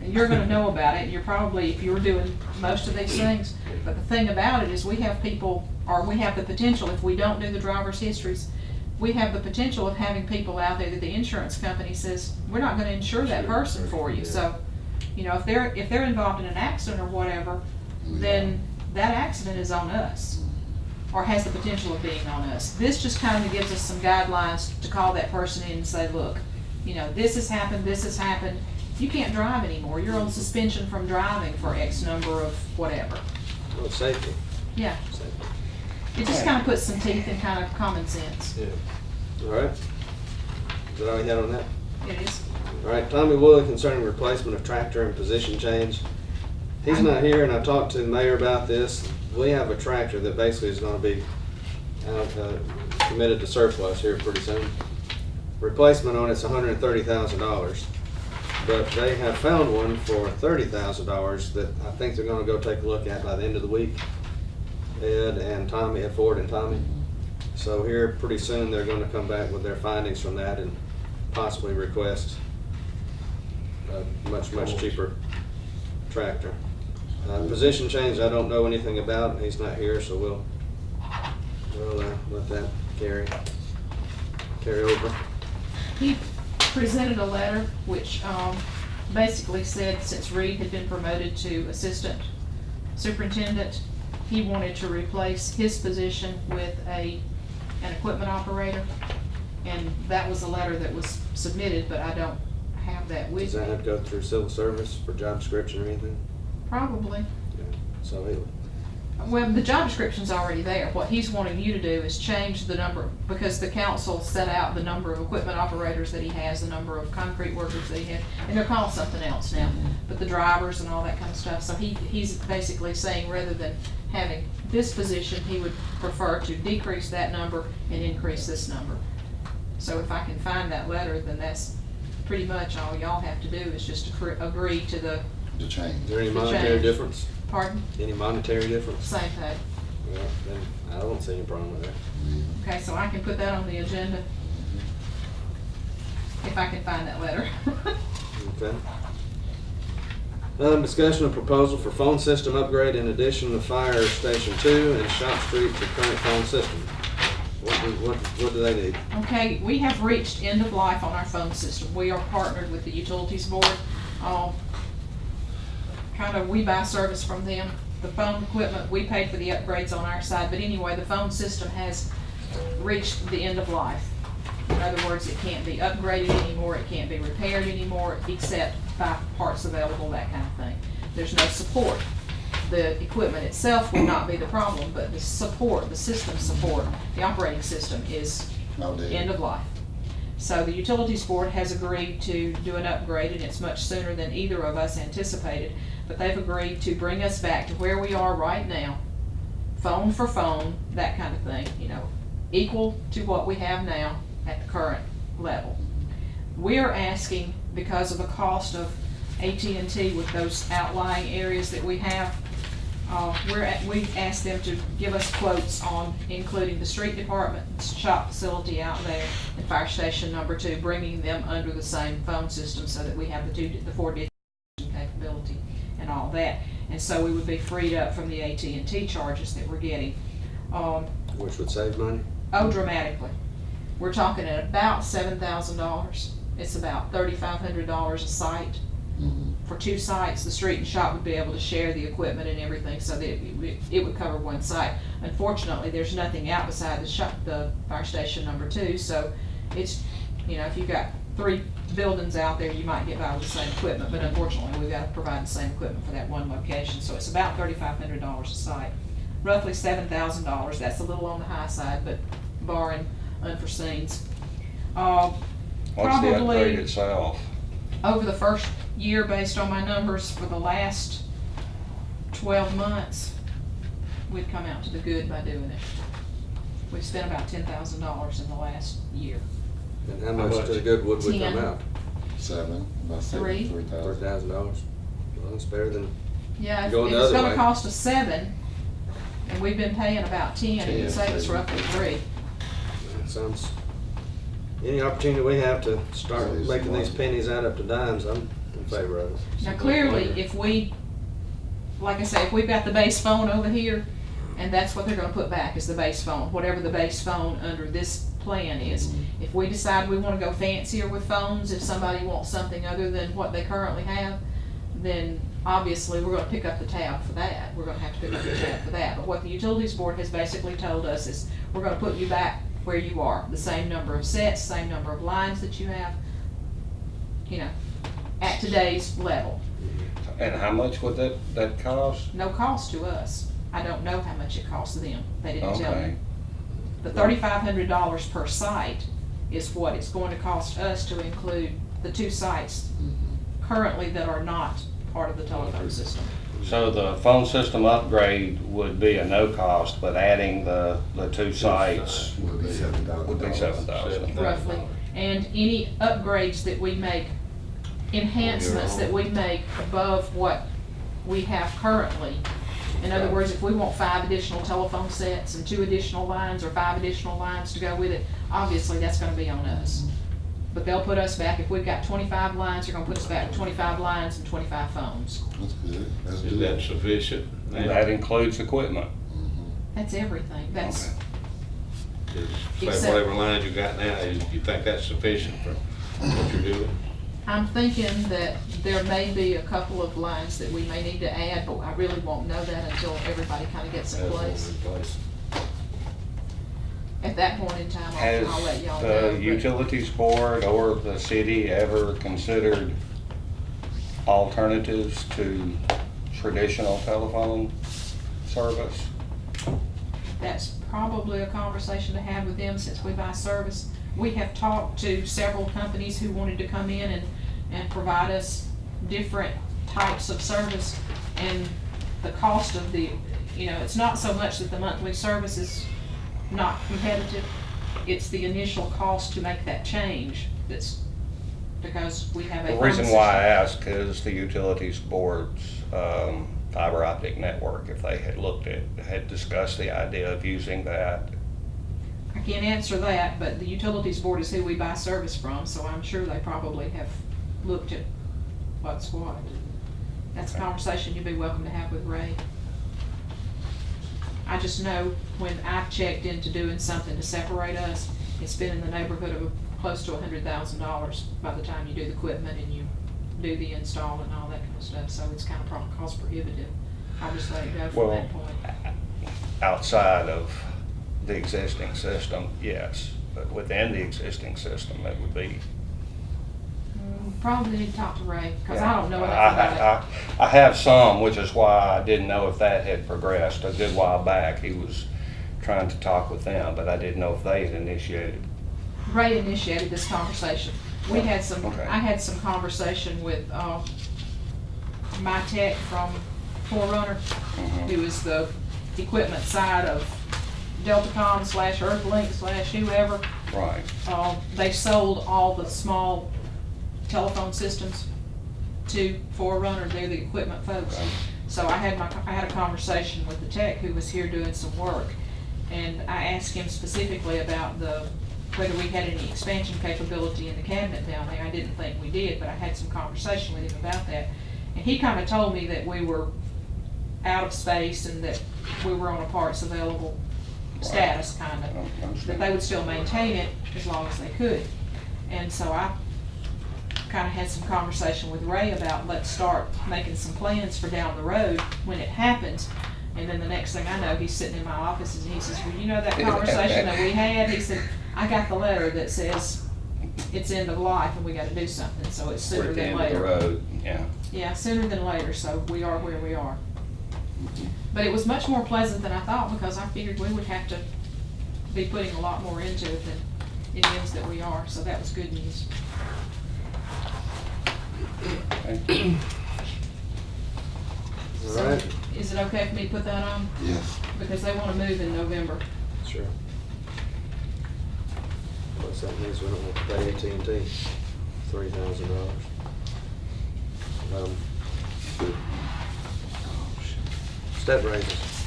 And you're gonna know about it, you're probably, if you're doing most of these things. But the thing about it is we have people, or we have the potential, if we don't do the driver's histories, we have the potential of having people out there that the insurance company says, we're not gonna insure that person for you. So, you know, if they're involved in an accident or whatever, then that accident is on us, or has the potential of being on us. This just kind of gives us some guidelines to call that person in and say, look, you know, this has happened, you can't drive anymore, you're on suspension from driving for X number of whatever. Well, safety. Yeah, Safety. it just kind of puts some teeth in kind of common sense. Yeah. All right. Is that all you had on that? It is. All right, Tommy Woolley concerning replacement of tractor and position change. He's not here, and I talked to the mayor about this. We have a tractor that basically is gonna be committed to surplus here pretty soon. Replacement on it's $130,000, but they have found one for $30,000 that I think they're gonna go take a look at by the end of the week. Ed and Tommy, Ed Ford and Tommy. So here, pretty soon, they're gonna come back with their findings from that and possibly request a much, much cheaper tractor. Position change, I don't know anything about, he's not here, so we'll let that carry over. He presented a letter which basically said since Reed had been promoted to assistant superintendent, he wanted to replace his position with an equipment operator. And that was a letter that was submitted, but I don't have that with Does that me. have to go through civil service for job description or anything? Probably. Yeah. So Well, the job description's already there. What he's wanting you to do is change the number, because the council set out the number of equipment operators that he has, the number of concrete workers that he had, and they're called something else now, but the drivers and all that kind of stuff. So he's basically saying rather than having this position, he would prefer to decrease that number and increase this number. So if I can find that letter, then that's pretty much all y'all have to do is just agree to the, The change. is there any The monetary change. difference? pardon, Any monetary difference? same pay. Well, then I don't see any problem with that. Okay, so I can put that on the agenda if I can find that letter. Okay. Discussion of proposal for phone system upgrade in addition to Fire Station 2 and Shop Street to current phone system. What do they need? Okay, we have reached end of life on our phone system. We are partnered with the Utilities Board. We buy service from them. The phone equipment, we paid for the upgrades on our side, but anyway, the phone system has reached the end of life. In other words, it can't be upgraded anymore, it can't be repaired anymore, except by parts available, that kind of thing. There's no support. The equipment itself will not be the problem, but the support, the system support, the operating system is end of life. So the Utilities Board has agreed to do an upgrade, and it's much sooner than either of us anticipated, but they've agreed to bring us back to where we are right now, phone for phone, that kind of thing, you know, equal to what we have now at the current level. We're asking, because of the cost of AT&T with those outlying areas that we have, We asked them to give us quotes on including the street department, shop facility out there, and fire station number 2, bringing them under the same phone system so that we have the 4-digit capability and all that. And so we would be freed up from the AT&T charges that we're getting. Which would save money? Oh, dramatically. We're talking at about $7,000. It's about $3,500 a site. For 2 sites, the street and shop would be able to share the equipment and everything so that it would cover one site. Unfortunately, there's nothing out beside the fire station number 2, so it's, if you've got 3 buildings out there, you might get by with the same equipment, but unfortunately, we've got to provide the same equipment for that one location, so it's about $3,500 a site. Roughly $7,000, that's a little on the high side, but barring unforeseens. What's the Probably- upgrade itself? Over the first year, based on my numbers for the last 12 months, we've come out to the good by doing it. We've spent about $10,000 in the last year. And how much to the good would we come 10. out? About Three. $3,000. $3,000? Well, that's better than, Yeah, if Going the it's other gonna way. cost us 7, and we've been paying about 10, it would save us roughly 3. that sounds, any opportunity we have to start Saves making these money. pennies add up to dimes, I'm in favor of it. Now clearly, if we, like I say, if we've got the base phone over here, and that's what they're gonna put back is the base phone, whatever the base phone under this plan is. If we decide we wanna go fancier with phones, if somebody wants something other than what they currently have, then obviously we're gonna pick up the tab for that. We're gonna have to pick up the tab for that. But what the utilities board has basically told us is, we're gonna put you back where you are, the same number of sets, same number of lines that you have, at today's level. And how much would that cost? No cost to us. I don't know how much it costs them. They didn't tell Okay. me. The $3,500 per site is what it's going to cost us to include the 2 sites currently that are not part of the telephone system. So the phone system upgrade would be a no cost, but adding the 2 sites Would be $7,000. would be $7,000. Roughly. And any upgrades that we make, enhancements that we make above what we have currently. In other words, if we want 5 additional telephone sets and 2 additional lines or 5 additional lines to go with it, obviously that's gonna be on us. But they'll put us back, if we've got 25 lines, they're gonna put us back with 25 lines and 25 phones. That's good. That's Is good. that sufficient? And that includes equipment. That's everything. That's, Say Except- whatever lines you got now, you think that's sufficient for what you're doing? I'm thinking that there may be a couple of lines that we may need to add, but I really won't know that until everybody kinda gets in place. At that point in time, I'll let Has y'all know. the but- utilities board or the city ever considered alternatives to traditional telephone service? That's probably a conversation to have with them since we buy service. We have talked to several companies who wanted to come in and provide us different types of service. And the cost of it's not so much that the monthly service is not competitive, it's the initial cost to make that change that's, because we have a. The phone reason why I system. ask is the utilities board's fiber optic network, if they had discussed the idea of using that. I can't answer that, but the utilities board is who we buy service from, so I'm sure they probably have looked at what's what. That's a conversation you'd be welcome to have with Ray. I just know when I've checked into doing something to separate us, it's been in the neighborhood of close to $100,000 by the time you do the equipment and you do the install and all that kind of stuff, so it's kind of cost prohibitive. I'll just let it go from Well, that point. outside of the existing system, yes, but within the existing system, it would be. Probably need to talk to Ray, because I Yeah. don't know enough about it. I have some, which is why I didn't know if that had progressed. A good while back, he was trying to talk with them, but I didn't know if they had initiated. Ray initiated this conversation. We had some, Okay. I had some conversation with, my tech from Forerunner, who is the equipment side of Deltacom / Earthlink / whoever. Right. They sold all the small telephone systems to Forerunner. They're the equipment folks. Okay. So I had a conversation with the tech who was here doing some work, and I asked him specifically about whether we had any expansion capability in the cabinet down there. I didn't think we did, but I had some conversation with him about that. And he kind of told me that we were out of space and that we were on a parts available status, kind of, that they would still maintain it as long as they could. And so I kind of had some conversation with Ray about, let's start making some plans for down the road when it happens. And then the next thing I know, he's sitting in my office and he says, well, you know that conversation that we had? He said, I got the letter that says it's end of life and we gotta do something, so it's We're sooner at the than end of the later. road, yeah. Yeah, sooner than later, so we are where we are. But it was much more pleasant than I thought, because I figured we would have to be putting a lot more into it than it is that we are, so that was good news. All right, So, is it okay for me to put that on? Yes. Because they wanna move in November. sure. What's that means, we don't have to pay AT&T $3,000. Step raises.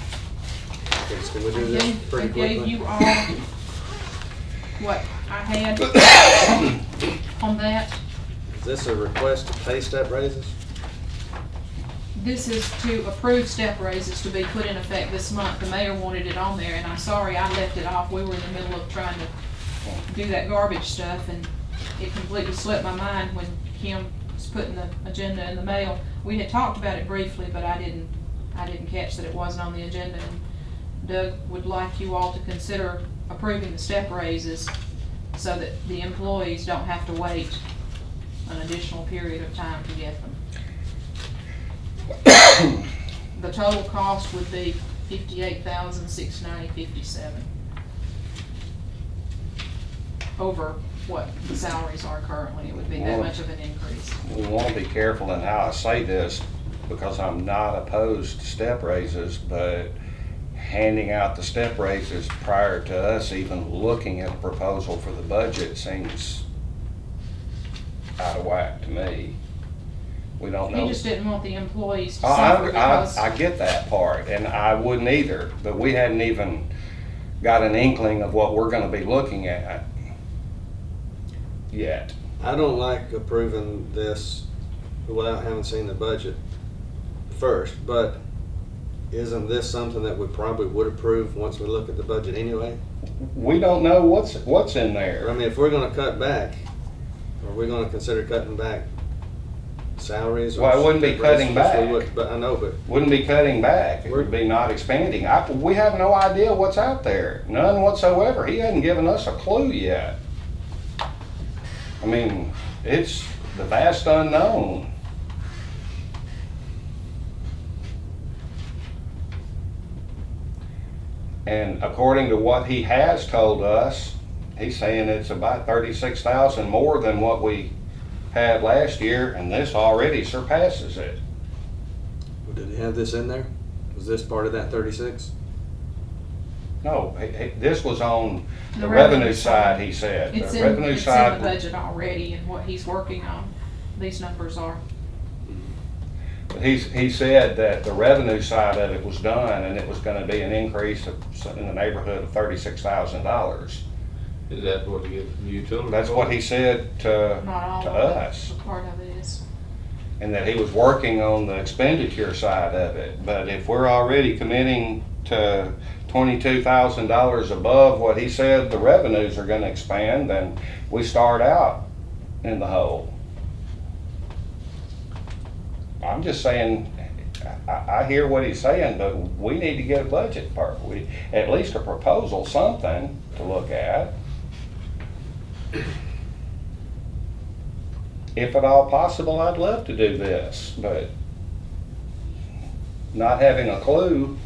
Okay, can we do this pretty I gave quickly? you all what I had on that. Is this a request to pay step raises? This is to approve step raises to be put in effect this month. The mayor wanted it on there, and I'm sorry I left it off. We were in the middle of trying to do that garbage stuff, and it completely slipped my mind when Kim was putting the agenda in the mail. We had talked about it briefly, but I didn't catch that it wasn't on the agenda. And Doug would like you all to consider approving the step raises so that the employees don't have to wait an additional period of time to get them. The total cost would be $58,690.57 over what the salaries are currently. It would be that much of an increase. We want to be careful in how I say this, because I'm not opposed to step raises, but handing out the step raises prior to us even looking at a proposal for the budget seems out of whack to me. We don't know. He just didn't want the employees to suffer because. I get that part, and I wouldn't either, but we hadn't even got an inkling of what we're gonna be looking at yet. I don't like approving this without having seen the budget first, but isn't this something that we probably would approve once we look at the budget anyway? We don't know what's in I there. mean, if we're gonna cut back, are we gonna consider cutting back salaries? or Well, it wouldn't be step raises? cutting Yes, we back. would, But I know, but Wouldn't be cutting back, it would be not expanding. We have no idea what's out there, none whatsoever. He hasn't given us a clue yet. I mean, it's the vast unknown. And according to what he has told us, he's saying it's about 36,000 more than what we had last year, and this already surpasses it. did he have this in there? Was this part of that 36? No, this was on The the revenue revenue side, he said. It's The in, revenue it's in side. the budget already and what he's working on. These numbers are. He said that the revenue side of it was done, and it was gonna be an increase of, in the neighborhood of $36,000. Is that what you get from the utility? That's what he said to Not all to of it, us. but part of it is. And that he was working on the expenditure side of it. But if we're already committing to $22,000 above what he said the revenues are gonna expand, then we start out in the hole. I'm just saying, I hear what he's saying, but we need to get a budget part. At least a proposal, something to look at. If at all possible, I'd love to do this, but not having a clue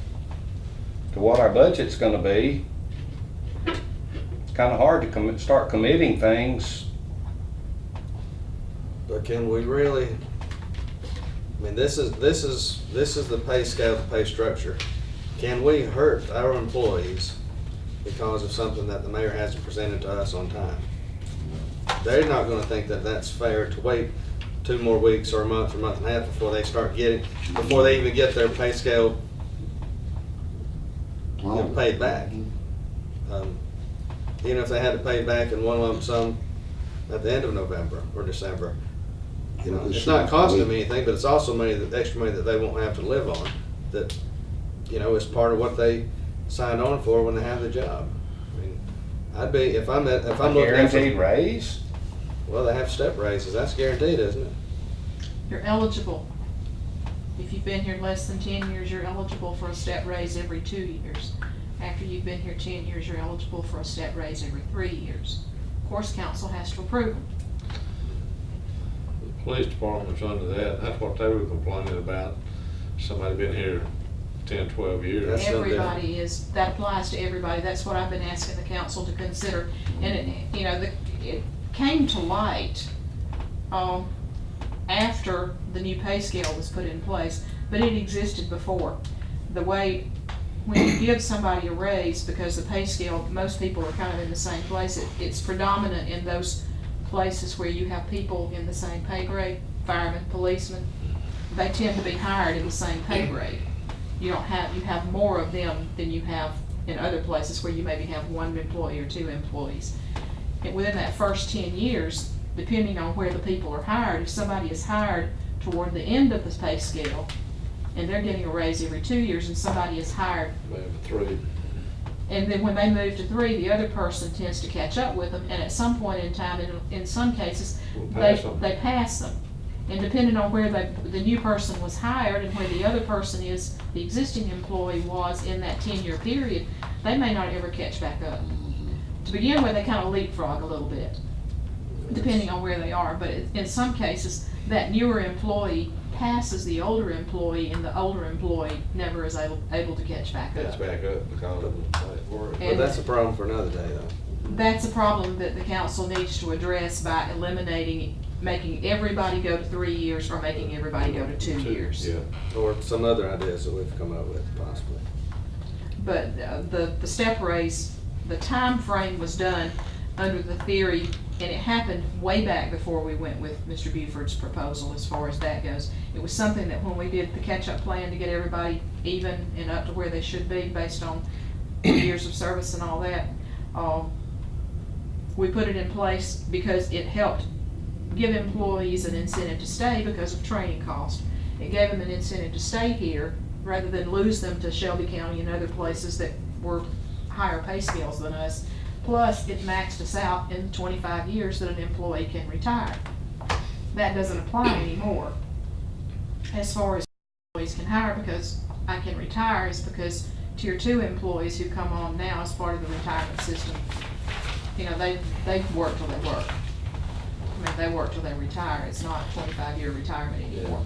to what our budget's gonna be, it's kinda hard to start committing things. But can we really, I mean, this is the pay scale, the pay structure. Can we hurt our employees because of something that the mayor hasn't presented to us on time? They're not gonna think that that's fair to wait 2 more weeks or a month and a half before they start getting, before they even get their pay scale paid back. Even if they had to pay it back in one lump sum at the end of November or December, it's not costing them anything, but it's also money, that extra money that they won't have to live on, that, is part of what they signed on for when they have the job. I mean, I'd be, if I'm looking at. Guaranteed raise? Well, they have step raises, that's guaranteed, isn't it? You're eligible. If you've been here less than 10 years, you're eligible for a step raise every 2 years. After you've been here 10 years, you're eligible for a step raise every 3 years. Of course, council has to approve them. The police department's under that, that's what they were complaining about, somebody been here 10, 12 years. That's no different. Everybody is, that applies to everybody. That's what I've been asking the council to consider. And it came to light after the new pay scale was put in place, but it existed before. The way, when you give somebody a raise, because the pay scale, most people are kind of in the same place, it's predominant in those places where you have people in the same pay grade, firemen, policemen. They tend to be hired in the same pay grade. You have more of them than you have in other places where you maybe have 1 employee or 2 employees. And within that first 10 years, depending on where the people are hired, if somebody is hired toward the end of the pay scale, and they're getting a raise every 2 years, and somebody is hired, Maybe 3. and then when they move to 3, the other person tends to catch up with them, and at some point in time, in some cases, they pass them. And depending on where the new person was hired and where the other person is, the existing employee was in that 10-year period, they may not ever catch back up. To begin with, they kind of leapfrog a little bit, depending on where they are. But in some cases, that newer employee passes the older employee, and the older employee never is able to catch back up. Catch back up because of the work. But that's a problem for another day, though. That's a problem that the council needs to address by eliminating, making everybody go to 3 years or making everybody go to 2 years. Yeah. Or some other ideas that we've come up with, possibly. But the step raise, the time frame was done under the theory, and it happened way back before we went with Mr. Buford's proposal as far as that goes. It was something that when we did the catch-up plan to get everybody even and up to where they should be based on years of service and all that, we put it in place because it helped give employees an incentive to stay because of training cost. It gave them an incentive to stay here rather than lose them to Shelby County and other places that were higher pay scales than us. Plus, it maxed us out in 25 years that an employee can retire. That doesn't apply anymore. As far as employees can hire, because I can retire, is because Tier 2 employees who come on now as part of the retirement system, they work till they work. I mean, they work till they retire. It's not a 25-year retirement anymore.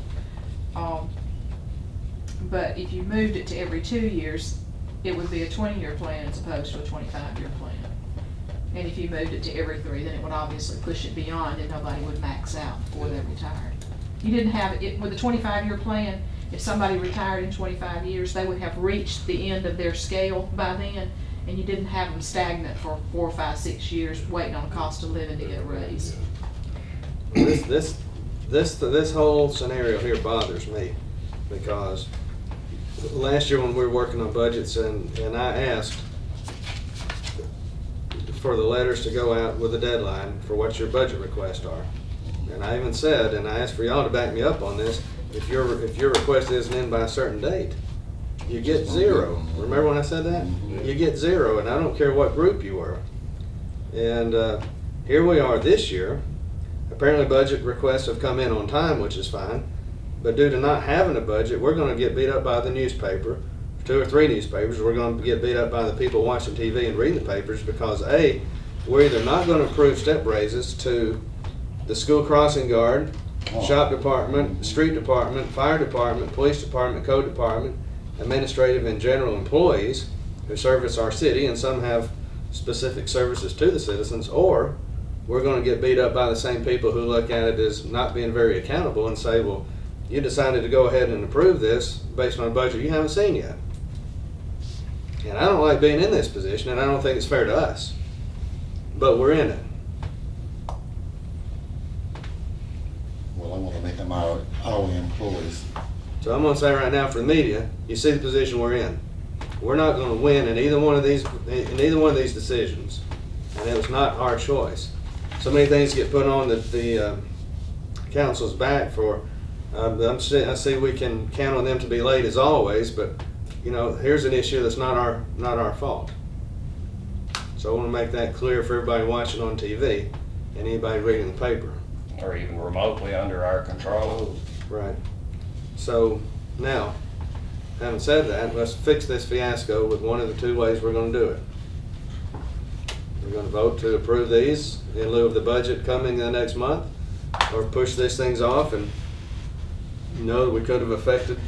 But if you moved it to every 2 years, it would be a 20-year plan as opposed to a 25-year plan. And if you moved it to every 3, then it would obviously push it beyond, and nobody would max out before they retired. You didn't have it with a 25-year plan. If somebody retired in 25 years, they would have reached the end of their scale by then, and you didn't have them stagnant for 4, 5, 6 years waiting on cost of living to get a raise. This whole scenario here bothers me, because last year when we were working on budgets and I asked for the letters to go out with a deadline for what your budget requests are. And I even said, and I asked for y'all to back me up on this, if your request isn't in by a certain date, you get 0. Remember when I said that? You get 0, and I don't care what group you were. And here we are this year. Apparently budget requests have come in on time, which is fine. But due to not having a budget, we're going to get beat up by the newspaper. 2 or 3 newspapers. We're going to get beat up by the people watching TV and reading the papers because A, we're either not going to approve step raises to the school crossing guard, shop department, street department, fire department, police department, code department, administrative and general employees who service our city, and some have specific services to the citizens, or we're going to get beat up by the same people who look at it as not being very accountable and say, well, you decided to go ahead and approve this based on a budget you haven't seen yet. And I don't like being in this position, and I don't think it's fair to us. But we're in it. Well, I wanna make them our employees. So I'm gonna say right now for the media, you see the position we're in. We're not gonna win in either one of these decisions, and it was not our choice. So many things get put on the council's back for, I see we can count on them to be late as always, but, you know, here's an issue that's not our fault. So I wanna make that clear for everybody watching on TV and anybody reading the paper. Or even remotely under our control. Right. So now, having said that, let's fix this fiasco with one of the two ways we're gonna do it. We're gonna vote to approve these in lieu of the budget coming the next month, or push these things off and know that we could have affected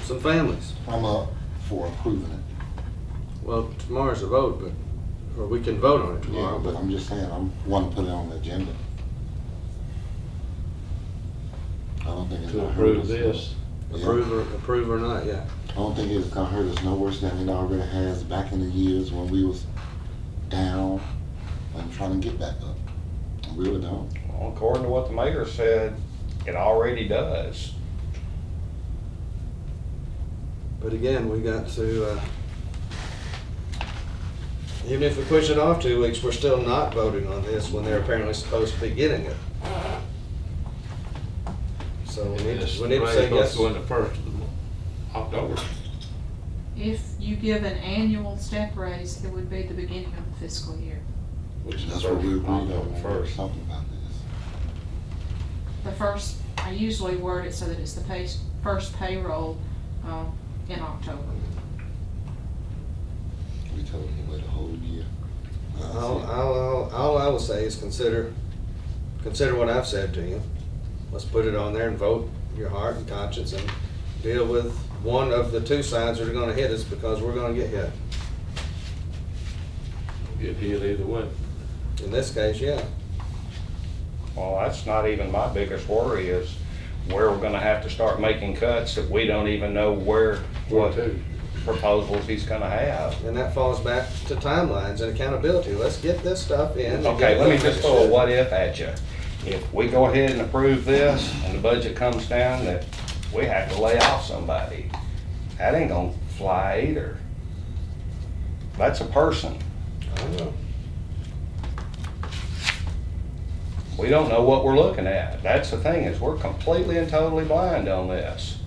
some families. I'm up for approving it. Well, tomorrow's the vote, but, or we can vote on it Yeah, tomorrow, but but I'm just saying, I want to put it on the agenda. I don't think it's To gonna hurt approve us. this. Yeah. approve or not, yeah. I don't think it's gonna hurt us no worse than it already has back in the years when we was down and trying to get back up. I really don't. Well, according to what the mayor said, it already does. But again, we got to, even if we push it off 2 weeks, we're still not voting on this when they're apparently supposed to be getting it. So we need to say yes. Go in the 1st of October. If you give an annual step raise, it would be the beginning of the fiscal year. Which is That's the what we first, agreed on October first, 1st. something about this. The first, I usually word it so that it's the first payroll in October. We told him to wait a whole year. All I will say is consider what I've said to you. Let's put it on there and vote your heart and conscience and deal with one of the two sides that are gonna hit us, because we're gonna get hit. Get hit either way. In this case, yeah. Well, that's not even my biggest worry, is where we're gonna have to start making cuts that we don't even know what proposals he's gonna have. And that falls back to timelines and accountability. Let's get this stuff in. and Okay, get it let me done just like it throw a should. what if at you. If we go ahead and approve this and the budget comes down, that we have to lay off somebody, that ain't gonna fly either. That's a person. I don't know. We don't know what we're looking at. That's the thing, is we're completely and totally blind on this.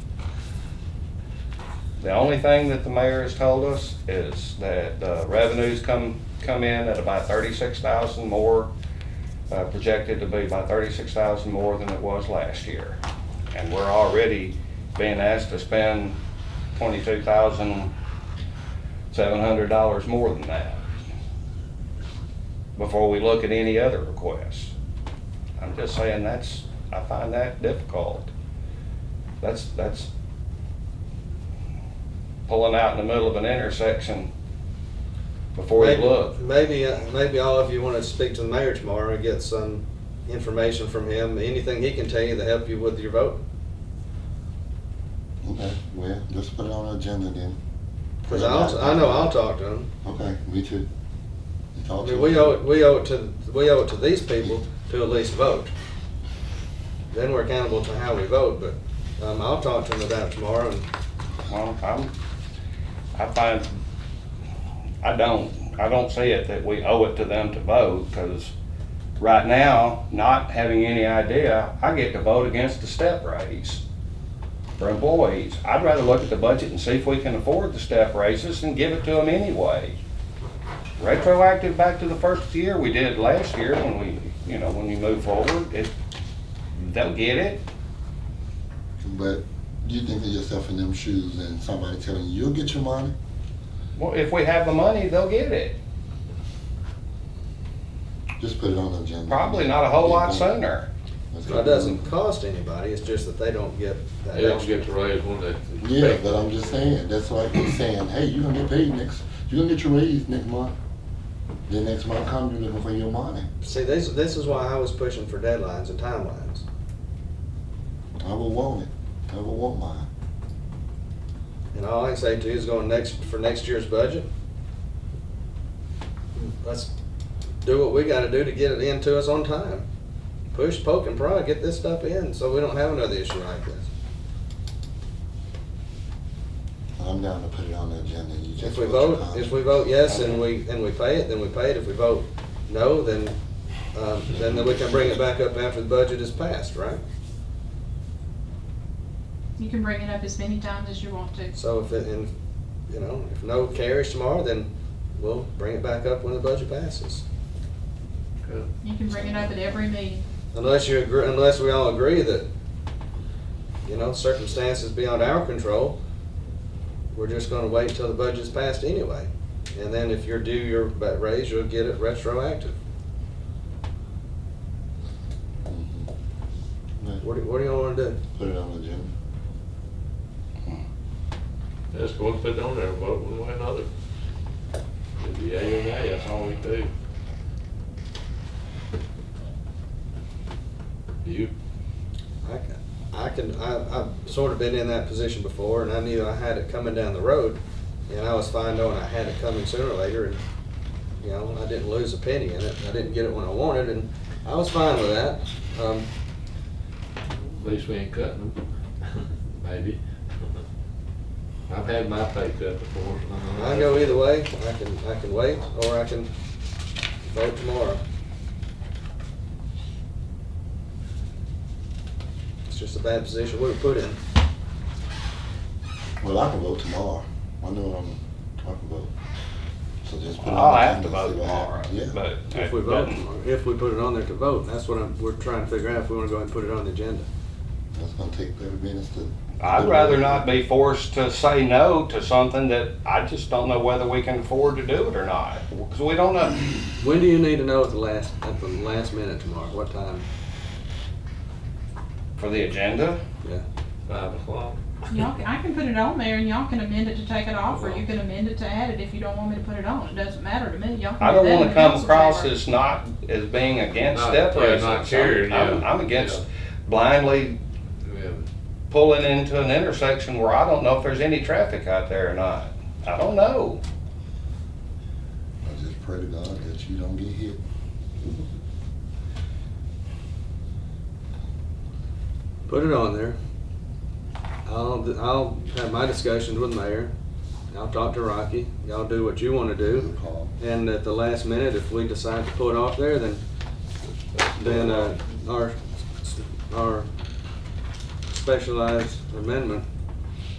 The only thing that the mayor has told us is that revenues come in at about 36,000 more, projected to be about 36,000 more than it was last year. And we're already being asked to spend $22,700 more than that before we look at any other requests. I'm just saying I find that difficult. That's pulling out in the middle of an intersection before you look. Maybe all of you want to speak to the mayor tomorrow and get some information from him, anything he can tell you to help you with your vote. Okay, well, just put it on the agenda then. Because I know I'll talk to him. Okay, me too. You I talk to mean, him. we owe it to these people to at least vote. Then we're accountable to how we vote, but I'll talk to him about it tomorrow. And Well, I don't see it that we owe it to them to vote, because right now, not having any idea, I get to vote against the step raise for employees. I'd rather look at the budget and see if we can afford the step raises and give it to them anyway. Retroactive back to the first of the year, we did last year when you move forward, they'll get it. But you think of yourself in them shoes and somebody telling you, you'll get your money? Well, if we have the money, they'll get it. Just put it on the agenda. Probably not a whole lot Keep going. sooner. Let's it keep doesn't going. cost anybody, it's just that they don't get that They don't extra. get to raise when they. Yeah, but I'm just saying, that's like me saying, hey, you're gonna get paid you're gonna get your raise next month. Then next month come, you're looking for your money. See, this is why I was pushing for deadlines and timelines. I will want it. I will want mine. And all I can say to you is for next year's budget, let's do what we gotta do to get it into us on time. push, poke, and prod, get this stuff in, so we don't have another issue like this. I'm down to put it on the agenda. You just If we vote yes and we pay it, then we pay it. If we vote no, then we can bring it back up after the budget is passed, right? You can bring it up as many times as you want to. So if no carries tomorrow, then we'll bring it back up when the budget passes. Good. You can bring it up at every meeting. Unless we all agree that, circumstances beyond our control, we're just gonna wait until the budget's passed anyway. And then if you're due your raise, you'll get it retroactive. What do y'all wanna do? Put it on the agenda. Let's go and put it on there, vote one way or another. It'd be yea or nay, that's all we do. You? I've sort of been in that position before, and I knew I had it coming down the road, and I was fine knowing I had it coming sooner or later, and, I didn't lose a penny in it. I didn't get it when I wanted, and I was fine with that. At least we ain't cutting them, maybe. I've had my pay cut before. I can go either way. I can wait, or I can vote tomorrow. It's just a bad position we were put in. Well, I can vote tomorrow. I know what I'm talking about. So just put it on I'll the have to agenda and vote see what tomorrow, happens. Yeah. but. If we vote, if we put it on there to vote, that's what we're trying to figure out, if we wanna go ahead and put it on the agenda. That's gonna take 30 minutes to. I'd rather not be forced to say no to something that I just don't know whether we can afford to do it or not, because we don't know. When do you need to know at the last minute tomorrow? What time? For the agenda, Yeah. 5 o'clock. I can put it on there and y'all can amend it to take it off, or you can amend it to add it if you don't want me to put it on. It doesn't matter to me. Y'all can I do don't that in wanna the come council across chamber. as not, as being against Not- step yeah, raises. not cheering, yeah. I'm against Yeah. blindly Yeah. pulling into an intersection where I don't know if there's any traffic out there or not. I don't know. I just pray to God that you don't get hit. Put it on there. I'll have my discussions with the mayor. I'll talk to Rocky. Y'all do what you wanna do. Good call. And at the last minute, if we decide to pull it off there, then our specialized amendment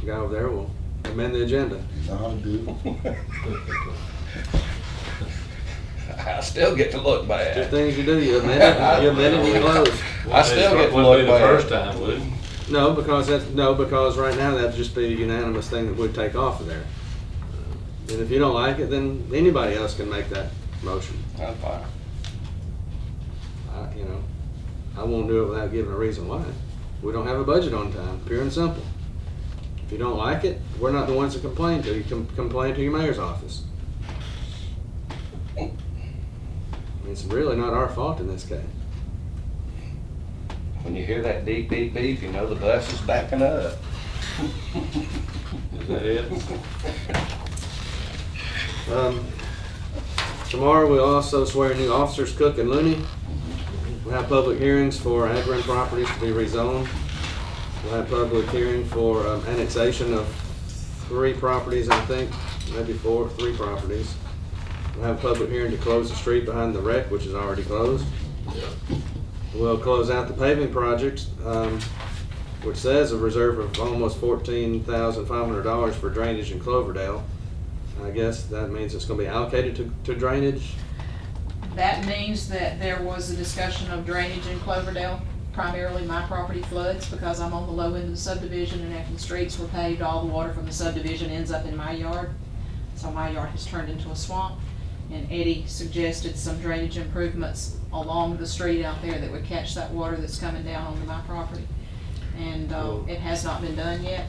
guy over there will amend the agenda. You know how to do it. I still get to look Two bad. things you do, you amend it, and you close. I still get to Wouldn't look be the bad. first time, would it? No, because right now that'd just be a unanimous thing that we'd take off of there. And if you don't like it, then anybody else can make that motion. That's fine. I won't do it without giving a reason why. We don't have a budget on time, pure and simple. If you don't like it, we're not the ones to complain to. You can complain to your mayor's office. It's really not our fault in this case. When you hear that beep, beep, beep, you know the bus is backing up. Is that it? Tomorrow we'll also swear new officers, Cook and Looney. We'll have public hearings for ag-run properties to be rezoned. We'll have public hearing for annexation of 3 properties, I think, maybe 3 properties. We'll have a public hearing to close the street behind the wreck, which is already closed. We'll close out the paving project, which says a reserve of almost $14,500 for drainage in Cloverdale. I guess that means it's gonna be allocated to drainage. That means that there was a discussion of drainage in Cloverdale. Primarily my property floods because I'm on the low end of the subdivision, and after the streets were paved, all the water from the subdivision ends up in my yard. So my yard has turned into a swamp. And Eddie suggested some drainage improvements along the street out there that would catch that water that's coming down onto my property. And it has not been done yet.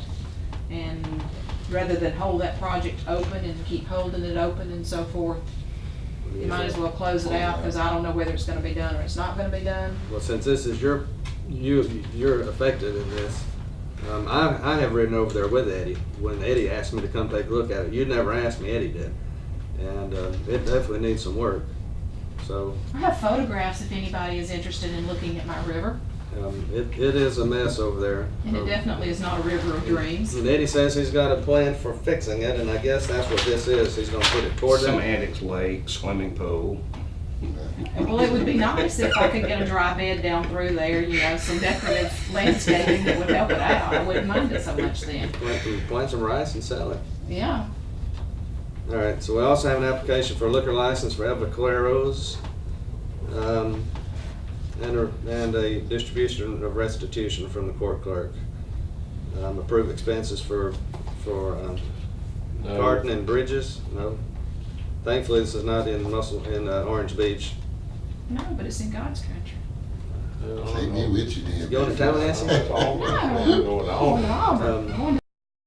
And rather than hold that project open and keep holding it open and so forth, you might as well close it out, because I don't know whether it's gonna be done or it's not gonna be done. Well, since this is you're affected in this, I have ridden over there with Eddie when Eddie asked me to come take a look at it. You'd never asked me, Eddie did. And it definitely needs some work. So, I have photographs if anybody is interested in looking at my river, it is a mess over there. and it definitely is not a river of dreams. And Eddie says he's got a plan for fixing it, and I guess that's what this is. He's gonna put it toward them. Semantics lake, swimming pool. Well, it would be nice if I could get a dry bed down through there, you know, some decorative landscaping that would help it out. I wouldn't mind it so much then. Plant some rice and sell it. Yeah. All right, so we also have an application for a liquor license for Eva Claros, and a distribution of restitution from the court clerk. Approve expenses for No. Garden and Bridges, no. Thankfully, this is not in Orange Beach. No, but it's in God's country. Take me with you then. Going to Tallahassee? That's all that's going on. Going to Auburn. Going to